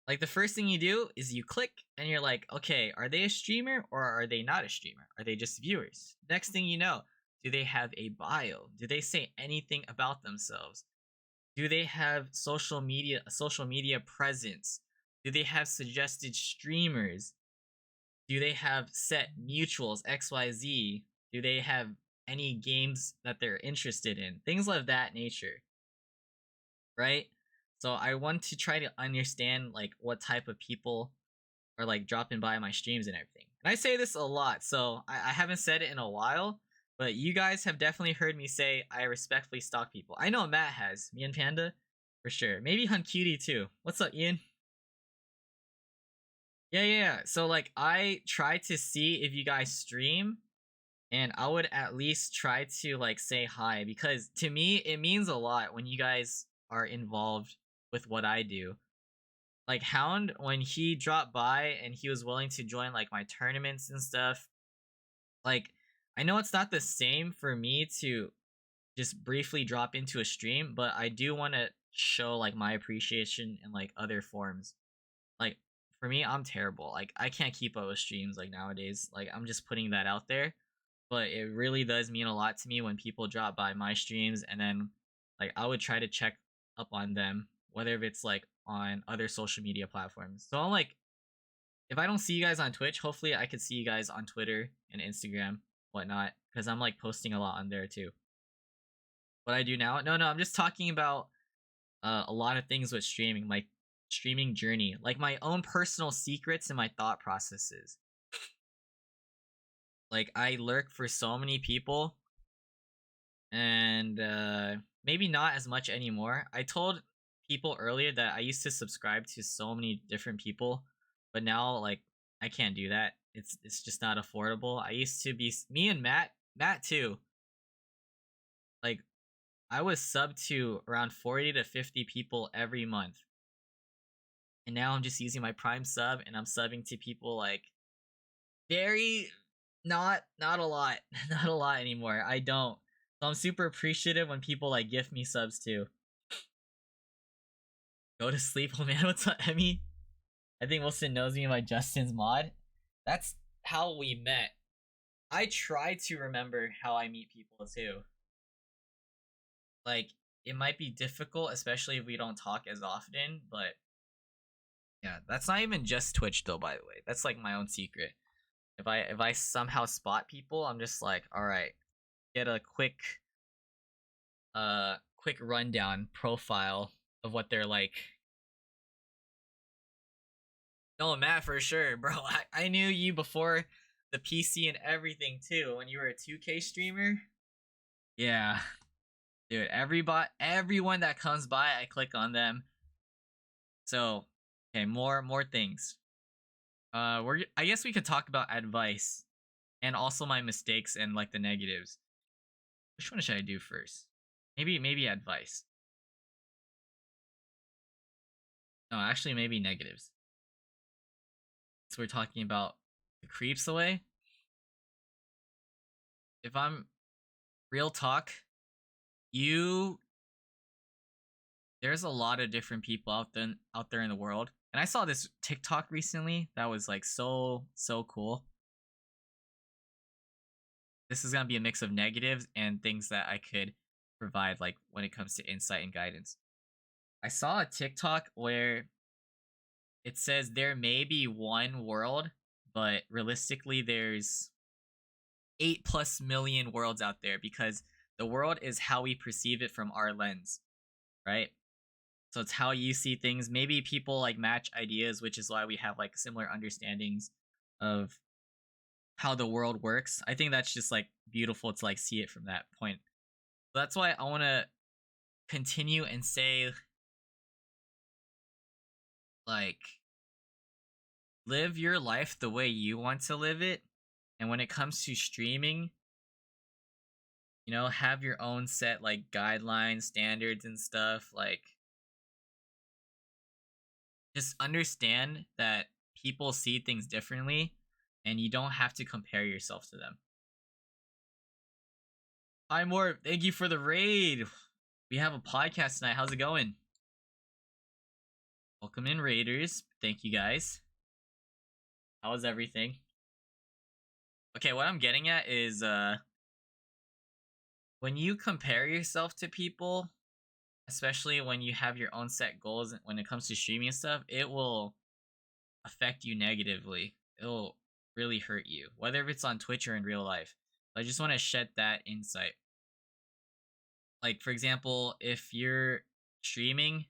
Like the first thing you do is you click and you're like, okay, are they a streamer or are they not a streamer? Are they just viewers? Next thing you know, do they have a bio? Do they say anything about themselves? Do they have a social media presence? Do they have suggested streamers? Do they have set mutuals XYZ? Do they have any games that they're interested in? Things of that nature. Right? So I want to try to understand like what type of people are like dropping by my streams and everything. And I say this a lot, so I haven't said it in a while, but you guys have definitely heard me say I respectfully stalk people. I know Matt has, me and Panda, for sure. Maybe Hun Cutie too. What's up, Ian? Yeah. So like I try to see if you guys stream and I would at least try to like say hi because to me it means a lot when you guys are involved with what I do. Like Hound, when he dropped by and he was willing to join like my tournaments and stuff, like I know it's not the same for me to just briefly drop into a stream, but I do want to show like my appreciation in like other forms. Like for me, I'm terrible. Like I can't keep up with streams like nowadays. Like I'm just putting that out there. But it really does mean a lot to me when people drop by my streams and then like I would try to check up on them, whether if it's like on other social media platforms. So I'm like, if I don't see you guys on Twitch, hopefully I could see you guys on Twitter and Instagram, whatnot, because I'm like posting a lot on there too. What I do now? No, I'm just talking about a lot of things with streaming, like streaming journey, like my own personal secrets and my thought processes. Like I lurk for so many people and maybe not as much anymore. I told people earlier that I used to subscribe to so many different people, but now like I can't do that. It's just not affordable. I used to be me and Matt too. Like I was sub to around 40 to 50 people every month. And now I'm just using my Prime sub and I'm subbing to people like very not a lot. Not a lot anymore. I don't. So I'm super appreciative when people like gift me subs too. Go to sleep, oh man. What's up, Emmy? I think Wilson knows me by Justin's mod. That's how we met. I try to remember how I meet people too. Like it might be difficult, especially if we don't talk as often, but yeah, that's not even just Twitch though, by the way. That's like my own secret. If I somehow spot people, I'm just like, all right, get a quick rundown profile of what they're like. No, Matt, for sure, bro. I knew you before the PC and everything too. When you were a 2K streamer, yeah, dude. Everyone that comes by, I click on them. So, okay, more things. I guess we could talk about advice and also my mistakes and like the negatives. Which one should I do first? Maybe advice. No, actually maybe negatives. So we're talking about the creeps away. If I'm real talk, there's a lot of different people out there in the world. And I saw this TikTok recently that was like so cool. This is gonna be a mix of negatives and things that I could provide, like when it comes to insight and guidance. I saw a TikTok where it says there may be one world, but realistically, there's 8+ million worlds out there because the world is how we perceive it from our lens, right? So it's how you see things. Maybe people like match ideas, which is why we have like similar understandings of how the world works. I think that's just like beautiful to like see it from that point. So that's why I want to continue and say like live your life the way you want to live it. And when it comes to streaming, have your own set like guidelines, standards and stuff. Like just understand that people see things differently and you don't have to compare yourself to them. Hi Mort, thank you for the raid. We have a podcast tonight. How's it going? Welcome in, Raiders. Thank you guys. How was everything? Okay, what I'm getting at is when you compare yourself to people, especially when you have your own set goals when it comes to streaming and stuff, it will affect you negatively. It'll really hurt you, whether if it's on Twitch or in real life. I just want to shed that insight. Like, for example, if you're streaming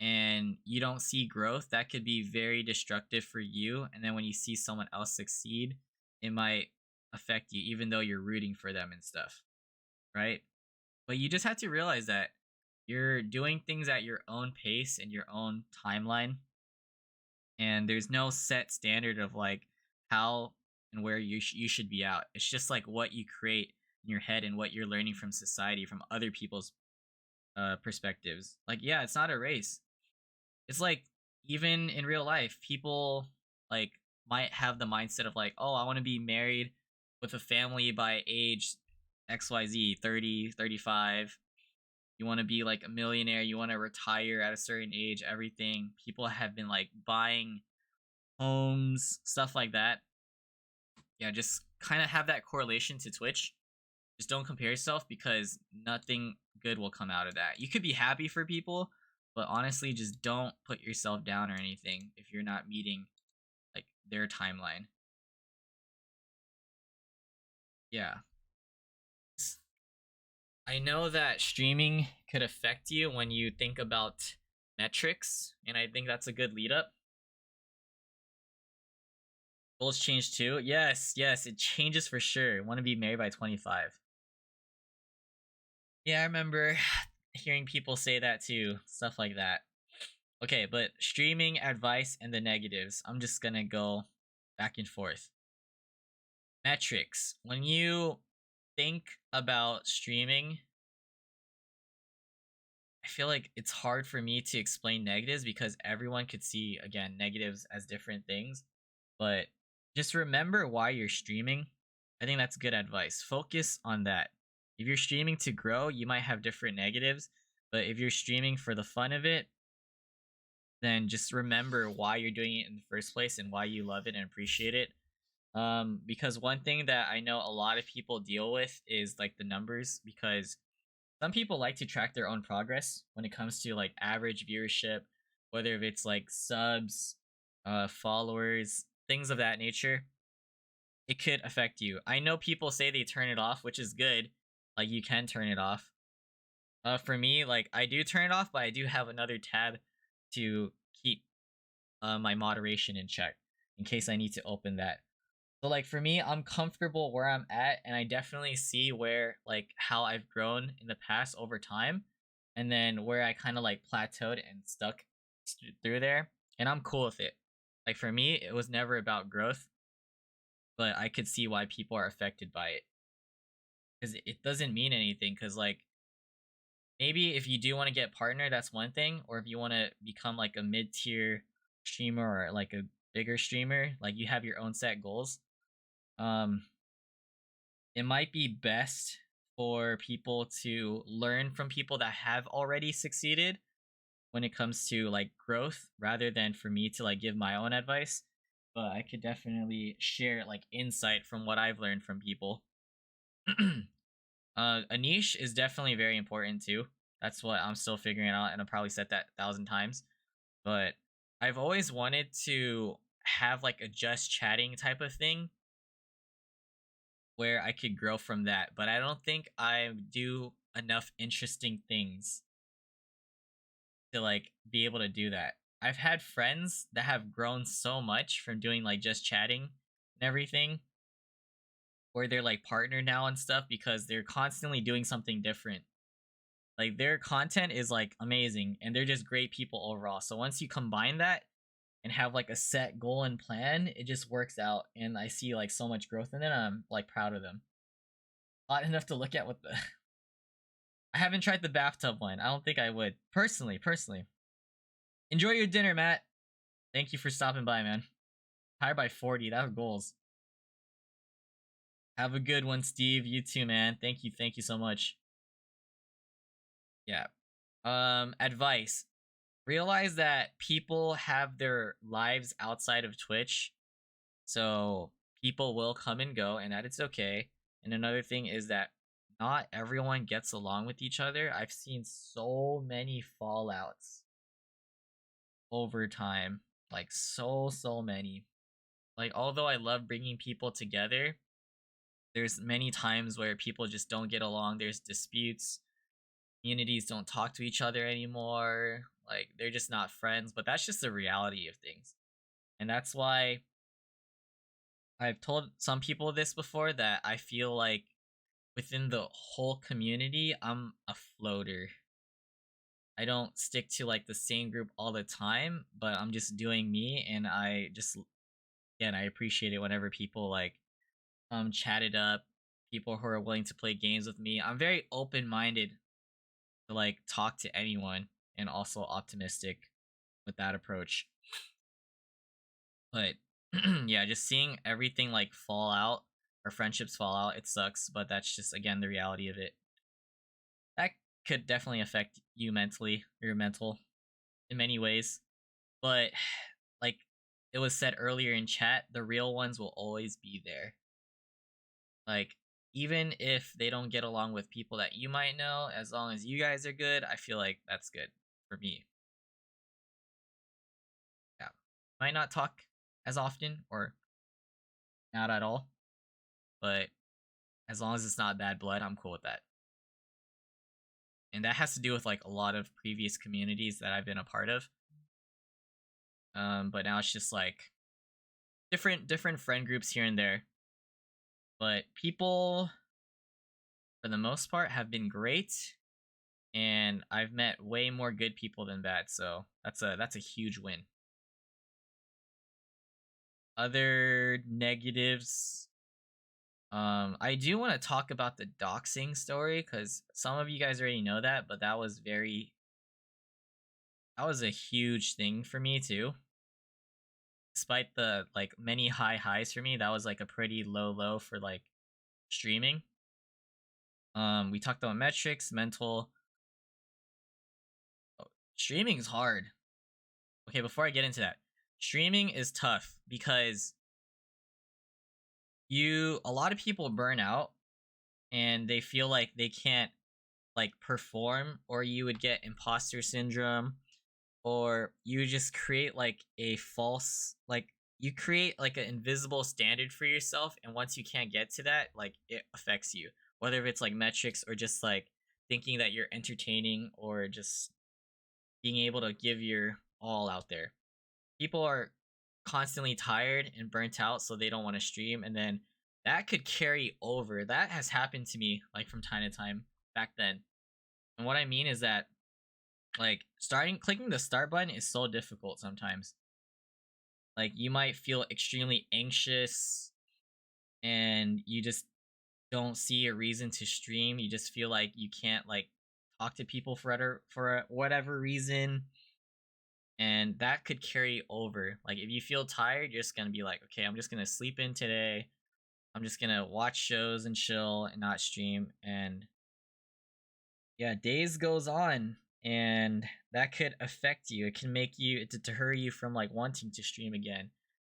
and you don't see growth, that could be very destructive for you. And then when you see someone else succeed, it might affect you, even though you're rooting for them and stuff, right? But you just have to realize that you're doing things at your own pace and your own timeline. And there's no set standard of like how and where you should be out. It's just like what you create in your head and what you're learning from society, from other people's perspectives. Like, yeah, it's not a race. It's like even in real life, people like might have the mindset of like, oh, I want to be married with a family by age XYZ, 30, 35. You want to be like a millionaire, you want to retire at a certain age, everything. People have been like buying homes, stuff like that. Yeah, just kind of have that correlation to Twitch. Just don't compare yourself because nothing good will come out of that. You could be happy for people, but honestly, just don't put yourself down or anything if you're not meeting like their timeline. Yeah. I know that streaming could affect you when you think about metrics, and I think that's a good lead up. Goals change too. Yes, it changes for sure. Want to be married by 25. Yeah, I remember hearing people say that too, stuff like that. Okay, but streaming advice and the negatives. I'm just gonna go back and forth. Metrics. When you think about streaming, I feel like it's hard for me to explain negatives because everyone could see, again, negatives as different things. But just remember why you're streaming. I think that's good advice. Focus on that. If you're streaming to grow, you might have different negatives. But if you're streaming for the fun of it, then just remember why you're doing it in the first place and why you love it and appreciate it. Because one thing that I know a lot of people deal with is like the numbers, because some people like to track their own progress when it comes to like average viewership, whether if it's like subs, followers, things of that nature. It could affect you. I know people say they turn it off, which is good. Like you can turn it off. For me, like I do turn it off, but I do have another tab to keep my moderation in check in case I need to open that. So like for me, I'm comfortable where I'm at, and I definitely see where like how I've grown in the past over time, and then where I kind of like plateaued and stuck through there, and I'm cool with it. Like for me, it was never about growth, but I could see why people are affected by it because it doesn't mean anything. Because like maybe if you do want to get partner, that's one thing, or if you want to become like a mid tier streamer or like a bigger streamer, like you have your own set goals. um it might be best for people to learn from people that have already succeeded when it comes to like growth rather than for me to like give my own advice, but I could definitely share like insight from what I've learned from people. A niche is definitely very important too. That's what I'm still figuring out, and I'll probably said that 1,000 times. But I've always wanted to have like a just chatting type of thing where I could grow from that. But I don't think I do enough interesting things to like be able to do that. I've had friends that have grown so much from doing like just chatting and everything, where they're like partnered now and stuff because they're constantly doing something different. Like their content is like amazing and they're just great people overall. So once you combine that and have like a set goal and plan, it just works out. And I see like so much growth in it. I'm like proud of them. Not enough to look at what the I haven't tried the bathtub one. I don't think I would. Personally. Enjoy your dinner, Matt. Thank you for stopping by, man. Higher by 40. That was goals. Have a good one, Steve. You too, man. Thank you so much. Yeah. Advice. Realize that people have their lives outside of Twitch. So people will come and go, and that it's okay. And another thing is that not everyone gets along with each other. I've seen so many fallouts over time. Like so many. Like although I love bringing people together, there's many times where people just don't get along. There's disputes. Communities don't talk to each other anymore. Like they're just not friends, but that's just the reality of things. And that's why I've told some people this before, that I feel like within the whole community, I'm a floater. I don't stick to like the same group all the time, but I'm just doing me, and I just, again, I appreciate it whenever people like chat it up, people who are willing to play games with me. I'm very open-minded to like talk to anyone, and also optimistic with that approach. But yeah, just seeing everything like fall out, or friendships fall out, it sucks, but that's just again the reality of it. That could definitely affect you mentally, your mental, in many ways. But like it was said earlier in chat, the real ones will always be there. Like even if they don't get along with people that you might know, as long as you guys are good, I feel like that's good for me. Yeah. Might not talk as often or not at all, but as long as it's not bad blood, I'm cool with that. And that has to do with like a lot of previous communities that I've been a part of. But now it's just like different friend groups here and there. But people, for the most part, have been great, and I've met way more good people than bad. So that's a huge win. Other negatives. I do want to talk about the doxing story, because some of you guys already know that, but that was a huge thing for me too. Despite the like many high highs for me, that was like a pretty low for like streaming. We talked about metrics, mental. Oh, streaming is hard. Okay, before I get into that, streaming is tough because a lot of people burn out and they feel like they can't like perform, or you would get imposter syndrome, or you just create like a false, like you create like an invisible standard for yourself, and once you can't get to that, like it affects you, whether it's like metrics or just like thinking that you're entertaining, or just being able to give your all out there. People are constantly tired and burnt out, so they don't want to stream, and then that could carry over. That has happened to me like from time to time back then. And what I mean is that like clicking the start button is so difficult sometimes. Like you might feel extremely anxious and you just don't see a reason to stream. You just feel like you can't like talk to people for whatever reason, and that could carry over. Like if you feel tired, you're just going to be like, "Okay, I'm just going to sleep in today. I'm just going to watch shows and chill and not stream." And yeah, days goes on. and that could affect you. It can make you to deter you from like wanting to stream again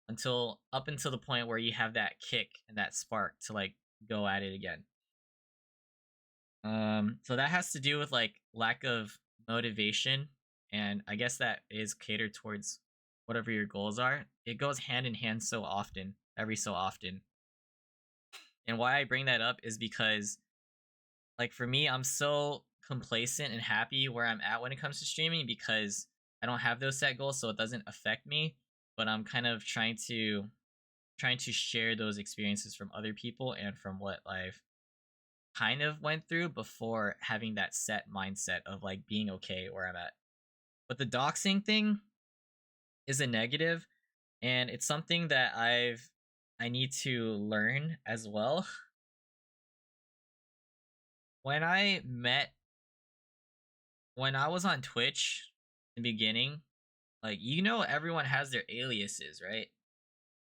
until the point where you have that kick and that spark to like go at it again. So that has to do with like lack of motivation, and I guess that is catered towards whatever your goals are. It goes hand in hand so often, every so often. And why I bring that up is because like for me, I'm so complacent and happy where I'm at when it comes to streaming because I don't have those set goals, so it doesn't affect me. But I'm kind of trying to share those experiences from other people and from what I've kind of went through before having that set mindset of like being okay where I'm at. But the doxing thing is a negative, and it's something that I need to learn as well. When I met when I was on Twitch in the beginning, like everyone has their aliases, right?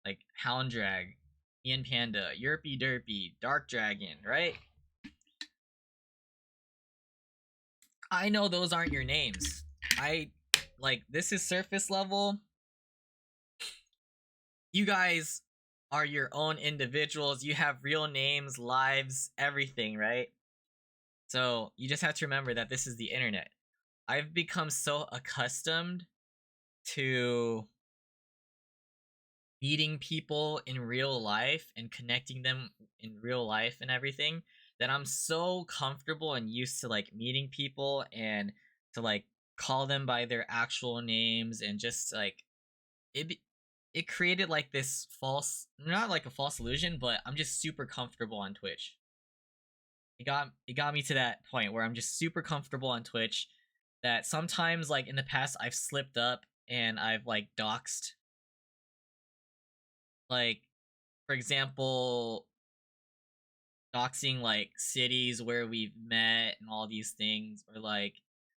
Like Hound Drag, Ian Panda, Yerpy Derpy, Dark Dragon, right? I know those aren't your names. I like this is surface level. You guys are your own individuals. You have real names, lives, everything, right? So you just have to remember that this is the internet. I've become so accustomed to meeting people in real life and connecting them in real life and everything that I'm so comfortable and used to like meeting people and to like call them by their actual names and just like it it created like this false, not like a false illusion, but I'm just super comfortable on Twitch. It got me to that point where I'm just super comfortable on Twitch that sometimes like in the past I've slipped up and I've like doxed, like for example doxing like cities where we've met and all these things, or like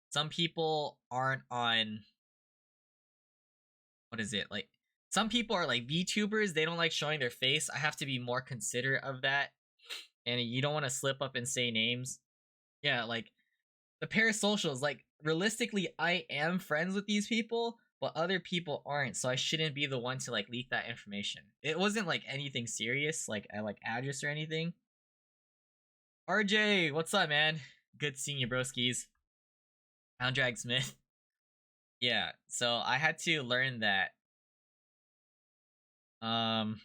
some people aren't on, what is it, like some people are like VTubers, they don't like showing their face. I have to be more considerate of that, and you don't want to slip up and say names. Yeah, like the parasocials, like realistically I am friends with these people, but other people aren't, so I shouldn't be the one to like leak that information. It wasn't like anything serious, like I like address or anything. RJ, what's up, man? Good seeing you, broskies. Hound Drag Smith. Yeah, so I had to learn that um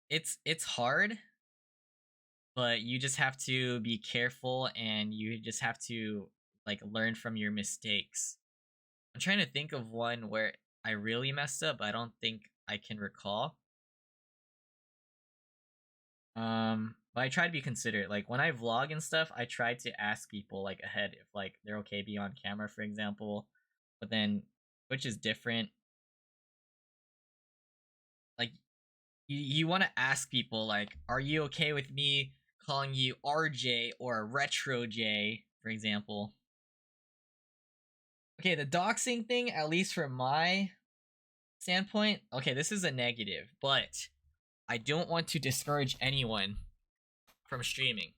it's hard, but you just have to be careful and you just have to like learn from your mistakes. I'm trying to think of one where I really messed up, but I don't think I can recall. But I try to be considerate. Like when I vlog and stuff, I try to ask people like ahead if like they're okay be on camera, for example. But then, which is different. Like you want to ask people like, are you okay with me calling you RJ or Retro J, for example? Okay, the doxing thing, at least from my standpoint, okay, this is a negative, but I don't want to discourage anyone from streaming.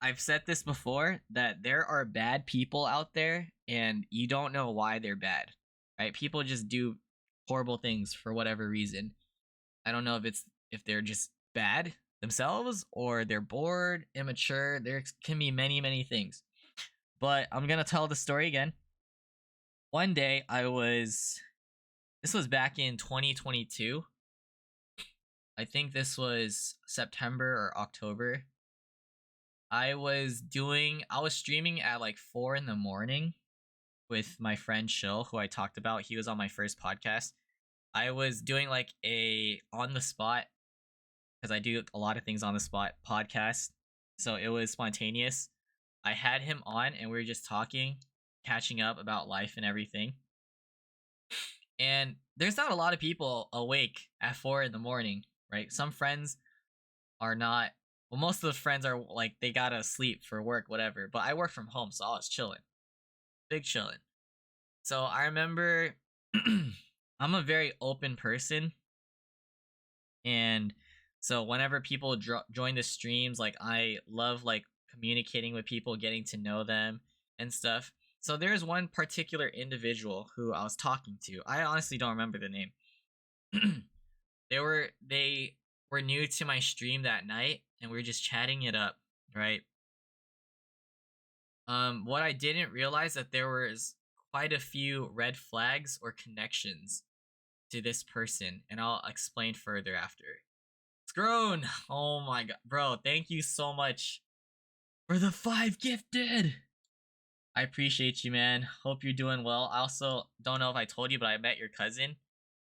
I've said this before that there are bad people out there and you don't know why they're bad. Right? People just do horrible things for whatever reason. I don't know if they're just bad themselves or they're bored, immature. There can be many things. But I'm going to tell the story again. One day this was back in 2022. I think this was September or October. I was streaming at like 4 in the morning with my friend Shill, who I talked about. He was on my first podcast. I was doing like a on the spot, because I do a lot of things on the spot podcast. So it was spontaneous. I had him on and we were just talking, catching up about life and everything. And there's not a lot of people awake at 4 in the morning, right? Some friends are not, well, most of the friends are like they gotta sleep for work, whatever. But I work from home, so I was chilling, big chilling. So I remember I'm a very open person, and so whenever people join the streams, like I love like communicating with people, getting to know them and stuff. So there's one particular individual who I was talking to. I honestly don't remember the name. They were new to my stream that night, and we were just chatting it up, right? What I didn't realize that there was quite a few red flags or connections to this person, and I'll explain further after. It's grown. Oh my god, bro! Thank you so much for the 5 gifted. I appreciate you, man. Hope you're doing well. I also don't know if I told you, but I met your cousin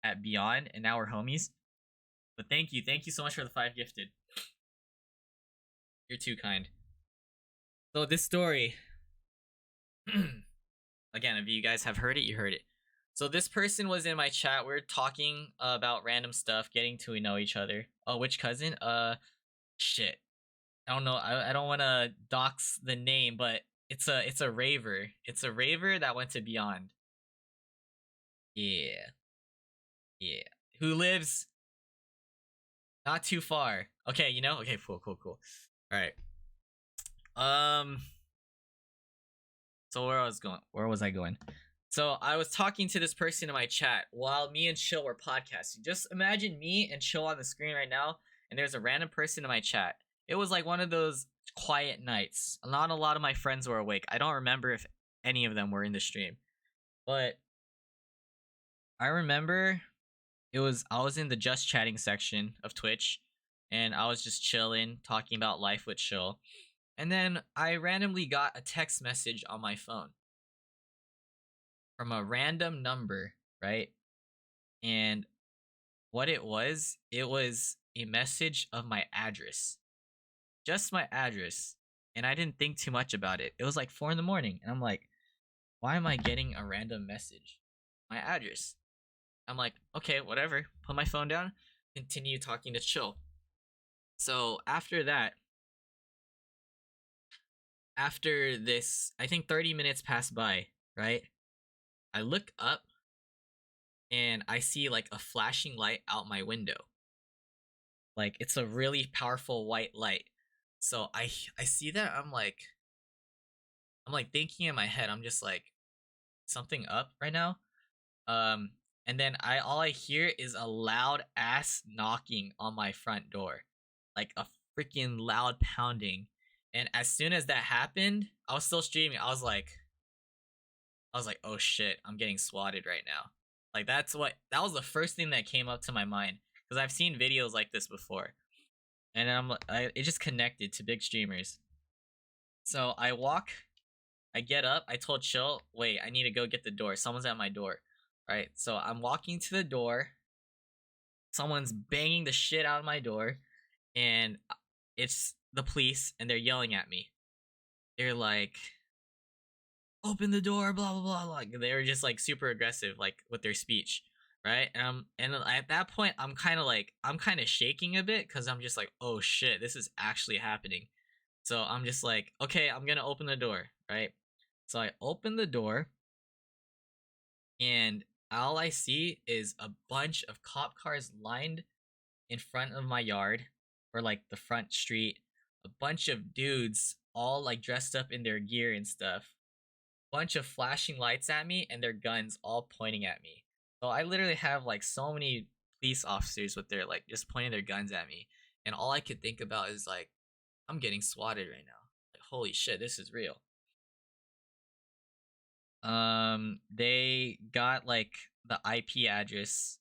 at Beyond, and now we're homies. But thank you so much for the 5 gifted. You're too kind. So this story, again, if you guys have heard it, you heard it. So this person was in my chat. We're talking about random stuff, getting to know each other. Oh, which cousin? Shit. I don't know. I don't want to dox the name, but it's a raver. It's a raver that went to Beyond. Yeah. Who lives not too far. Okay, you know? Okay, cool. Alright. So where was I going? So I was talking to this person in my chat while me and Chill were podcasting. Just imagine me and Chill on the screen right now, and there's a random person in my chat. It was like one of those quiet nights. Not a lot of my friends were awake. I don't remember if any of them were in the stream. But I remember I was in the just chatting section of Twitch, and I was just chilling, talking about life with Chill. And then I randomly got a text message on my phone from a random number, right? And what it was a message of my address. Just my address. And I didn't think too much about it. It was like 4 in the morning, and I'm like, why am I getting a random message? My address. I'm like, okay, whatever. Put my phone down, continue talking to Chill. So after that, after this, I think 30 minutes passed by, right? I look up and I see like a flashing light out my window. Like it's a really powerful white light. So I see that, I'm like thinking in my head, I'm just like, something up right now. And then all I hear is a loud ass knocking on my front door. Like a freaking loud pounding. And as soon as that happened, I was still streaming. I was like, oh shit, I'm getting swatted right now. Like that was the first thing that came up to my mind, because I've seen videos like this before, and it just connected to big streamers. So I get up, I told Chill, wait, I need to go get the door. Someone's at my door, right? So I'm walking to the door. Someone's banging the shit out of my door, and it's the police, and they're yelling at me. They're like, open the door, blah blah blah. Like they were just like super aggressive, like with their speech, right? And at that point, I'm kind of shaking a bit, because I'm just like, oh shit, this is actually happening. So I'm just like, okay, I'm gonna open the door, right? So I open the door, and all I see is a bunch of cop cars lined in front of my yard, or like the front street. A bunch of dudes all like dressed up in their gear and stuff. Bunch of flashing lights at me, and their guns all pointing at me. So I literally have like so many police officers with their like just pointing their guns at me, and all I could think about is like, I'm getting swatted right now. Like holy shit, this is real. They got like the IP address,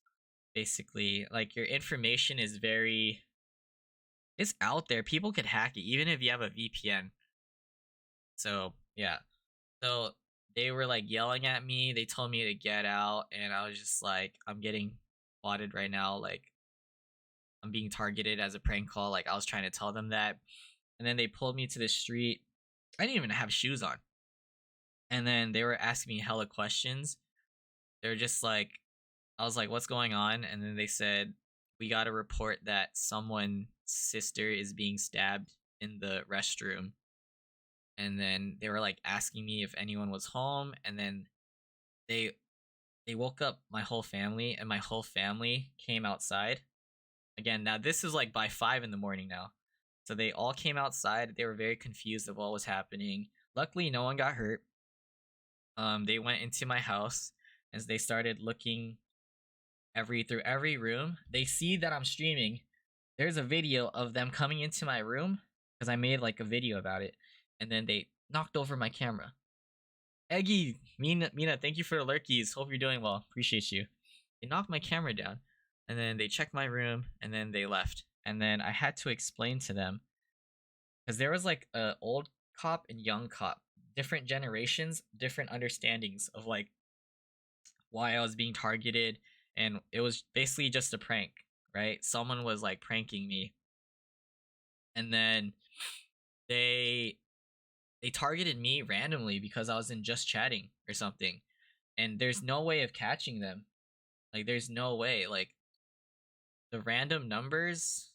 basically. Like your information is it's out there. People could hack it even if you have a VPN. So yeah. So they were like yelling at me. They told me to get out, and I was just like, I'm getting spotted right now. Like I'm being targeted as a prank call. Like I was trying to tell them that. And then they pulled me to the street. I didn't even have shoes on. And then they were asking me hella questions. They're just like, I was like, what's going on? And then they said, we got a report that someone's sister is being stabbed in the restroom. And then they were like asking me if anyone was home. And then they woke up my whole family, and my whole family came outside. Again, now this is like by 5 in the morning now. So they all came outside. They were very confused of what was happening. Luckily, no one got hurt. They went into my house as they started looking through every room. They see that I'm streaming. There's a video of them coming into my room because I made like a video about it, and then they knocked over my camera. Eggy, Mina, thank you for the lurkies. Hope you're doing well. Appreciate you. They knocked my camera down, and then they checked my room, and then they left. And then I had to explain to them because there was like a old cop and young cop, different generations, different understandings of like why I was being targeted, and it was basically just a prank, right? Someone was like pranking me, and then they targeted me randomly because I was in just chatting or something, and there's no way of catching them. Like there's no way. Like the random numbers.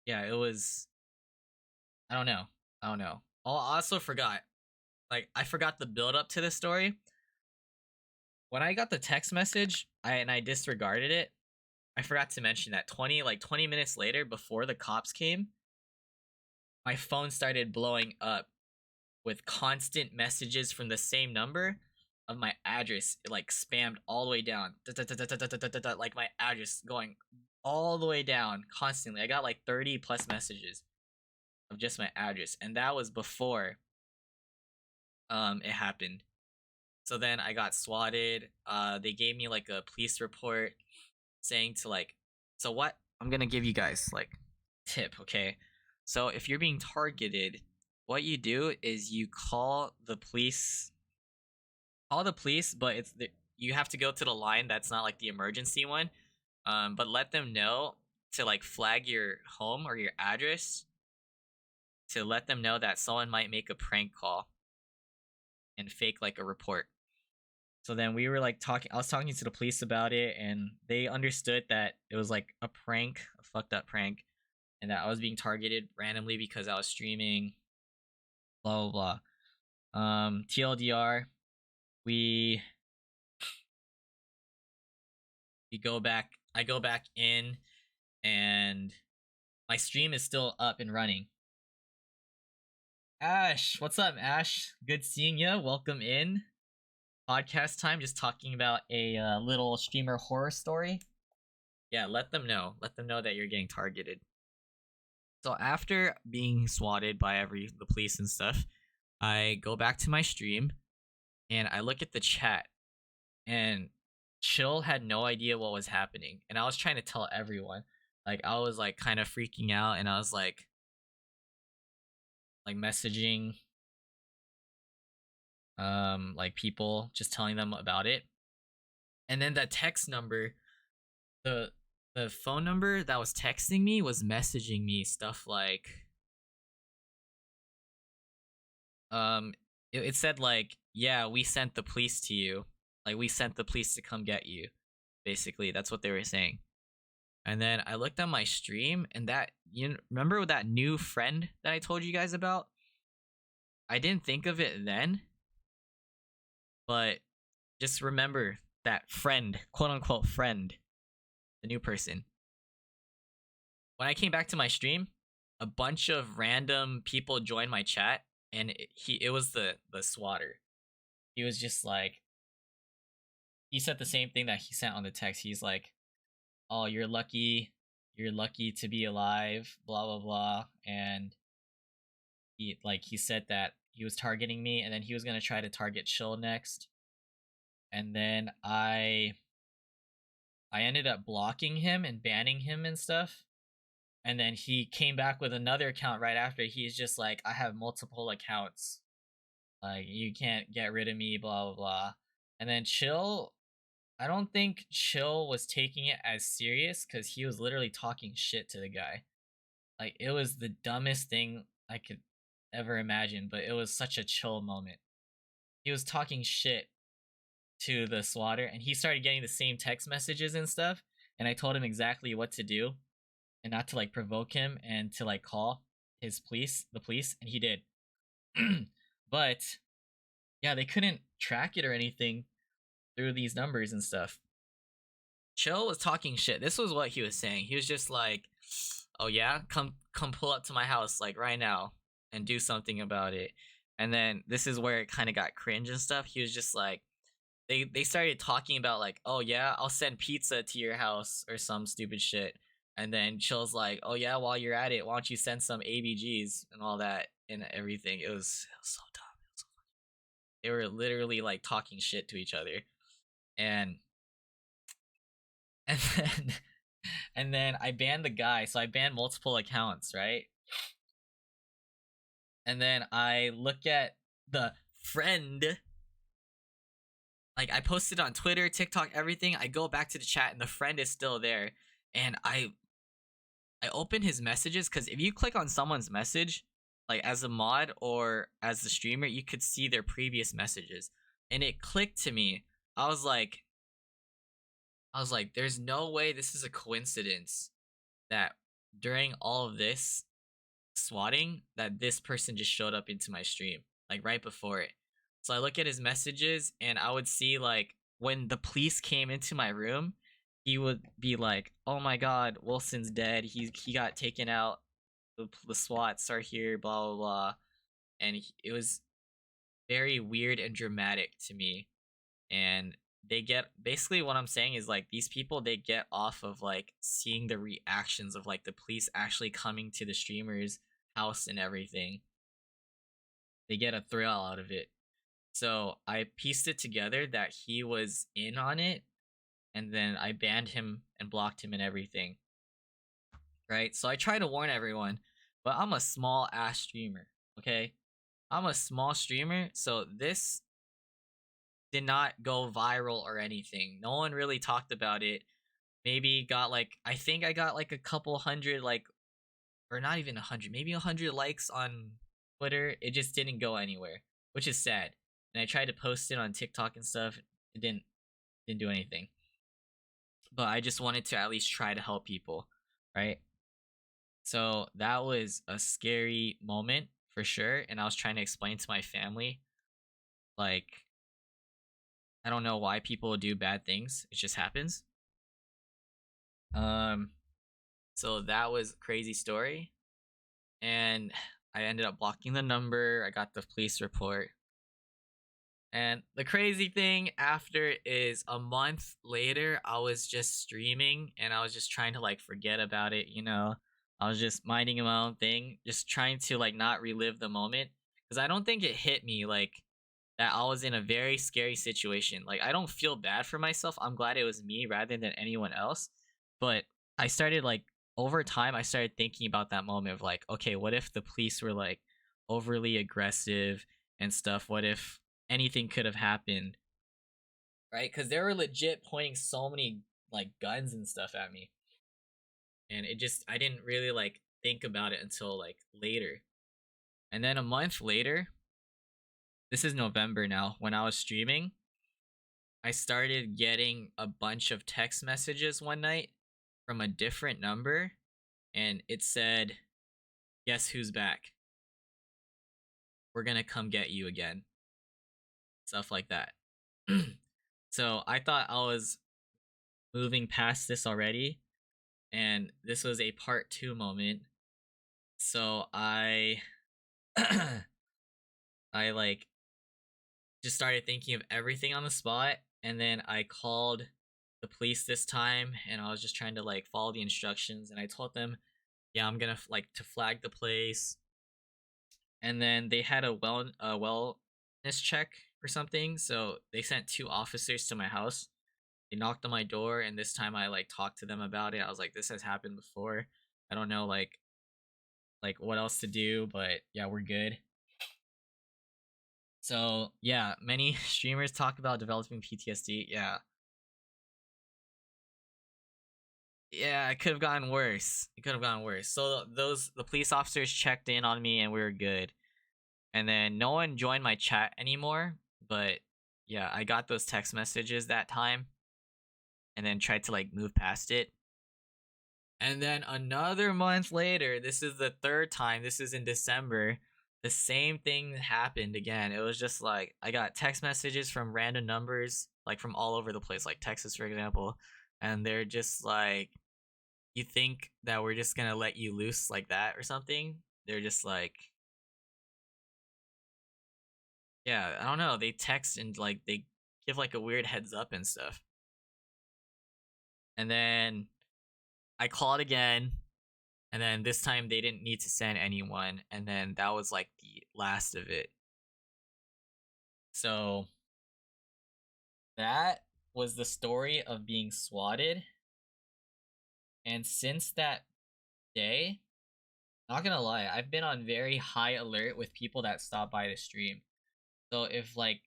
Yeah, it was. I don't know. Oh, I also forgot. Like I forgot the build up to the story. When I got the text message, I disregarded it. I forgot to mention that 20 minutes later, before the cops came, my phone started blowing up with constant messages from the same number of my address. It like spammed all the way down. Like my address going all the way down constantly. I got like 30 plus messages of just my address, and that was before it happened. So then I got swatted. They gave me like a police report saying to like, so what? I'm gonna give you guys like tip, okay? So if you're being targeted, what you do is you call the police. But you have to go to the line that's not like the emergency one. But let them know to like flag your home or your address, to let them know that someone might make a prank call and fake like a report. So then we were like talking. I was talking to the police about it, and they understood that it was like a prank, a fucked up prank, and that I was being targeted randomly because I was streaming. Blah blah blah. TLDR, we go back. I go back in, and my stream is still up and running. Ash, what's up, Ash? Good seeing you. Welcome in. Podcast time, just talking about a little streamer horror story. Yeah, let them know that you're getting targeted. So after being swatted by the police and stuff, I go back to my stream and I look at the chat, and Chill had no idea what was happening, and I was trying to tell everyone. Like I was like kind of freaking out, and I was like messaging like people, just telling them about it. And then that text number, the phone number that was texting me was messaging me stuff like it said like, yeah, we sent the police to you, like we sent the police to come get you, basically. That's what they were saying. And then I looked at my stream, and that, you remember that new friend that I told you guys about? I didn't think of it then, but just remember that friend, quote unquote friend, the new person. When I came back to my stream, a bunch of random people joined my chat, and it was the swatter. He was just like, he said the same thing that he sent on the text. He's like, "Oh, you're lucky to be alive," blah blah blah, and he said that he was targeting me, and then he was gonna try to target Chill next, and then I ended up blocking him and banning him and stuff. And then he came back with another account right after. He's just like, I have multiple accounts, like you can't get rid of me, blah blah blah. And then Chill, I don't think Chill was taking it as serious, because he was literally talking shit to the guy. Like it was the dumbest thing I could ever imagine, but it was such a Chill moment. He was talking shit to the swatter, and he started getting the same text messages and stuff, and I told him exactly what to do and not to like provoke him, and to like call the police, and he did. But yeah, they couldn't track it or anything through these numbers and stuff. Chill was talking shit. This was what he was saying. He was just like, oh yeah, come pull up to my house like right now and do something about it. And then this is where it kind of got cringe and stuff. He was just like, they started talking about like, oh yeah, I'll send pizza to your house or some stupid shit. And then Chill's like, oh yeah, while you're at it, why don't you send some ABGs and all that and everything. It was so dumb. They were literally like talking shit to each other. And and then and then I banned the guy, so I banned multiple accounts, right? And then I look at the friend, like I posted on Twitter, TikTok, everything. I go back to the chat and the friend is still there. And I open his messages because if you click on someone's message, like as a mod or as the streamer, you could see their previous messages. And it clicked to me. I was like, there's no way this is a coincidence that during all of this swatting that this person just showed up into my stream, like right before it. So I look at his messages and I would see like when the police came into my room, he would be like, "Oh my God, Wilson's dead. He got taken out. The SWATs are here. Blah blah blah." And it was very weird and dramatic to me. And they get, basically what I'm saying is like these people, they get off of like seeing the reactions of like the police actually coming to the streamer's house and everything. They get a thrill out of it. So I pieced it together that he was in on it, and then I banned him and blocked him and everything. Right? So I try to warn everyone, but I'm a small ass streamer, okay? I'm a small streamer, so this did not go viral or anything. No one really talked about it. Maybe got like, I think I got like a couple hundred, like, or not even 100, maybe 100 likes on Twitter. It just didn't go anywhere, which is sad. And I tried to post it on TikTok and stuff. It didn't do anything. But I just wanted to at least try to help people, right? So that was a scary moment for sure. And I was trying to explain to my family, like, I don't know why people do bad things. It just happens. So that was a crazy story. And I ended up blocking the number. I got the police report. And the crazy thing after is a month later, I was just streaming and I was just trying to like forget about it, you know. I was just minding my own thing, just trying to like not relive the moment. Because I don't think it hit me like that I was in a very scary situation. Like I don't feel bad for myself. I'm glad it was me rather than anyone else. But I started like over time I started thinking about that moment of like, okay, what if the police were like overly aggressive and stuff? What if anything could have happened? Right? Cuz they were legit pointing so many like guns and stuff at me. And it just, I didn't really like think about it until like later. And then a month later, this is November now, when I was streaming, I started getting a bunch of text messages one night from a different number, and it said, "Guess who's back? We're gonna come get you again." Stuff like that. So I thought I was moving past this already, and this was a part 2 moment. So I I like just started thinking of everything on the spot, and then I called the police this time, and I was just trying to like follow the instructions, and I told them, yeah, I'm gonna like to flag the place. And then they had a wellness check or something, so they sent 2 officers to my house. They knocked on my door, and this time I like talked to them about it. I was like, this has happened before. I don't know like what else to do, but yeah, we're good. So yeah, many streamers talk about developing PTSD. Yeah, it could have gotten worse. It could have gotten worse. So the police officers checked in on me and we were good. And then no one joined my chat anymore, but yeah, I got those text messages that time and then tried to like move past it. And then another month later, this is the third time, this is in December, the same thing happened again. It was just like I got text messages from random numbers, like from all over the place, like Texas, for example, and they're just like, you think that we're just gonna let you loose like that or something. They're just like, yeah, I don't know. They text and like they give like a weird heads up and stuff. And then I called again, and then this time they didn't need to send anyone, and then that was like the last of it. So that was the story of being swatted. And since that day, not gonna lie, I've been on very high alert with people that stop by the stream. So if like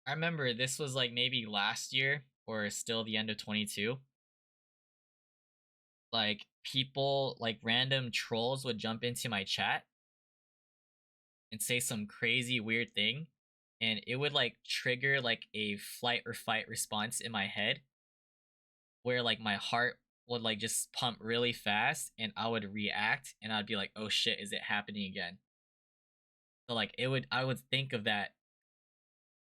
I remember this was like maybe last year or still the end of 22, like people like random trolls would jump into my chat and say some crazy weird thing, and it would like trigger like a flight or fight response in my head where like my heart would like just pump really fast and I would react and I'd be like, "Oh shit, is it happening again?" So like I would think of that,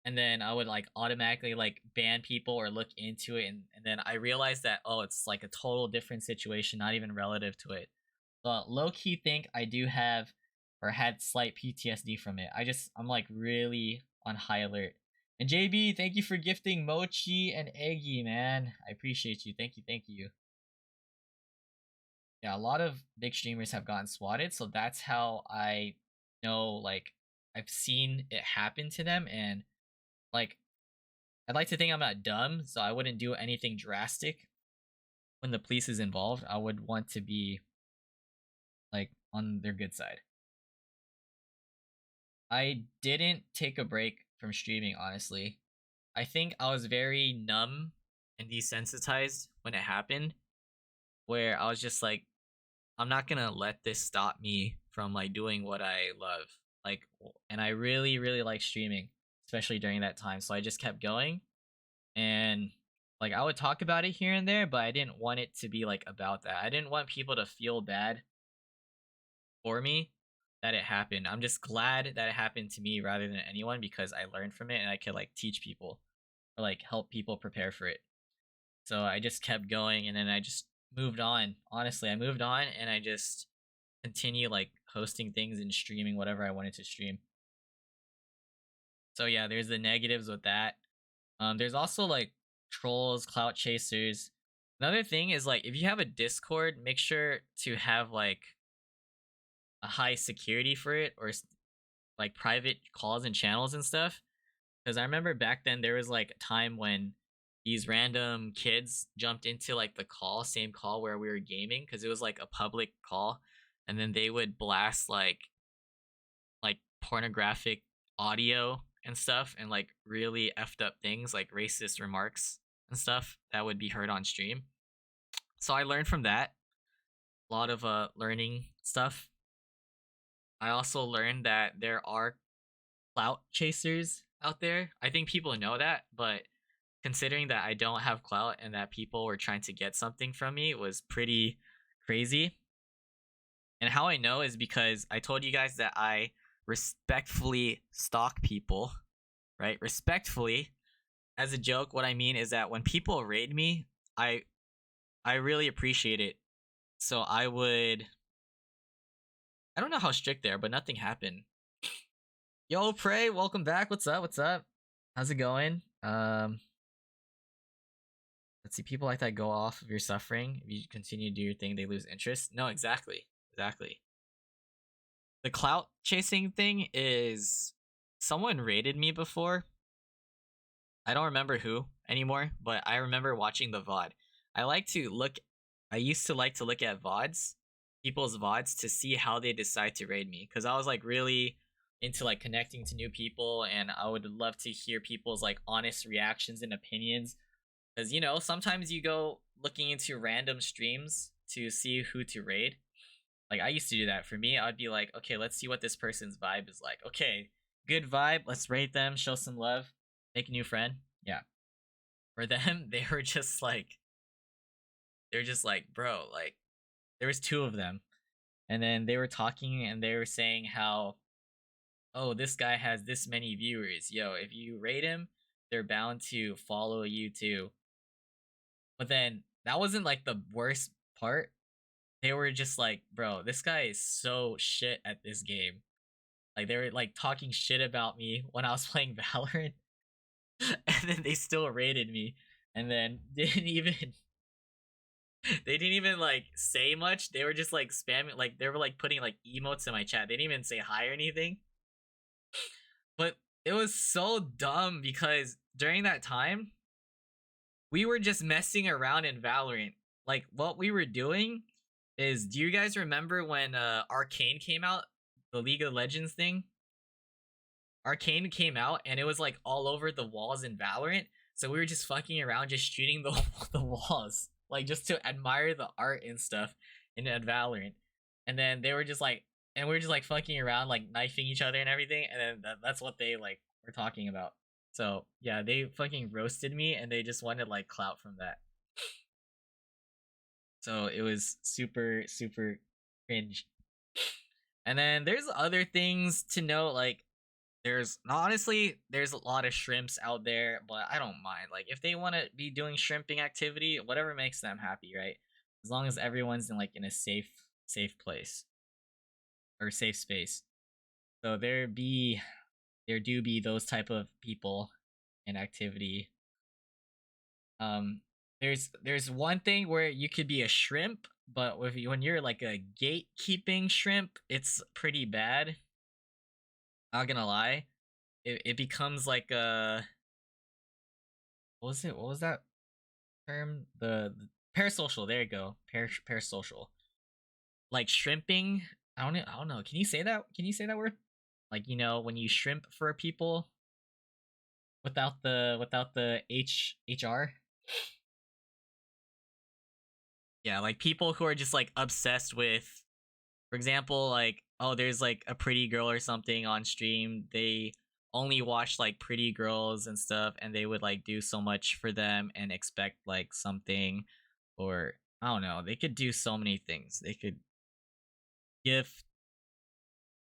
and then I would like automatically like ban people or look into it, and then I realized that, oh, it's like a total different situation, not even relative to it. So low key think I do have or had slight PTSD from it. I'm like really on high alert. And JB, thank you for gifting Mochi and Eggy, man. I appreciate you. Thank you, thank you. Yeah, a lot of big streamers have gotten swatted, so that's how I know, like, I've seen it happen to them. And like, I'd like to think I'm not dumb, so I wouldn't do anything drastic when the police is involved. I would want to be like on their good side. I didn't take a break from streaming, honestly. I think I was very numb and desensitized when it happened, where I was just like, I'm not gonna let this stop me from like doing what I love. Like, and I really, really like streaming, especially during that time. So I just kept going, and like I would talk about it here and there, but I didn't want it to be like about that. I didn't want people to feel bad for me that it happened. I'm just glad that it happened to me rather than anyone, because I learned from it and I could like teach people or like help people prepare for it. So I just kept going, and then I just moved on. Honestly, I moved on and I just continue like hosting things and streaming whatever I wanted to stream. So yeah, there's the negatives with that. There's also like trolls, clout chasers. Another thing is like if you have a Discord, make sure to have like a high security for it, or like private calls and channels and stuff. Because I remember back then there was like a time when these random kids jumped into like the call, same call where we were gaming, because it was like a public call, and then they would blast like pornographic audio and stuff, and like really effed up things like racist remarks and stuff that would be heard on stream. So I learned from that. A lot of learning stuff. I also learned that there are clout chasers out there. I think people know that, but considering that I don't have clout and that people were trying to get something from me was pretty crazy. And how I know is because I told you guys that I respectfully stalk people, right? Respectfully. As a joke, what I mean is that when people raid me, I I really appreciate it. So I don't know how strict they are, but nothing happened. Yo, Prey, welcome back. What's up? What's up? How's it going? Let's see. People like that go off of your suffering. If you continue to do your thing, they lose interest. No, exactly. Exactly. The clout chasing thing is someone raided me before. I don't remember who anymore, but I remember watching the VOD. I used to like to look at VODs, people's VODs, to see how they decide to raid me. Because I was like really into like connecting to new people, and I would love to hear people's like honest reactions and opinions. Because sometimes you go looking into random streams to see who to raid. Like I used to do that. For me, I'd be like, okay, let's see what this person's vibe is like. Okay, good vibe. Let's rate them, show some love, make a new friend. Yeah. For them, they're just like, bro, like there was two of them, and then they were talking and they were saying how, oh, this guy has this many viewers. Yo, if you rate him, they're bound to follow you too. But then that wasn't like the worst part, they were just like, bro, this guy is so shit at this game. Like they were like talking shit about me when I was playing Valorant, and then they still rated me, and then they didn't even like say much. They were just like spamming, like they were like putting like emotes in my chat. They didn't even say hi or anything. But it was so dumb because during that time, we were just messing around in Valorant. Like what we were doing is, do you guys remember when Arcane came out, the League of Legends thing? Arcane came out and it was like all over the walls in Valorant. So we were just fucking around, just shooting the walls, like just to admire the art and stuff in Valorant. And then they were just like, and we were just like fucking around, like knifing each other and everything. And then that's what they like were talking about. So yeah, they fucking roasted me, and they just wanted like clout from that. So it was super cringe. And then there's other things to note, like there's honestly there's a lot of shrimps out there, but I don't mind. Like if they want to be doing shrimping activity, whatever makes them happy, right? As long as everyone's in like in a safe place or safe space. So there do be those type of people in activity. There's one thing where you could be a shrimp, but when you're like a gatekeeping shrimp, it's pretty bad. Not gonna lie, it becomes like a, what was it? What was that term? The parasocial. There you go. Parasocial. Like shrimping. I don't know. Can you say that? Can you say that word? Like, you know, when you shrimp for people without the HR. Yeah, like people who are just like obsessed with, for example, like, oh, there's like a pretty girl or something on stream. They only watch like pretty girls and stuff, and they would like do so much for them and expect like something, or I don't know. They could do so many things. They could give,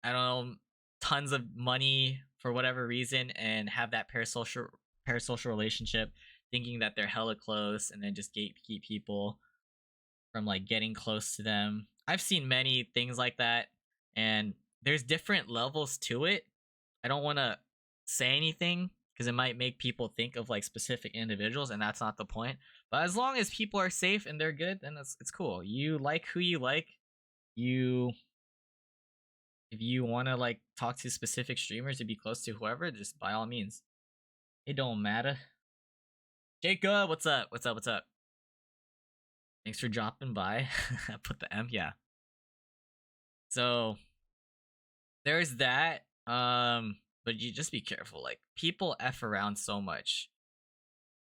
I don't know, tons of money for whatever reason and have that parasocial relationship, thinking that they're hella close, and then just gatekeep people from like getting close to them. I've seen many things like that, and there's different levels to it. I don't want to say anything because it might make people think of like specific individuals, and that's not the point. But as long as people are safe and they're good, then it's cool. You like who you like. You, if you want to like talk to specific streamers to be close to whoever, just by all means. It don't matter. Jacob, what's up? What's up? What's up? Thanks for dropping by. I put the M, yeah. So there's that. But you just be careful. Like people F around so much.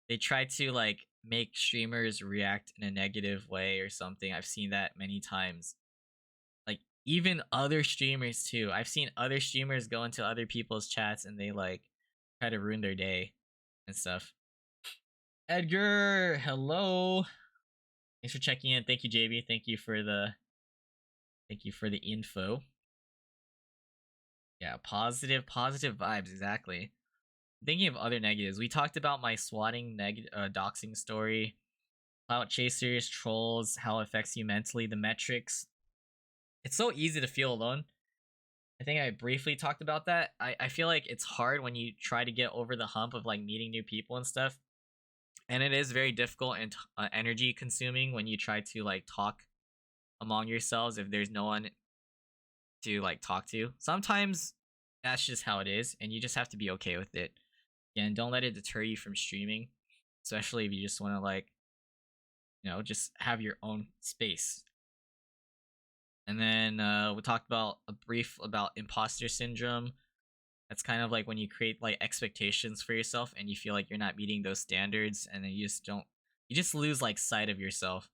They try to like make streamers react in a negative way or something. I've seen that many times. Like even other streamers too. I've seen other streamers go into other people's chats and they like try to ruin their day and stuff. Edgar, hello. Thanks for checking in. Thank you, JB. Thank you for the info. Yeah, positive vibes, exactly. Thinking of other negatives, we talked about my swatting doxing story, clout chasers, trolls, how it affects you mentally, the metrics. It's so easy to feel alone. I think I briefly talked about that. I feel like it's hard when you try to get over the hump of like meeting new people and stuff. And it is very difficult and energy consuming when you try to like talk among yourselves if there's no one to like talk to. Sometimes that's just how it is, and you just have to be okay with it. And don't let it deter you from streaming, especially if you just want to like, you know, just have your own space. And then we talked about a brief about imposter syndrome. That's kind of like when you create like expectations for yourself and you feel like you're not meeting those standards, and then you just lose like sight of yourself.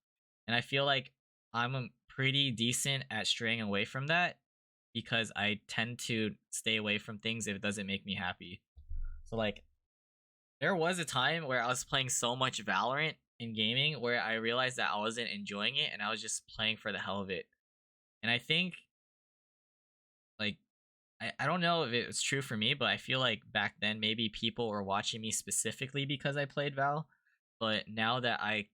And I feel like I'm pretty decent at straying away from that because I tend to stay away from things if it doesn't make me happy. So like there was a time where I was playing so much Valorant in gaming where I realized that I wasn't enjoying it and I was just playing for the hell of it. And I think like I don't know if it was true for me, but I feel like back then maybe people were watching me specifically because I played Val. But now that I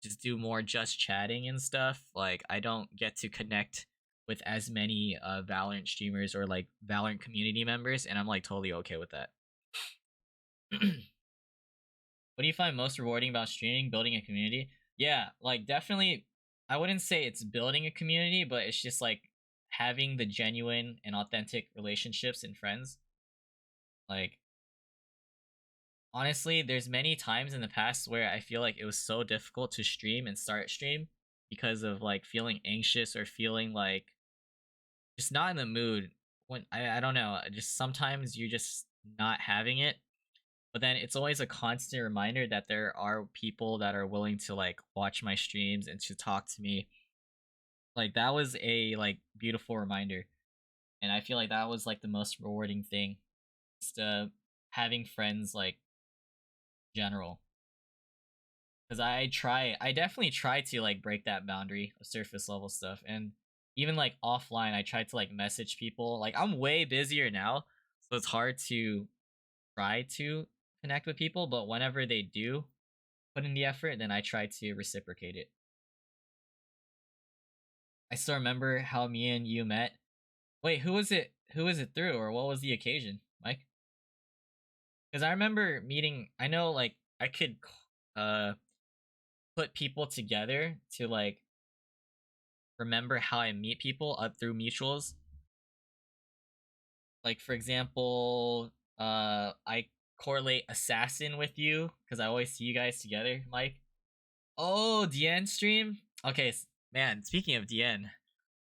just do more just chatting and stuff. Like I don't get to connect with as many Valorant streamers or like Valorant community members, and I'm like totally okay with that. What do you find most rewarding about streaming? Building a community? Yeah, like definitely. I wouldn't say it's building a community, but it's just like having the genuine and authentic relationships and friends. Like honestly, there's many times in the past where I feel like it was so difficult to stream and start stream because of like feeling anxious or feeling like just not in the mood. When I don't know, just sometimes you're just not having it. But then it's always a constant reminder that there are people that are willing to like watch my streams and to talk to me. Like that was a like beautiful reminder. And I feel like that was like the most rewarding thing. Just having friends like general. Because I definitely try to like break that boundary of surface level stuff. And even like offline, I try to like message people. Like I'm way busier now, so it's hard to try to connect with people, but whenever they do put in the effort, then I try to reciprocate it. I still remember how me and you met. Wait, who was it? Who was it through, or what was the occasion, Mike? Because I remember meeting. I know, like I could, uh, put people together to like remember how I meet people up through mutuals. Like for example, I correlate assassin with you because I always see you guys together, Mike. Oh, DN stream. Okay, man. Speaking of DN,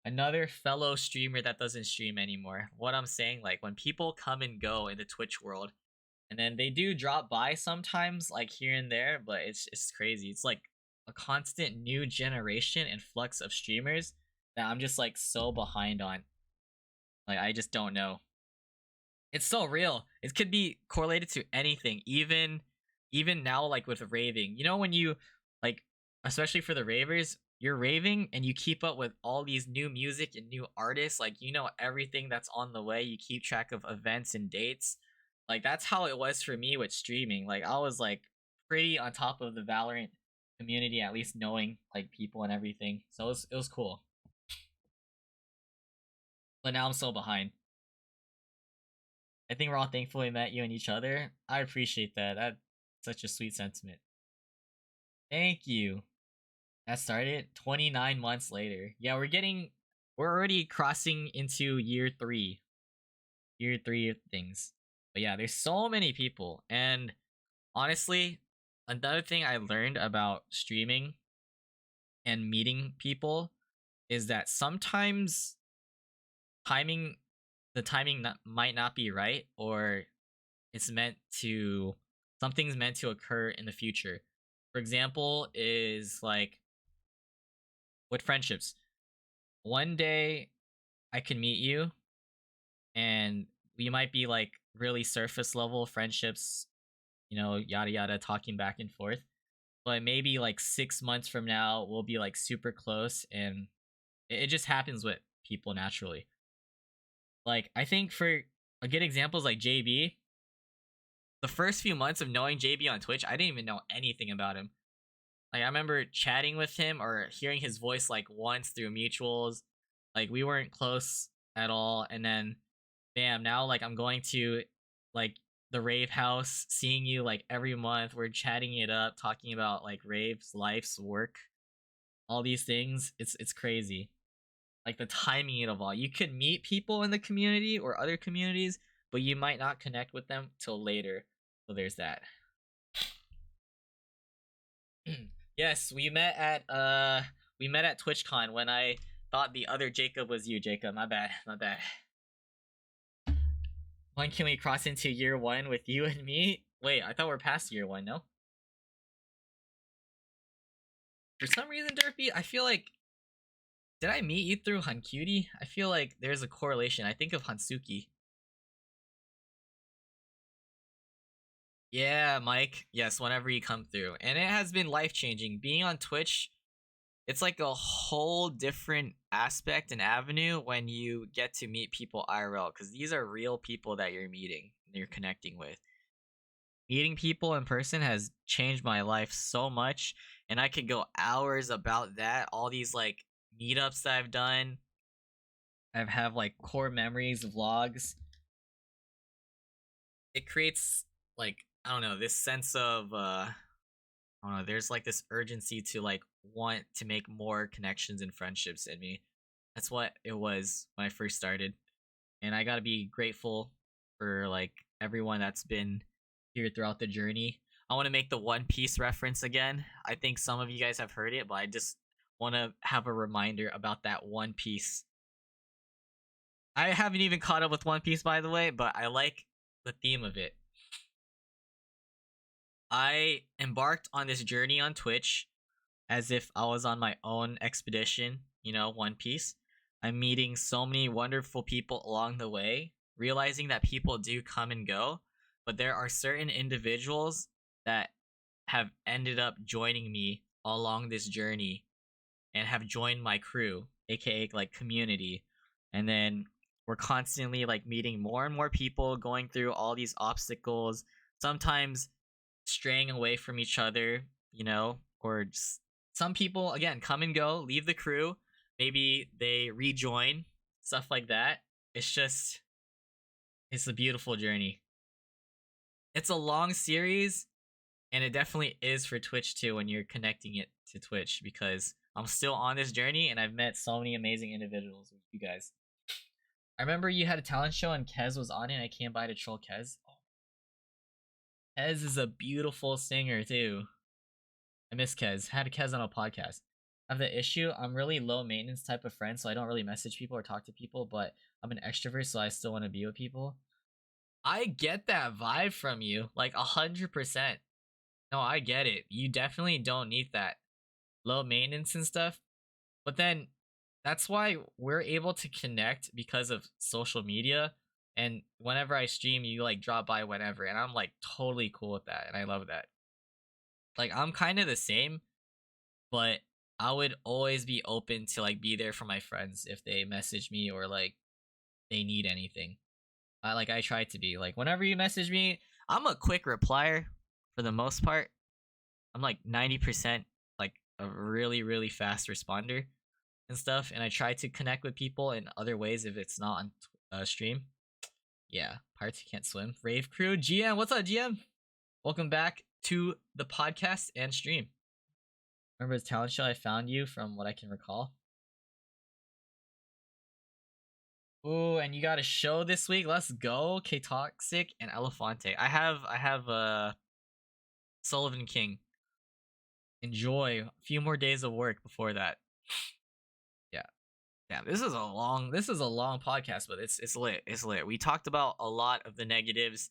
another fellow streamer that doesn't stream anymore. What I'm saying, like when people come and go in the Twitch world, and then they do drop by sometimes, like here and there, but it's crazy. It's like a constant new generation and flux of streamers that I'm just like so behind on. Like I just don't know. It's so real. It could be correlated to anything, even now, like with raving. You know when you like, especially for the ravers, you're raving and you keep up with all these new music and new artists. Like you know everything that's on the way. You keep track of events and dates. Like that's how it was for me with streaming. Like I was like pretty on top of the Valorant community, at least knowing like people and everything. So it was cool. But now I'm so behind. I think we're all thankful we met you and each other. I appreciate that. That's such a sweet sentiment. Thank you. That started 29 months later. Yeah, we're already crossing into year three. Year three of things. But yeah, there's so many people. And honestly, another thing I learned about streaming and meeting people is that sometimes timing the timing might not be right, or it's meant to something's meant to occur in the future. For example, is like with friendships. One day I can meet you and we might be like really surface level friendships, yada yada, talking back and forth. But maybe like 6 months from now we'll be like super close, and it just happens with people naturally. Like I think for a good example is like JB. The first few months of knowing JB on Twitch, I didn't even know anything about him. Like I remember chatting with him or hearing his voice like once through mutuals. Like we weren't close at all, and then bam, now like I'm going to like the rave house, seeing you like every month. We're chatting it up, talking about like raves, life's work, all these things. It's crazy. Like the timing of all. You could meet people in the community or other communities, but you might not connect with them till later. So there's that. Yes, we met at TwitchCon when I thought the other Jacob was you, Jacob. My bad. My bad. When can we cross into year one with you and me? Wait, I thought we're past year one, no? For some reason, Derpy, I feel like did I meet you through Hancutie? I feel like there's a correlation. I think of Hansuki. Yeah, Mike. Yes, whenever you come through. And it has been life changing. Being on Twitch, it's like a whole different aspect and avenue when you get to meet people IRL, because these are real people that you're meeting and you're connecting with. Meeting people in person has changed my life so much. and I could go hours about that. All these like meetups that I've done. I have like core memories, vlogs. It creates like I don't know this sense of I don't know. There's like this urgency to like want to make more connections and friendships in me. That's what it was when I first started, and I gotta be grateful for like everyone that's been here throughout the journey. I want to make the One Piece reference again. I think some of you guys have heard it, but I just want to have a reminder about that One Piece. I haven't even caught up with One Piece, by the way, but I like the theme of it. I embarked on this journey on Twitch as if I was on my own expedition, One Piece. I'm meeting so many wonderful people along the way, realizing that people do come and go, but there are certain individuals that have ended up joining me along this journey and have joined my crew, aka like community. And then we're constantly like meeting more and more people, going through all these obstacles, sometimes straying away from each other, or just some people again come and go, leave the crew, maybe they rejoin, stuff like that. It's a beautiful journey. It's a long series, and it definitely is for Twitch too when you're connecting it to Twitch, because I'm still on this journey and I've met so many amazing individuals with you guys. I remember you had a talent show and Kez was on it and I came by to troll Kez. Oh. Kez is a beautiful singer too. I miss Kez. Had a Kez on a podcast. I have the issue, I'm really low maintenance type of friend, so I don't really message people or talk to people, but I'm an extrovert, so I still want to be with people. I get that vibe from you, like 100%. No, I get it. You definitely don't need that low maintenance and stuff. But then that's why we're able to connect because of social media. And whenever I stream, you like drop by whenever, and I'm like totally cool with that, and I love that. Like I'm kind of the same, but I would always be open to like be there for my friends if they message me or like they need anything. I try to be like whenever you message me, I'm a quick replier for the most part. I'm like 90% like a really really fast responder and stuff, and I try to connect with people in other ways if it's not on stream. Yeah, Pirates Who Can't Swim, Rave Crew, GM, what's up, GM? Welcome back to the podcast and stream. Remember the talent show? I found you from what I can recall. Ooh, and you got a show this week. Let's go. K Toxic and Elefante. I have Sullivan King. Enjoy a few more days of work before that. Yeah. Yeah, this is a long podcast, but it's lit. It's lit. We talked about a lot of the negatives.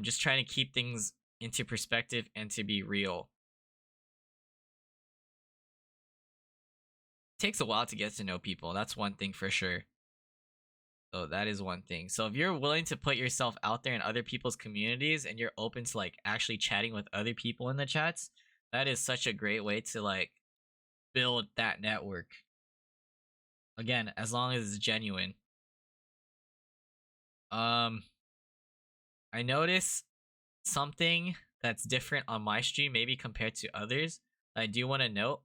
Just trying to keep things into perspective and to be real. It takes a while to get to know people. That's one thing for sure. So that is one thing. So if you're willing to put yourself out there in other people's communities and you're open to like actually chatting with other people in the chats, that is such a great way to like build that network. Again, as long as it's genuine. I notice something that's different on my stream, maybe compared to others, that I do want to note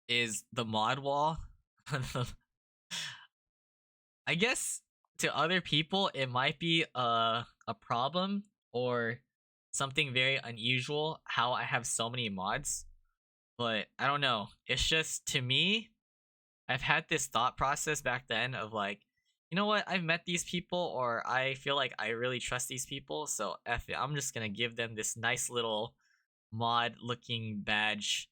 is the mod wall. I guess to other people it might be a problem or something very unusual how I have so many mods, but I don't know. It's just to me, I've had this thought process back then of like, you know what? I've met these people, or I feel like I really trust these people, so F it. I'm just gonna give them this nice little mod looking badge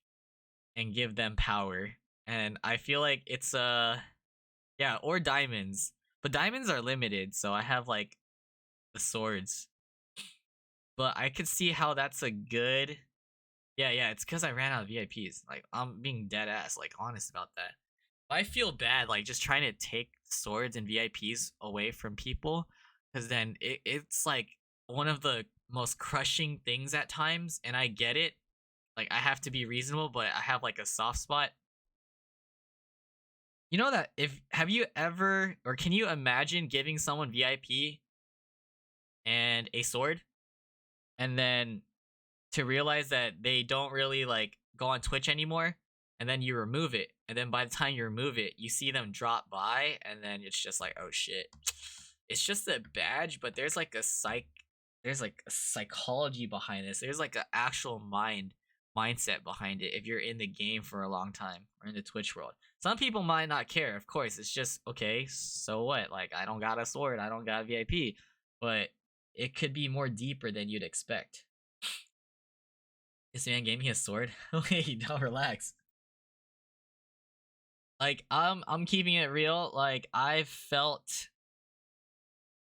and give them power. And I feel like it's yeah, or diamonds. But diamonds are limited, so I have like the swords. But I could see how that's a good. Yeah, it's because I ran out of VIPs. Like I'm being dead ass, like honest about that. I feel bad, like just trying to take swords and VIPs away from people, because then it's like one of the most crushing things at times, and I get it. Like I have to be reasonable, but I have like a soft spot. You know that if have you ever or can you imagine giving someone VIP and a sword, and then to realize that they don't really like go on Twitch anymore, and then you remove it, and then by the time you remove it, you see them drop by, and then it's just like, oh shit. It's just a badge, but there's like a psychology behind this. There's like an actual mindset behind it if you're in the game for a long time or in the Twitch world. Some people might not care, of course. It's just okay, so what? Like I don't got a sword, I don't got VIP, but it could be more deeper than you'd expect. This man gave me a sword. Wait, don't relax. Like I'm keeping it real. Like I've felt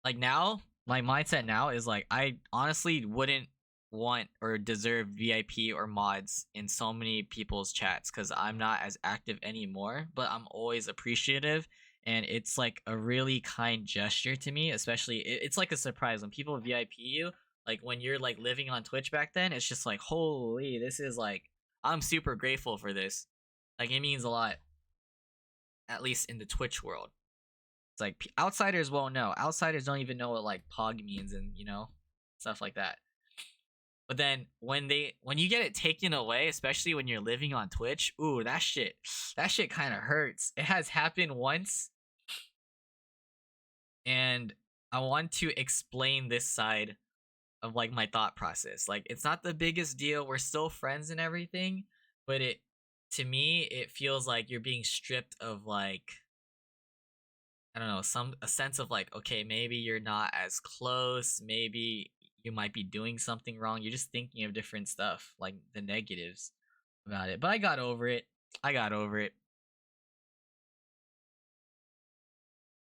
like now, my mindset now is like I honestly wouldn't want or deserve VIP or mods in so many people's chats because I'm not as active anymore, but I'm always appreciative, and it's like a really kind gesture to me. Especially it's like a surprise when people VIP you, like when you're like living on Twitch back then. It's just like, holy, this is like, I'm super grateful for this. Like it means a lot, at least in the Twitch world. It's like outsiders won't know. Outsiders don't even know what like pog means, and stuff like that. But then when you get it taken away, especially when you're living on Twitch, ooh, that shit kind of hurts. It has happened once, and I want to explain this side of like my thought process. Like it's not the biggest deal. We're still friends and everything, but to me it feels like you're being stripped of like, I don't know, a sense of like, okay, maybe you're not as close, maybe you might be doing something wrong. You're just thinking of different stuff, like the negatives about it. But I got over it.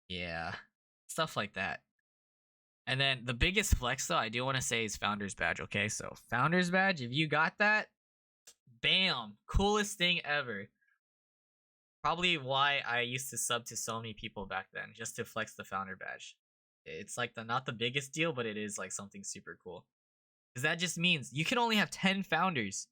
Yeah. Stuff like that. And then the biggest flex though, I do want to say, is Founder's Badge, okay? So Founder's Badge, if you got that, bam, coolest thing ever. Probably why I used to sub to so many people back then, just to flex the Founder Badge. It's like not the biggest deal, but it is like something super cool. Because that just means you can only have 10 founders.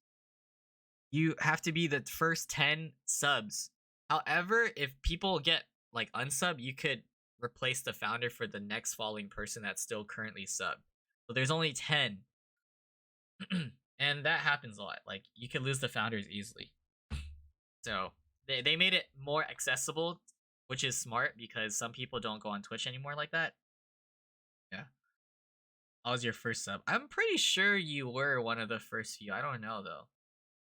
You have to be the first 10 subs. However, if people get like unsub, you could replace the founder for the next following person that's still currently sub. So there's only 10. And that happens a lot. Like you can lose the founders easily. So they made it more accessible, which is smart because some people don't go on Twitch anymore like that. Yeah. I was your first sub. I'm pretty sure you were one of the first few. I don't know though.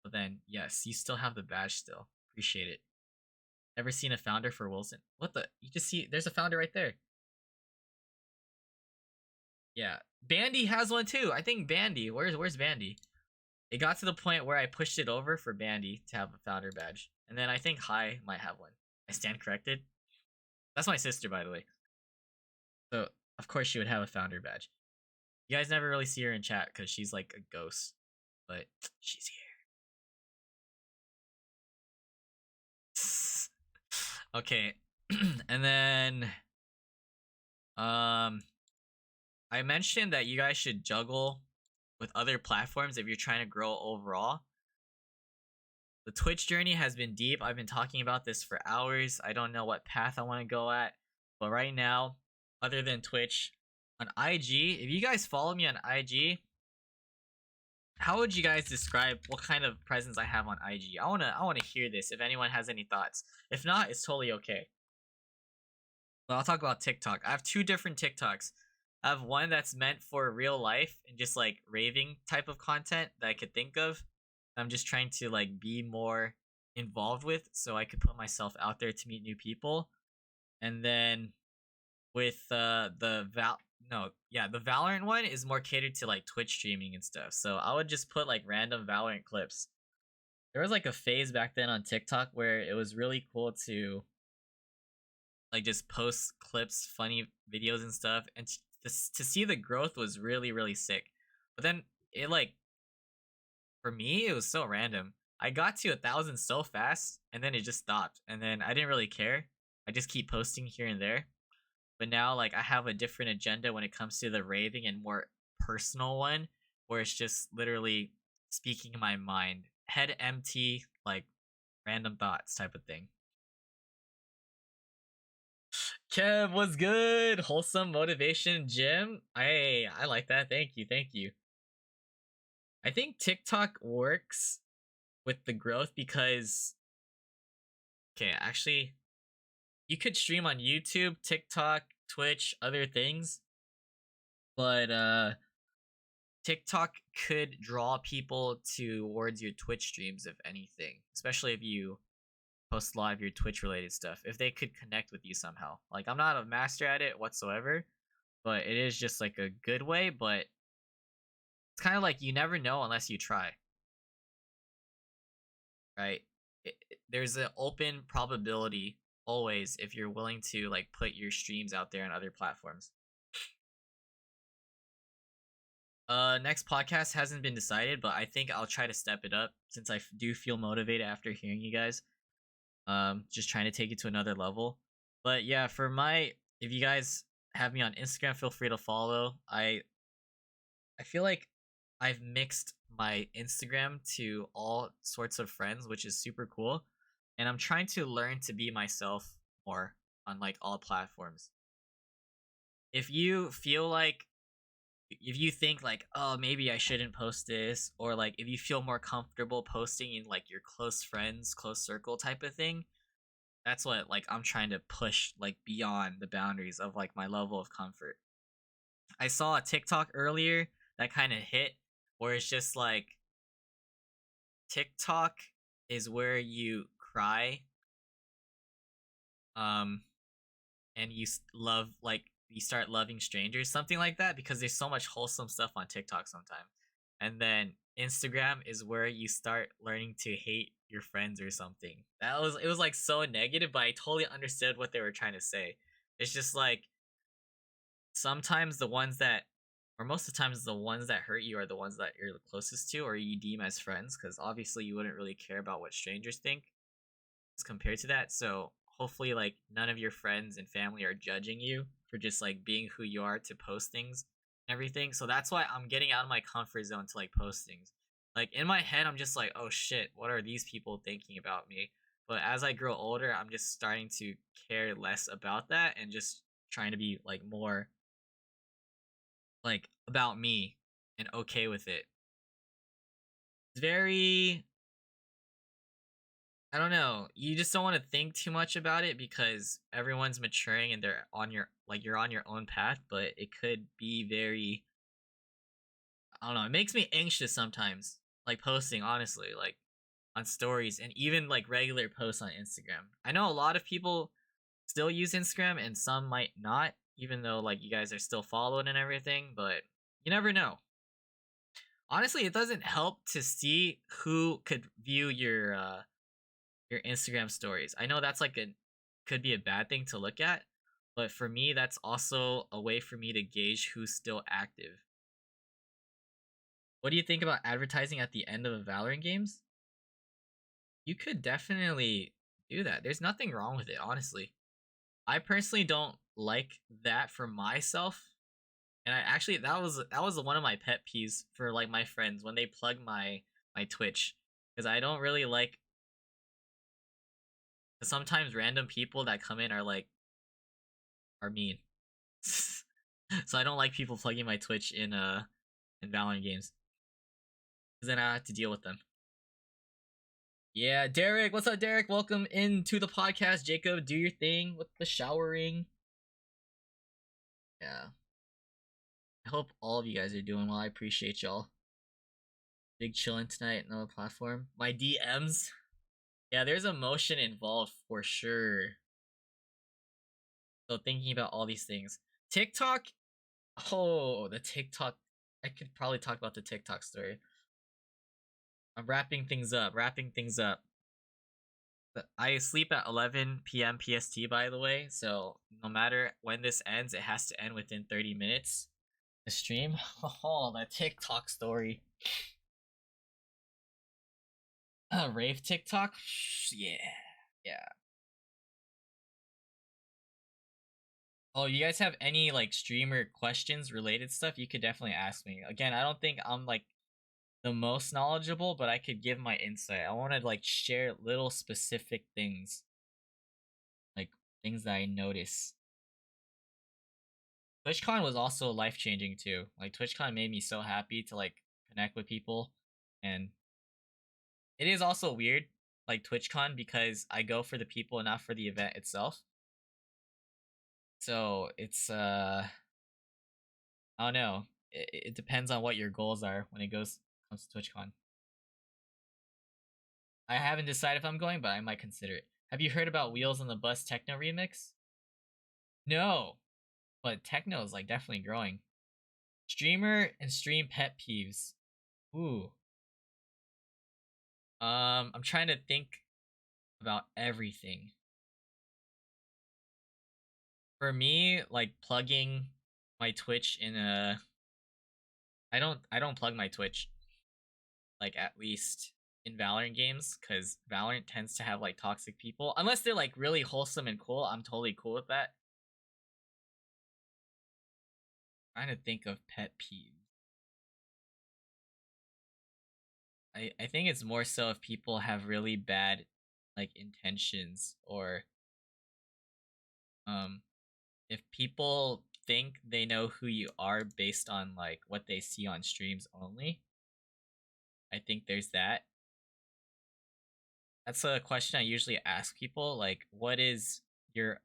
But then, yes, you still have the badge still. Appreciate it. Ever seen a founder for Wilson? What the? You just see, there's a founder right there. Yeah. Bandy has one too. I think Bandy. Where's Bandy? It got to the point where I pushed it over for Bandy to have a founder badge. And then I think Hi might have one. I stand corrected. That's my sister, by the way. So, of course, she would have a founder badge. You guys never really see her in chat because she's like a ghost. But she's here. Okay. And then I mentioned that you guys should juggle with other platforms if you're trying to grow overall. The Twitch journey has been deep. I've been talking about this for hours. I don't know what path I want to go at. But right now, other than Twitch, on IG, if you guys follow me on IG, how would you guys describe what kind of presence I have on IG? I wanna hear this if anyone has any thoughts. If not, it's totally okay. But I'll talk about TikTok. I have 2 different TikToks. I have one that's meant for real life and just like raving type of content that I could think of. I'm just trying to like be more involved with so I could put myself out there to meet new people. And then with the Valorant one is more catered to like Twitch streaming and stuff. So I would just put like random Valorant clips. There was like a phase back then on TikTok where it was really cool to like just post clips, funny videos and stuff, and to see the growth was really, really sick. But then it like, for me, it was so random. I got to 1,000 so fast, and then it just stopped. And then I didn't really care. I just keep posting here and there. But now, like, I have a different agenda when it comes to the raving and more personal one, where it's just literally speaking my mind, head empty, like random thoughts type of thing. Kev, what's good? Wholesome motivation gym. I like that. Thank you. I think TikTok works with the growth because okay, actually you could stream on YouTube, TikTok, Twitch, other things, but TikTok could draw people towards your Twitch streams if anything, especially if you post a lot of your Twitch related stuff. If they could connect with you somehow. Like I'm not a master at it whatsoever, but it is just like a good way, but it's kind of like you never know unless you try, right? There's an open probability always if you're willing to like put your streams out there on other platforms. Next podcast hasn't been decided, but I think I'll try to step it up since I do feel motivated after hearing you guys. Just trying to take it to another level. But yeah, for my if you guys have me on Instagram, feel free to follow. I feel like I've mixed my Instagram to all sorts of friends, which is super cool. And I'm trying to learn to be myself more on like all platforms. If you feel like if you think like, oh, maybe I shouldn't post this, or like if you feel more comfortable posting in like your close friends, close circle type of thing, that's what like I'm trying to push like beyond the boundaries of like my level of comfort. I saw a TikTok earlier that kind of hit where it's just like TikTok is where you cry um and love like you start loving strangers, something like that, because there's so much wholesome stuff on TikTok sometimes. And then Instagram is where you start learning to hate your friends or something. It was like so negative, but I totally understood what they were trying to say. It's just like sometimes the ones that or most of the times the ones that hurt you are the ones that you're the closest to or you deem as friends, because obviously you wouldn't really care about what strangers think as compared to that. So hopefully like none of your friends and family are judging you for just like being who you are to post things and everything. So that's why I'm getting out of my comfort zone to like post things. Like in my head I'm just like, oh shit, what are these people thinking about me? But as I grow older, I'm just starting to care less about that and just trying to be like more like about me and okay with it. It's very I don't know. You just don't want to think too much about it because everyone's maturing and they're on your like you're on your own path, but it could be very I don't know, it makes me anxious sometimes. Like posting honestly, like on stories and even like regular posts on Instagram. I know a lot of people still use Instagram and some might not, even though like you guys are still following and everything, but you never know. Honestly, it doesn't help to see who could view your Instagram stories. I know that's like a could be a bad thing to look at, but for me that's also a way for me to gauge who's still active. What do you think about advertising at the end of a Valorant games? You could definitely do that. There's nothing wrong with it, honestly. I personally don't like that for myself. And I actually that was one of my pet peeves for like my friends when they plug my Twitch, because I don't really like sometimes random people that come in are like are mean. So I don't like people plugging my Twitch in Valorant games, because then I have to deal with them. Yeah, Derek, what's up, Derek? Welcome into the podcast. Jacob, do your thing with the showering. Yeah, I hope all of you guys are doing well. I appreciate y'all. Big chillin' tonight, another platform. My DMs. Yeah, there's emotion involved for sure. So thinking about all these things. TikTok. Oh, the TikTok. I could probably talk about the TikTok story. I'm wrapping things up. Wrapping things up. I sleep at 11 p.m. PST, by the way. So no matter when this ends, it has to end within 30 minutes. The stream. Oh, that TikTok story. Rave TikTok. Yeah, yeah. Oh, you guys have any like streamer questions related stuff? You could definitely ask me. Again, I don't think I'm like the most knowledgeable, but I could give my insight. I want to like share little specific things, like things that I notice. TwitchCon was also life changing too. Like TwitchCon made me so happy to like connect with people, and it is also weird, like TwitchCon, because I go for the people and not for the event itself. So it's I don't know. It depends on what your goals are when it comes to TwitchCon. I haven't decided if I'm going, but I might consider it. Have you heard about Wheels on the Bus Techno remix? No, but techno is like definitely growing. Streamer and stream pet peeves. Ooh. I'm trying to think about everything. For me, like plugging my Twitch in a I don't plug my Twitch, like at least in Valorant games, because Valorant tends to have like toxic people. Unless they're like really wholesome and cool, I'm totally cool with that. I'm trying to think of pet peeves. I think it's more so if people have really bad like intentions, or um if people think they know who you are based on like what they see on streams only. I think there's that. That's a question I usually ask people, like what is your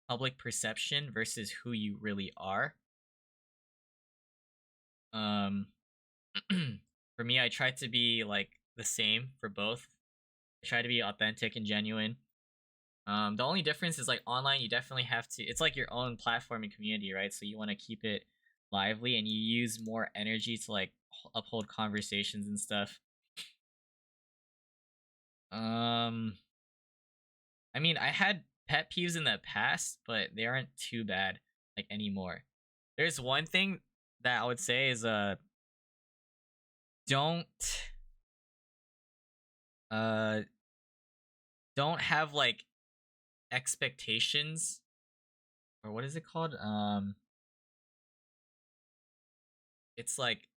public perception versus who you really are? Um for me, I try to be like the same for both. I try to be authentic and genuine. The only difference is like online, you definitely have to. It's like your own platform and community, right? So you want to keep it lively, and you use more energy to like uphold conversations and stuff. Um, I mean, I had pet peeves in the past, but they aren't too bad like anymore. There's one thing that I would say is don't uh don't have like expectations, or what is it called? It's like,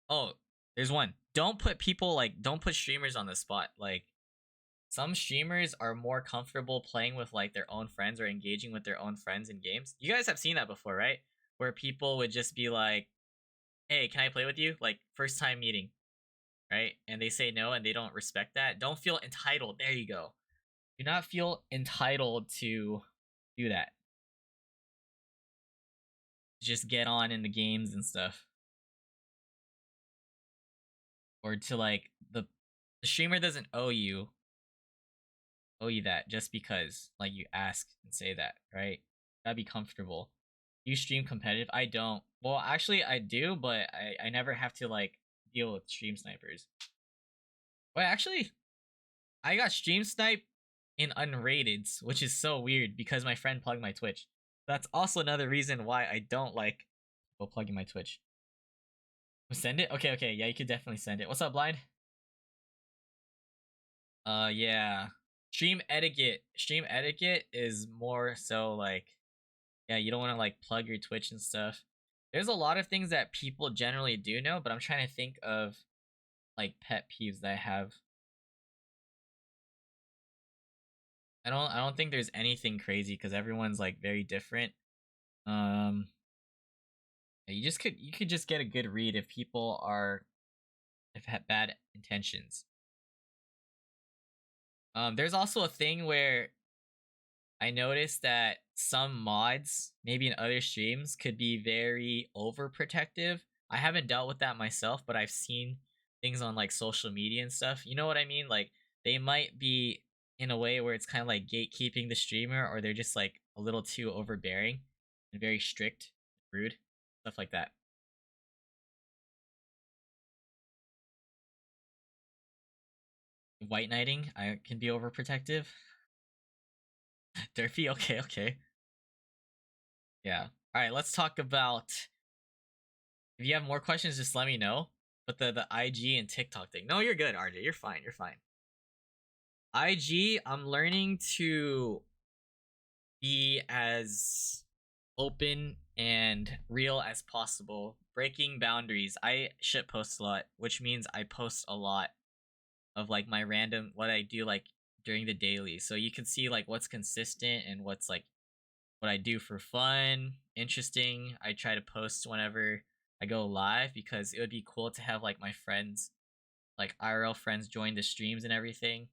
oh, there's one. Don't put streamers on the spot. Like some streamers are more comfortable playing with like their own friends or engaging with their own friends in games. You guys have seen that before, right? Where people would just be like, "Hey, can I play with you?" Like first time meeting, right? And they say no and they don't respect that. Don't feel entitled. There you go. Do not feel entitled to do that. Just get on in the games and stuff. Or to like the streamer doesn't owe you that just because like you ask and say that, right? Gotta be comfortable. You stream competitive? I don't. Well, actually, I do, but I never have to like deal with stream snipers. Wait, actually, I got stream snipe in unrateds, which is so weird because my friend plugged my Twitch. That's also another reason why I don't like people plugging my Twitch. Send it? Okay, okay, yeah, you could definitely send it. What's up, Blind? Yeah. Stream etiquette is more so like, yeah, you don't want to like plug your Twitch and stuff. There's a lot of things that people generally do know, but I'm trying to think of like pet peeves that I have. I don't think there's anything crazy because everyone's like very different. Um you could just get a good read if people are if have bad intentions. There's also a thing where I noticed that some mods, maybe in other streams, could be very overprotective. I haven't dealt with that myself, but I've seen things on like social media and stuff. You know what I mean? Like they might be in a way where it's kind of like gatekeeping the streamer, or they're just like a little too overbearing and very strict, rude, stuff like that. White knighting, I can be overprotective. Durfy, okay, okay. Yeah. All right, let's talk about. If you have more questions, just let me know. But the IG and TikTok thing. No, you're good, RJ. You're fine. You're fine. IG, I'm learning to be as open and real as possible. Breaking boundaries. I shit post a lot, which means I post a lot of like my random what I do like during the daily. So you can see like what's consistent and what's like what I do for fun, interesting. I try to post whenever I go live because it would be cool to have like my friends, like IRL friends, join the streams and everything.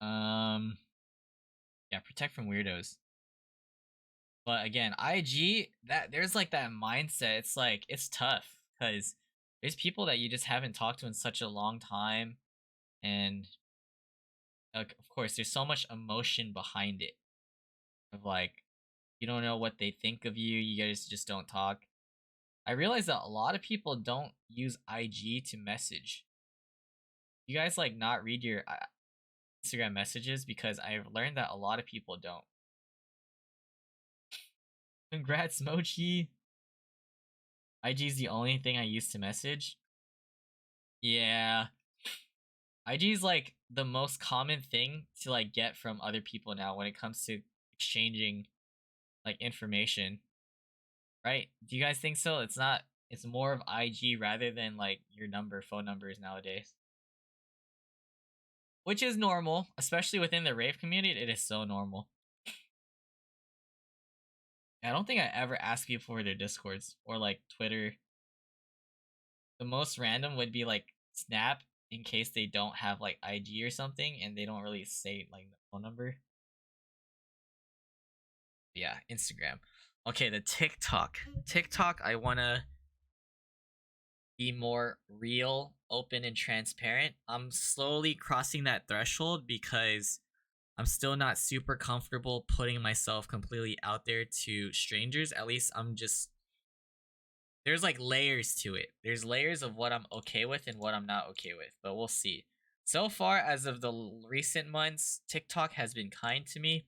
Um, yeah, protect from weirdos. But again, IG, that there's like that mindset. It's like it's tough because there's people that you just haven't talked to in such a long time, and of course, there's so much emotion behind it. Of like, you don't know what they think of you. You guys just don't talk. I realize that a lot of people don't use IG to message. You guys like not read your Instagram messages because I've learned that a lot of people don't. Congrats, Mochi. IG is the only thing I use to message. Yeah. IG is like the most common thing to like get from other people now when it comes to exchanging like information. Right? Do you guys think so? It's more of IG rather than like your phone numbers nowadays. Which is normal, especially within the rave community. It is so normal. I don't think I ever ask people for their discords or like Twitter. The most random would be like Snap in case they don't have like IG or something and they don't really say like the phone number. Yeah, Instagram. Okay, the TikTok. TikTok, I want to be more real, open, and transparent. I'm slowly crossing that threshold because I'm still not super comfortable putting myself completely out there to strangers. At least there's like layers to it. There's layers of what I'm okay with and what I'm not okay with, but we'll see. So far, as of the recent months, TikTok has been kind to me,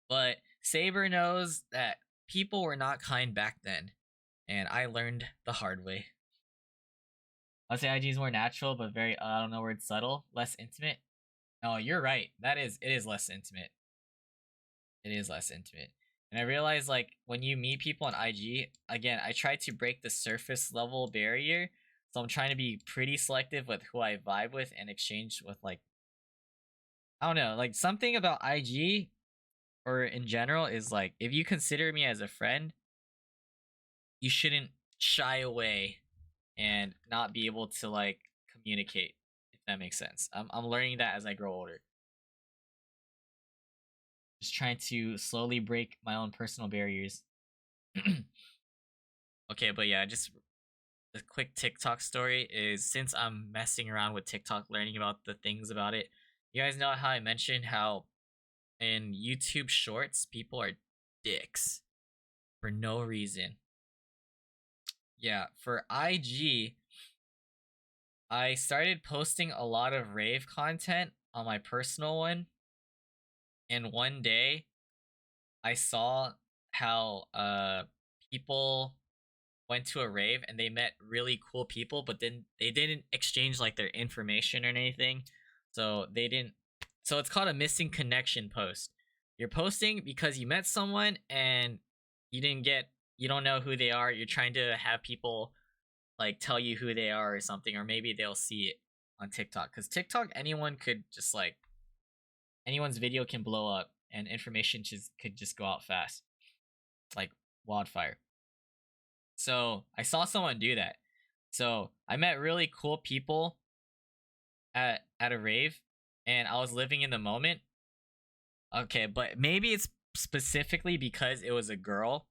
but Saber knows that people were not kind back then, and I learned the hard way. I'd say IG is more natural, but very, I don't know where it's subtle, less intimate. Oh, you're right. It is less intimate. It is less intimate. And I realize like when you meet people on IG, again, I try to break the surface level barrier. So I'm trying to be pretty selective with who I vibe with and exchange with like I don't know, like something about IG or in general is like if you consider me as a friend, you shouldn't shy away and not be able to like communicate if that makes sense. I'm learning that as I grow older. Just trying to slowly break my own personal barriers. Okay, but yeah, just the quick TikTok story is since I'm messing around with TikTok, learning about the things about it. You guys know how I mentioned how in YouTube Shorts people are dicks for no reason. Yeah, for IG, I started posting a lot of rave content on my personal one, and one day I saw how people went to a rave and they met really cool people, but then they didn't exchange like their information or anything. So they didn't. So it's called a missing connection post. You're posting because you met someone and you didn't get, you don't know who they are. You're trying to have people like tell you who they are or something, or maybe they'll see it on TikTok. Because TikTok, anyone could just like, anyone's video can blow up and information just could just go out fast, like wildfire. So I saw someone do that. So I met really cool people at a rave, and I was living in the moment. Okay, but maybe it's specifically because it was a girl.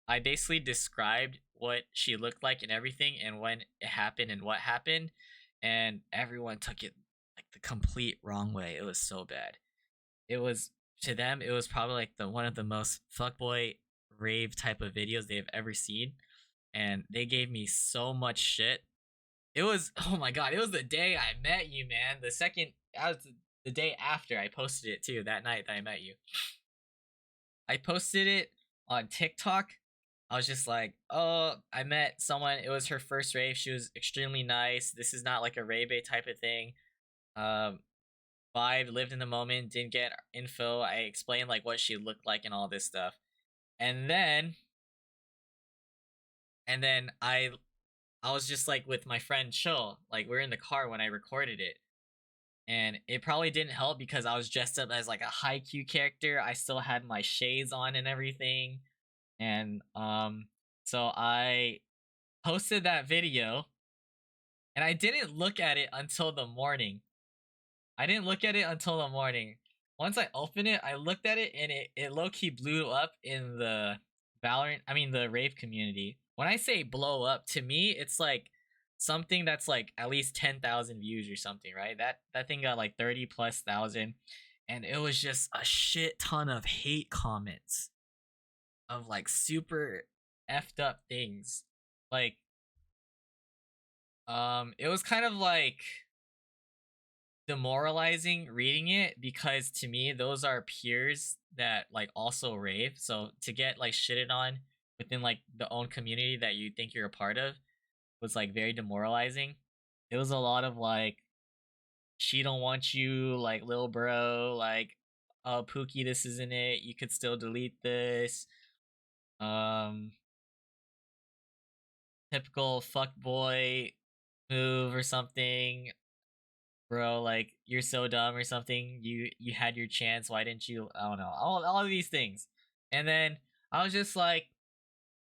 I basically described what she looked like and everything, and when it happened and what happened, and everyone took it like the complete wrong way. It was so bad. It was to them. It was probably like the one of the most fuckboy rave type of videos they've ever seen, and they gave me so much shit. It was oh my god, it was the day I met you, man. The day after I posted it too, that night that I met you. I posted it on TikTok. I was just like, oh, I met someone. It was her first rave. She was extremely nice. This is not like a rave type of thing. Um, Vibe, lived in the moment, didn't get info. I explained like what she looked like and all this stuff. And then and then I was just like with my friend Chill, like we're in the car when I recorded it. And it probably didn't help because I was dressed up as like a high Q character. I still had my shades on and everything. And so I posted that video, and I didn't look at it until the morning. I didn't look at it until the morning. Once I opened it, I looked at it, and it low key blew up in the the rave community. When I say blow up, to me, it's like something that's like at least 10,000 views or something, right? That thing got like 30 plus thousand, and it was just a shit ton of hate comments of like super effed up things. Like, it was kind of like demoralizing reading it, because to me those are peers that like also rave, so to get like shitted on within like the own community that you think you're a part of was like very demoralizing. It was a lot of like, she don't want you, like, little bro, like, oh Pookie, this isn't it, you could still delete this. um Typical fuck boy move or something, bro, like you're so dumb or something, you had your chance, why didn't you, I don't know, all of these things. And then I was just like,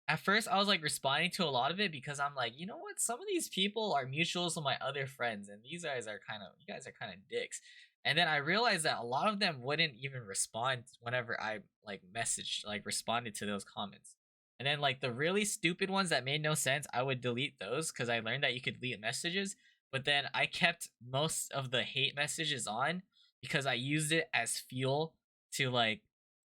at first I was like responding to a lot of it, because I'm like, you know what, some of these people are mutuals of my other friends, and these guys are kind of, you guys are kind of dicks. And then I realized that a lot of them wouldn't even respond whenever I like messaged, like responded to those comments. And then like the really stupid ones that made no sense, I would delete those, because I learned that you could delete messages. But then I kept most of the hate messages on, because I used it as fuel to like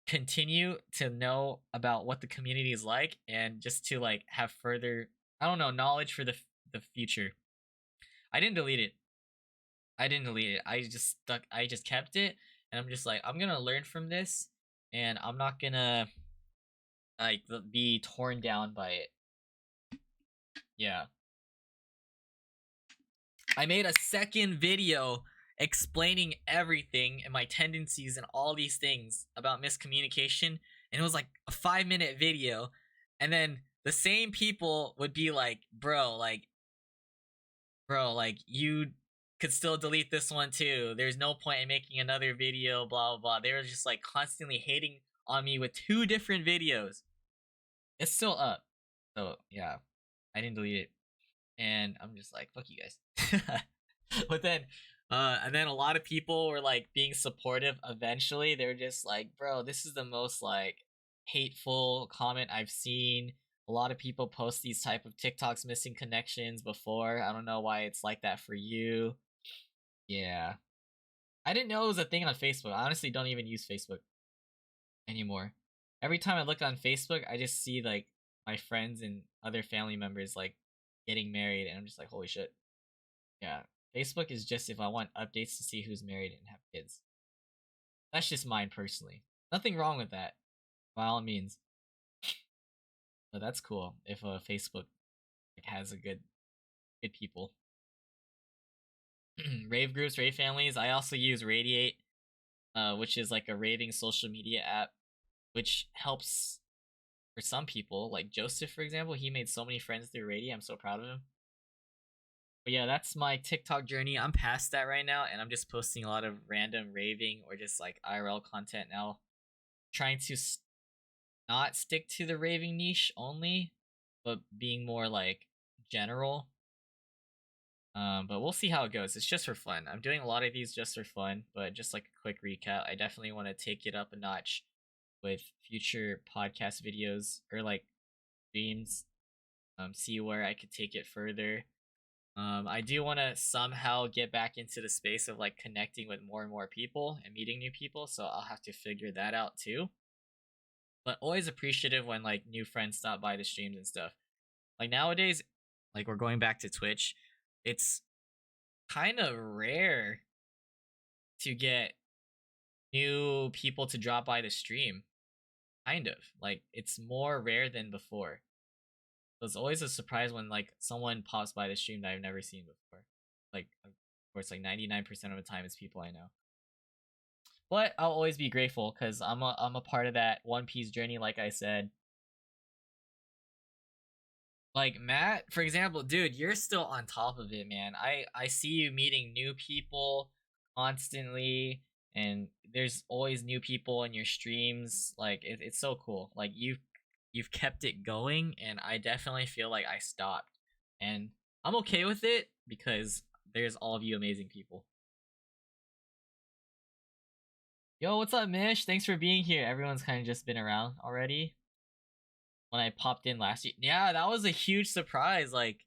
continue to know about what the community is like, and just to like have further, I don't know, knowledge for the future. I didn't delete it. I didn't delete it. I just kept it, and I'm just like, I'm going to learn from this, and I'm not going to like be torn down by it. Yeah. I made a second video explaining everything and my tendencies and all these things about miscommunication, and it was like a 5-minute video. And then the same people would be like, bro, like you could still delete this one too, there's no point in making another video, blah blah blah. They were just like constantly hating on me with 2 different videos. It's still up, so yeah, I didn't delete it, and I'm just like, fuck you guys. But then and then a lot of people were like being supportive eventually. They're just like, bro, this is the most like hateful comment I've seen. A lot of people post these type of TikToks missing connections before. I don't know why it's like that for you. Yeah. I didn't know it was a thing on Facebook. I honestly don't even use Facebook anymore. Every time I look on Facebook, I just see like my friends and other family members like getting married, and I'm just like, holy shit. Yeah. Facebook is just if I want updates to see who's married and have kids. That's just mine personally. Nothing wrong with that, by all means. But that's cool if Facebook like, has a good people. Rave groups, rave families. I also use Radiate, which is like a raving social media app, which helps for some people. Like Joseph, for example, he made so many friends through Radiate. I'm so proud of him. But yeah, that's my TikTok journey. I'm past that right now, and I'm just posting a lot of random raving or just like IRL content now. Trying to not stick to the raving niche only, but being more like general. But we'll see how it goes. It's just for fun. I'm doing a lot of these just for fun, but just like a quick recap, I definitely want to take it up a notch with future podcast videos or like streams. See where I could take it further. I do want to somehow get back into the space of like connecting with more and more people and meeting new people, so I'll have to figure that out too. But always appreciative when like new friends stop by the streams and stuff. Like nowadays, like we're going back to Twitch, it's kind of rare to get new people to drop by the stream. Kind of. Like it's more rare than before. So it's always a surprise when like someone pops by the stream that I've never seen before. Like of course like 99% of the time it's people I know. But I'll always be grateful because I'm a part of that One Piece journey, like I said. Like Matt, for example, dude, you're still on top of it, man. I see you meeting new people constantly, and there's always new people in your streams. Like it's so cool. Like you've kept it going, and I definitely feel like I stopped. And I'm okay with it because there's all of you amazing people. Yo, what's up, Mish? Thanks for being here. Everyone's kind of just been around already. When I popped in last year, yeah, that was a huge surprise. Like,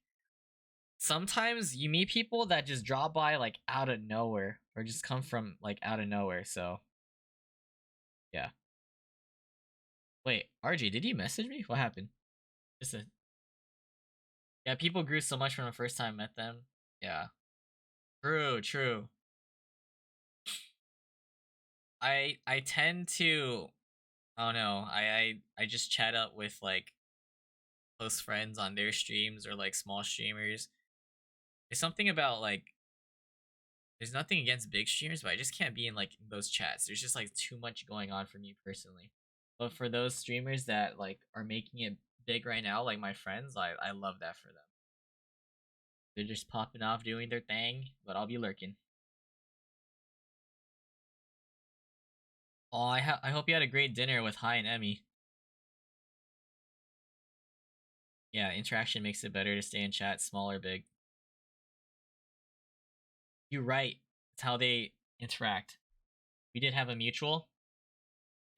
sometimes you meet people that just drop by like out of nowhere or just come from like out of nowhere. So, yeah. Wait, RJ, did you message me? What happened? Just a Yeah, people grew so much from the first time I met them. Yeah. True, true. I tend to I don't know. I just chat up with like close friends on their streams or like small streamers. There's something about like there's nothing against big streamers, but I just can't be in like those chats. There's just like too much going on for me personally. But for those streamers that like are making it big right now, like my friends, I love that for them. They're just popping off doing their thing, but I'll be lurking. Oh, I hope you had a great dinner with Hi and Emmy. Yeah, interaction makes it better to stay in chat, small or big. You're right. It's how they interact. We did have a mutual.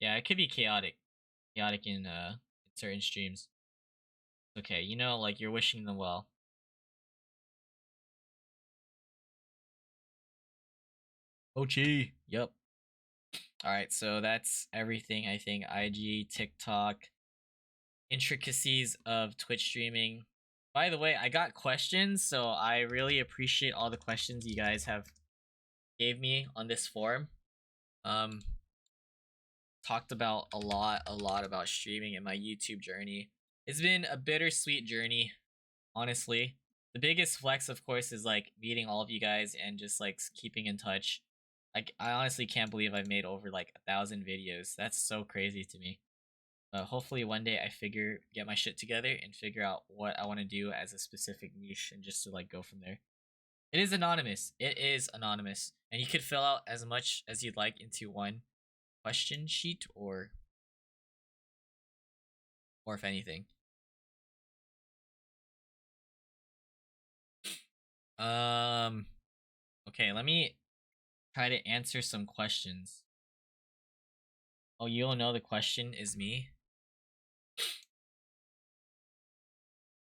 Yeah, it could be chaotic. Chaotic in certain streams. Okay, you know, like you're wishing them well. Ochi. Yep. Alright, so that's everything, I think. IG, TikTok, intricacies of Twitch streaming. By the way, I got questions, so I really appreciate all the questions you guys have gave me on this forum. Um Talked about a lot about streaming and my YouTube journey. It's been a bittersweet journey, honestly. The biggest flex, of course, is like meeting all of you guys and just like keeping in touch. Like, I honestly can't believe I've made over like 1,000 videos. That's so crazy to me. Hopefully one day I get my shit together and figure out what I want to do as a specific niche and just to like go from there. It is anonymous. It is anonymous, and you could fill out as much as you'd like into one question sheet or if anything. Um okay, let me try to answer some questions. Oh, you don't know the question is me?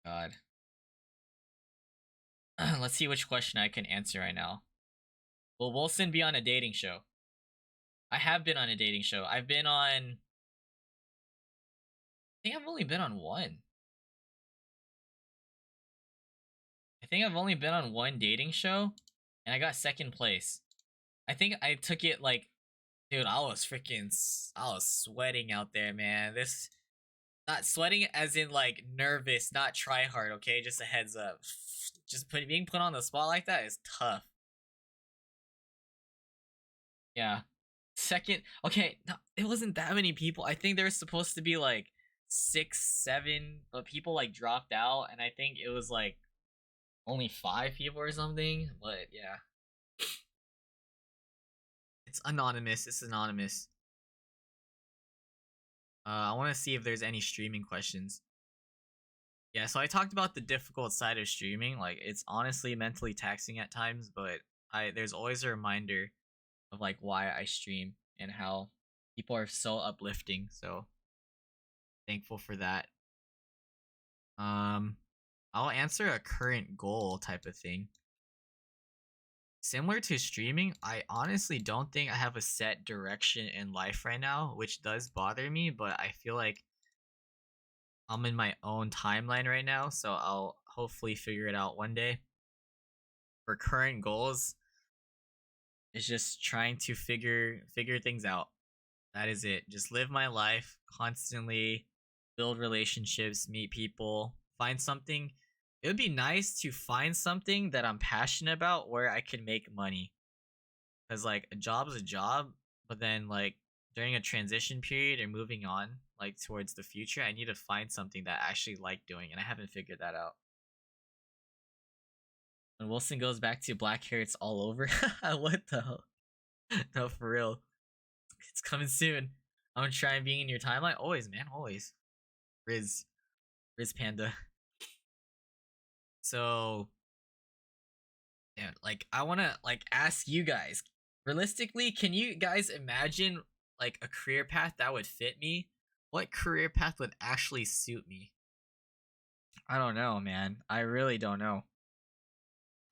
God. Let's see which question I can answer right now. Will Wilson be on a dating show? I have been on a dating show. I think I've only been on one. I think I've only been on one dating show, and I got second place. I think I took it like, dude, I was sweating out there, man. This, not sweating as in like nervous, not try hard, okay? Just a heads up. Just being put on the spot like that is tough. Yeah. Second, okay, no, it wasn't that many people. I think there was supposed to be like 6, 7, but people like dropped out, and I think it was like only 5 people or something. But yeah, it's anonymous. It's anonymous. I want to see if there's any streaming questions. Yeah, so I talked about the difficult side of streaming. Like, it's honestly mentally taxing at times, but there's always a reminder of like why I stream and how people are so uplifting. So thankful for that. Um, I'll answer a current goal type of thing. Similar to streaming, I honestly don't think I have a set direction in life right now, which does bother me, but I feel like I'm in my own timeline right now, so I'll hopefully figure it out one day. For current goals, it's just trying to figure things out. That is it. Just live my life constantly, build relationships, meet people, find something. It would be nice to find something that I'm passionate about where I can make money. Cuz like a job is a job, but then like during a transition period or moving on like towards the future, I need to find something that I actually like doing, and I haven't figured that out. When Wilson goes back to black hair, it's all over. What the hell? No, for real. It's coming soon. I'm gonna try being in your timeline. Always, man, always. Riz. Riz Panda. So, yeah, like I want to like ask you guys, realistically, can you guys imagine like a career path that would fit me? What career path would actually suit me? I don't know, man. I really don't know.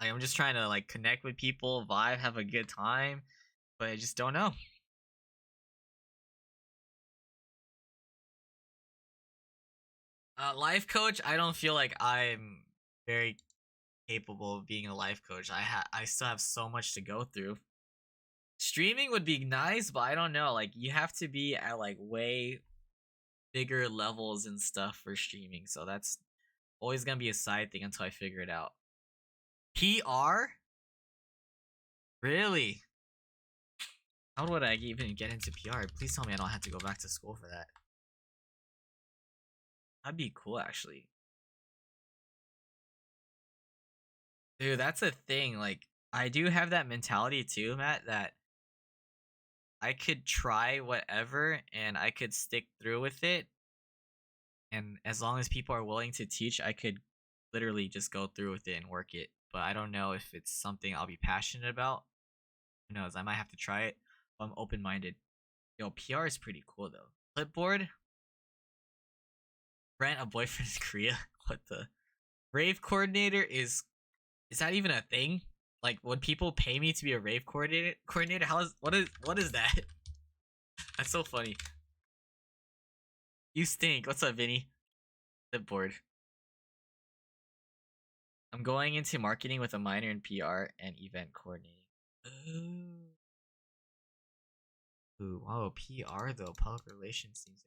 Like I'm just trying to like connect with people, vibe, have a good time, but I just don't know. Life coach, I don't feel like I'm very capable of being a life coach. I still have so much to go through. Streaming would be nice, but I don't know. Like you have to be at like way bigger levels and stuff for streaming. So that's always gonna be a side thing until I figure it out. PR? Really? How would I even get into PR? Please tell me I don't have to go back to school for that. That'd be cool actually. Dude, that's a thing. Like I do have that mentality too, Matt, that I could try whatever and I could stick through with it. And as long as people are willing to teach, I could literally just go through with it and work it. But I don't know if it's something I'll be passionate about. Who knows? I might have to try it. But I'm open minded. Yo, PR is pretty cool though. Clipboard? Rent a boyfriend in Korea? What the? Rave coordinator is that even a thing? Like, would people pay me to be a rave coordinator? What is that? That's so funny. You stink. What's up, Vinny? Clipboard. I'm going into marketing with a minor in PR and event coordinating. Ooh, wow, PR though. Public relations seems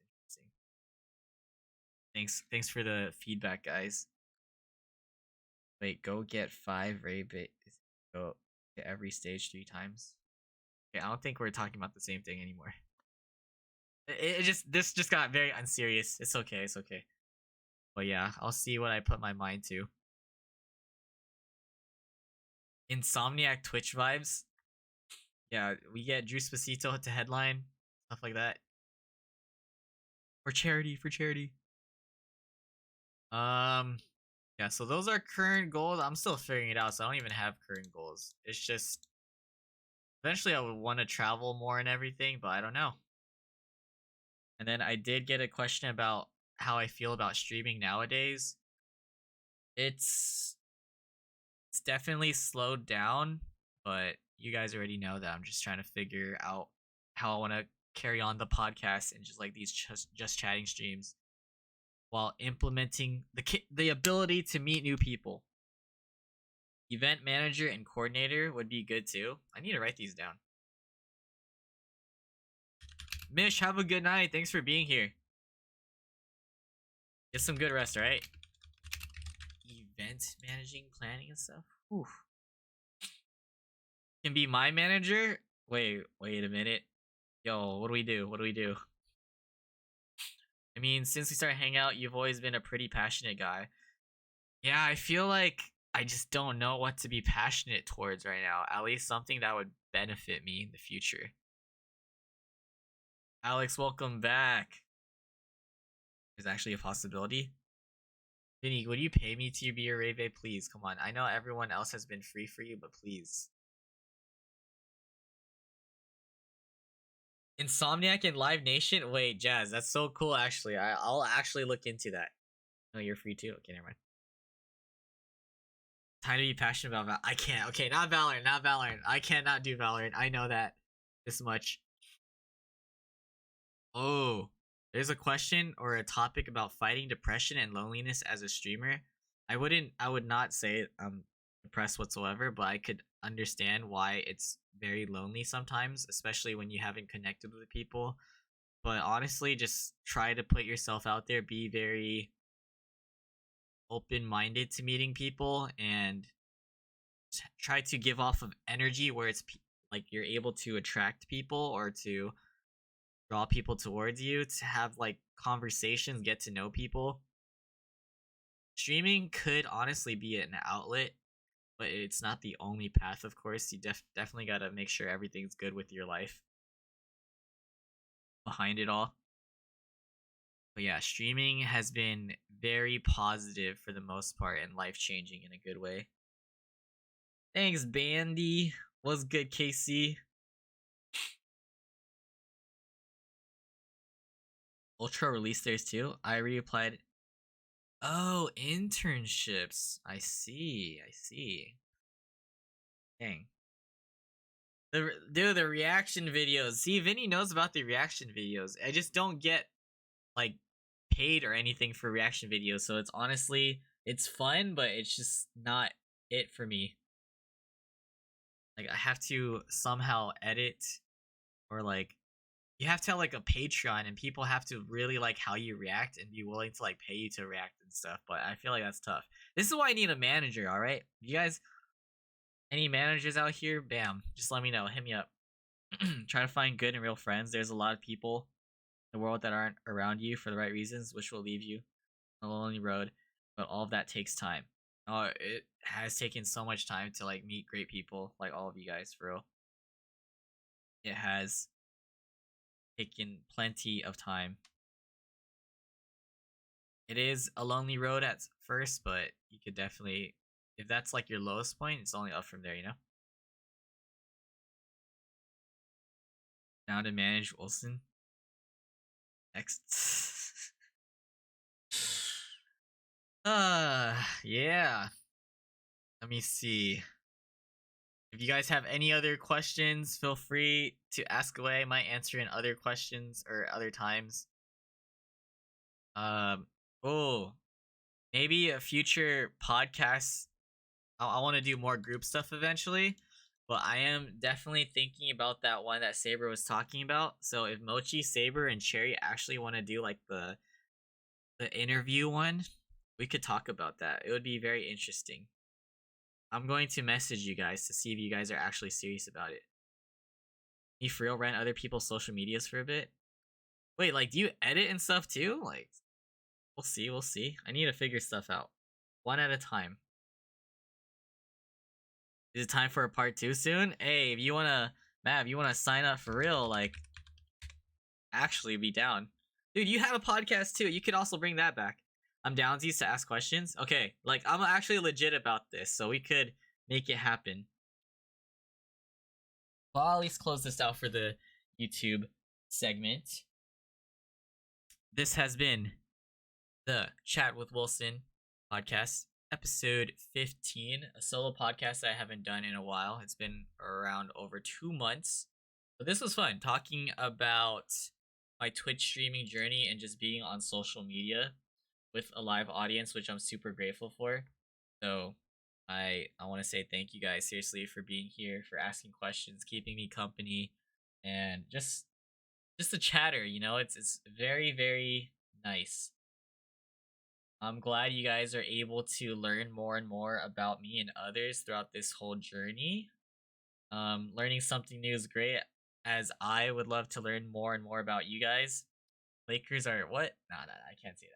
interesting. Thanks for the feedback, guys. Wait, go get 5 Rabbit. Go to every stage 3 times. Okay, I don't think we're talking about the same thing anymore. This just got very unserious. It's okay, it's okay. But yeah, I'll see what I put my mind to. Insomniac Twitch vibes. Yeah, we get Drew Spacito to headline, stuff like that. For charity, for charity. Yeah, so those are current goals. I'm still figuring it out, so I don't even have current goals. It's just eventually I would want to travel more and everything, but I don't know. And then I did get a question about how I feel about streaming nowadays. It's it's definitely slowed down, but you guys already know that I'm just trying to figure out how I want to carry on the podcast and just like these just chatting streams while implementing the ability to meet new people. Event manager and coordinator would be good too. I need to write these down. Mish, have a good night. Thanks for being here. Get some good rest, alright? Event managing, planning and stuff. Oof. Can be my manager? Wait a minute. Yo, what do we do? What do we do? I mean, since we started hanging out, you've always been a pretty passionate guy. Yeah, I feel like I just don't know what to be passionate towards right now. At least something that would benefit me in the future. Alex, welcome back. There's actually a possibility. Vinny, would you pay me to be your rave? Please, come on. I know everyone else has been free for you, but please. Insomniac and Live Nation? Wait, Jazz, that's so cool actually. I'll actually look into that. No, you're free too? Okay, never mind. Time to be passionate about I can't. Okay, not Valorant, not Valorant. I cannot do Valorant. I know that this much. Oh, there's a question or a topic about fighting depression and loneliness as a streamer. I would not say I'm depressed whatsoever, but I could understand why it's very lonely sometimes, especially when you haven't connected with people. But honestly, just try to put yourself out there, be very open-minded to meeting people, and try to give off of energy where it's like you're able to attract people or to draw people towards you, to have like conversations, get to know people. Streaming could honestly be an outlet, but it's not the only path, of course. You definitely got to make sure everything's good with your life behind it all. But yeah, streaming has been very positive for the most part and life changing in a good way. Thanks, Bandy. Was good, KC. Ultra released theirs too. I reapplied. Oh, internships. I see. I see. Dang. The reaction videos. See, Vinny knows about the reaction videos. I just don't get like paid or anything for reaction videos, so it's honestly it's fun, but it's just not it for me. Like I have to somehow edit or like you have to have like a Patreon and people have to really like how you react and be willing to like pay you to react and stuff, but I feel like that's tough. This is why I need a manager, all right? You guys any managers out here? Bam, just let me know. Hit me up. Try to find good and real friends. There's a lot of people in the world that aren't around you for the right reasons, which will leave you on a lonely road. But all of that takes time. It has taken so much time to like meet great people, like all of you guys, for real. It has taken plenty of time. It is a lonely road at first, but you could definitely, if that's like your lowest point, it's only up from there, you know? Now to manage Wilson. Next. Yeah. Let me see. If you guys have any other questions, feel free to ask away. I might answer in other questions or other times. Oh, maybe a future podcast. I want to do more group stuff eventually, but I am definitely thinking about that one that Saber was talking about. So if Mochi, Saber, and Cherry actually want to do like the interview one, we could talk about that. It would be very interesting. I'm going to message you guys to see if you guys are actually serious about it. You for real rent other people's social medias for a bit? Wait, like, do you edit and stuff too? Like, we'll see, we'll see. I need to figure stuff out. One at a time. Is it time for a part 2 soon? Hey, if you wanna, Matt, if you wanna sign up for real, like, actually be down. Dude, you have a podcast too. You could also bring that back. I'm downsies to ask questions. Okay, like I'm actually legit about this, so we could make it happen. Well, I'll at least close this out for the YouTube segment. This has been the Chat with Wilson podcast, episode 15, a solo podcast that I haven't done in a while. It's been around over 2 months. But this was fun, talking about my Twitch streaming journey and just being on social media with a live audience, which I'm super grateful for. So I want to say thank you guys seriously for being here, for asking questions, keeping me company, and just the chatter. You know, it's very very nice. I'm glad you guys are able to learn more and more about me and others throughout this whole journey. Learning something new is great, as I would love to learn more and more about you guys. Lakers are what? No, I can't say that.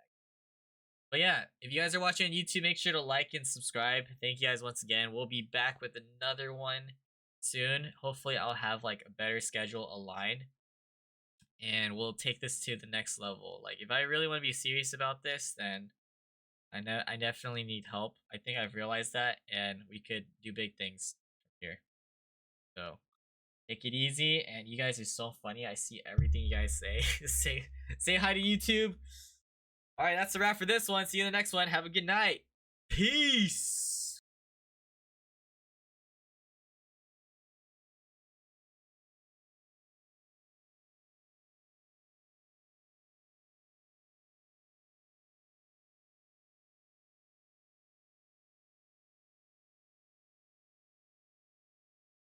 But yeah, if you guys are watching on YouTube, make sure to like and subscribe. Thank you guys once again. We'll be back with another one soon. Hopefully, I'll have like a better schedule aligned, and we'll take this to the next level. Like, if I really want to be serious about this, then I definitely need help. I think I've realized that, and we could do big things here. So take it easy, and you guys are so funny. I see everything you guys say. say hi to YouTube. All right, that's a wrap for this one. See you in the next one. Have a good night. Peace.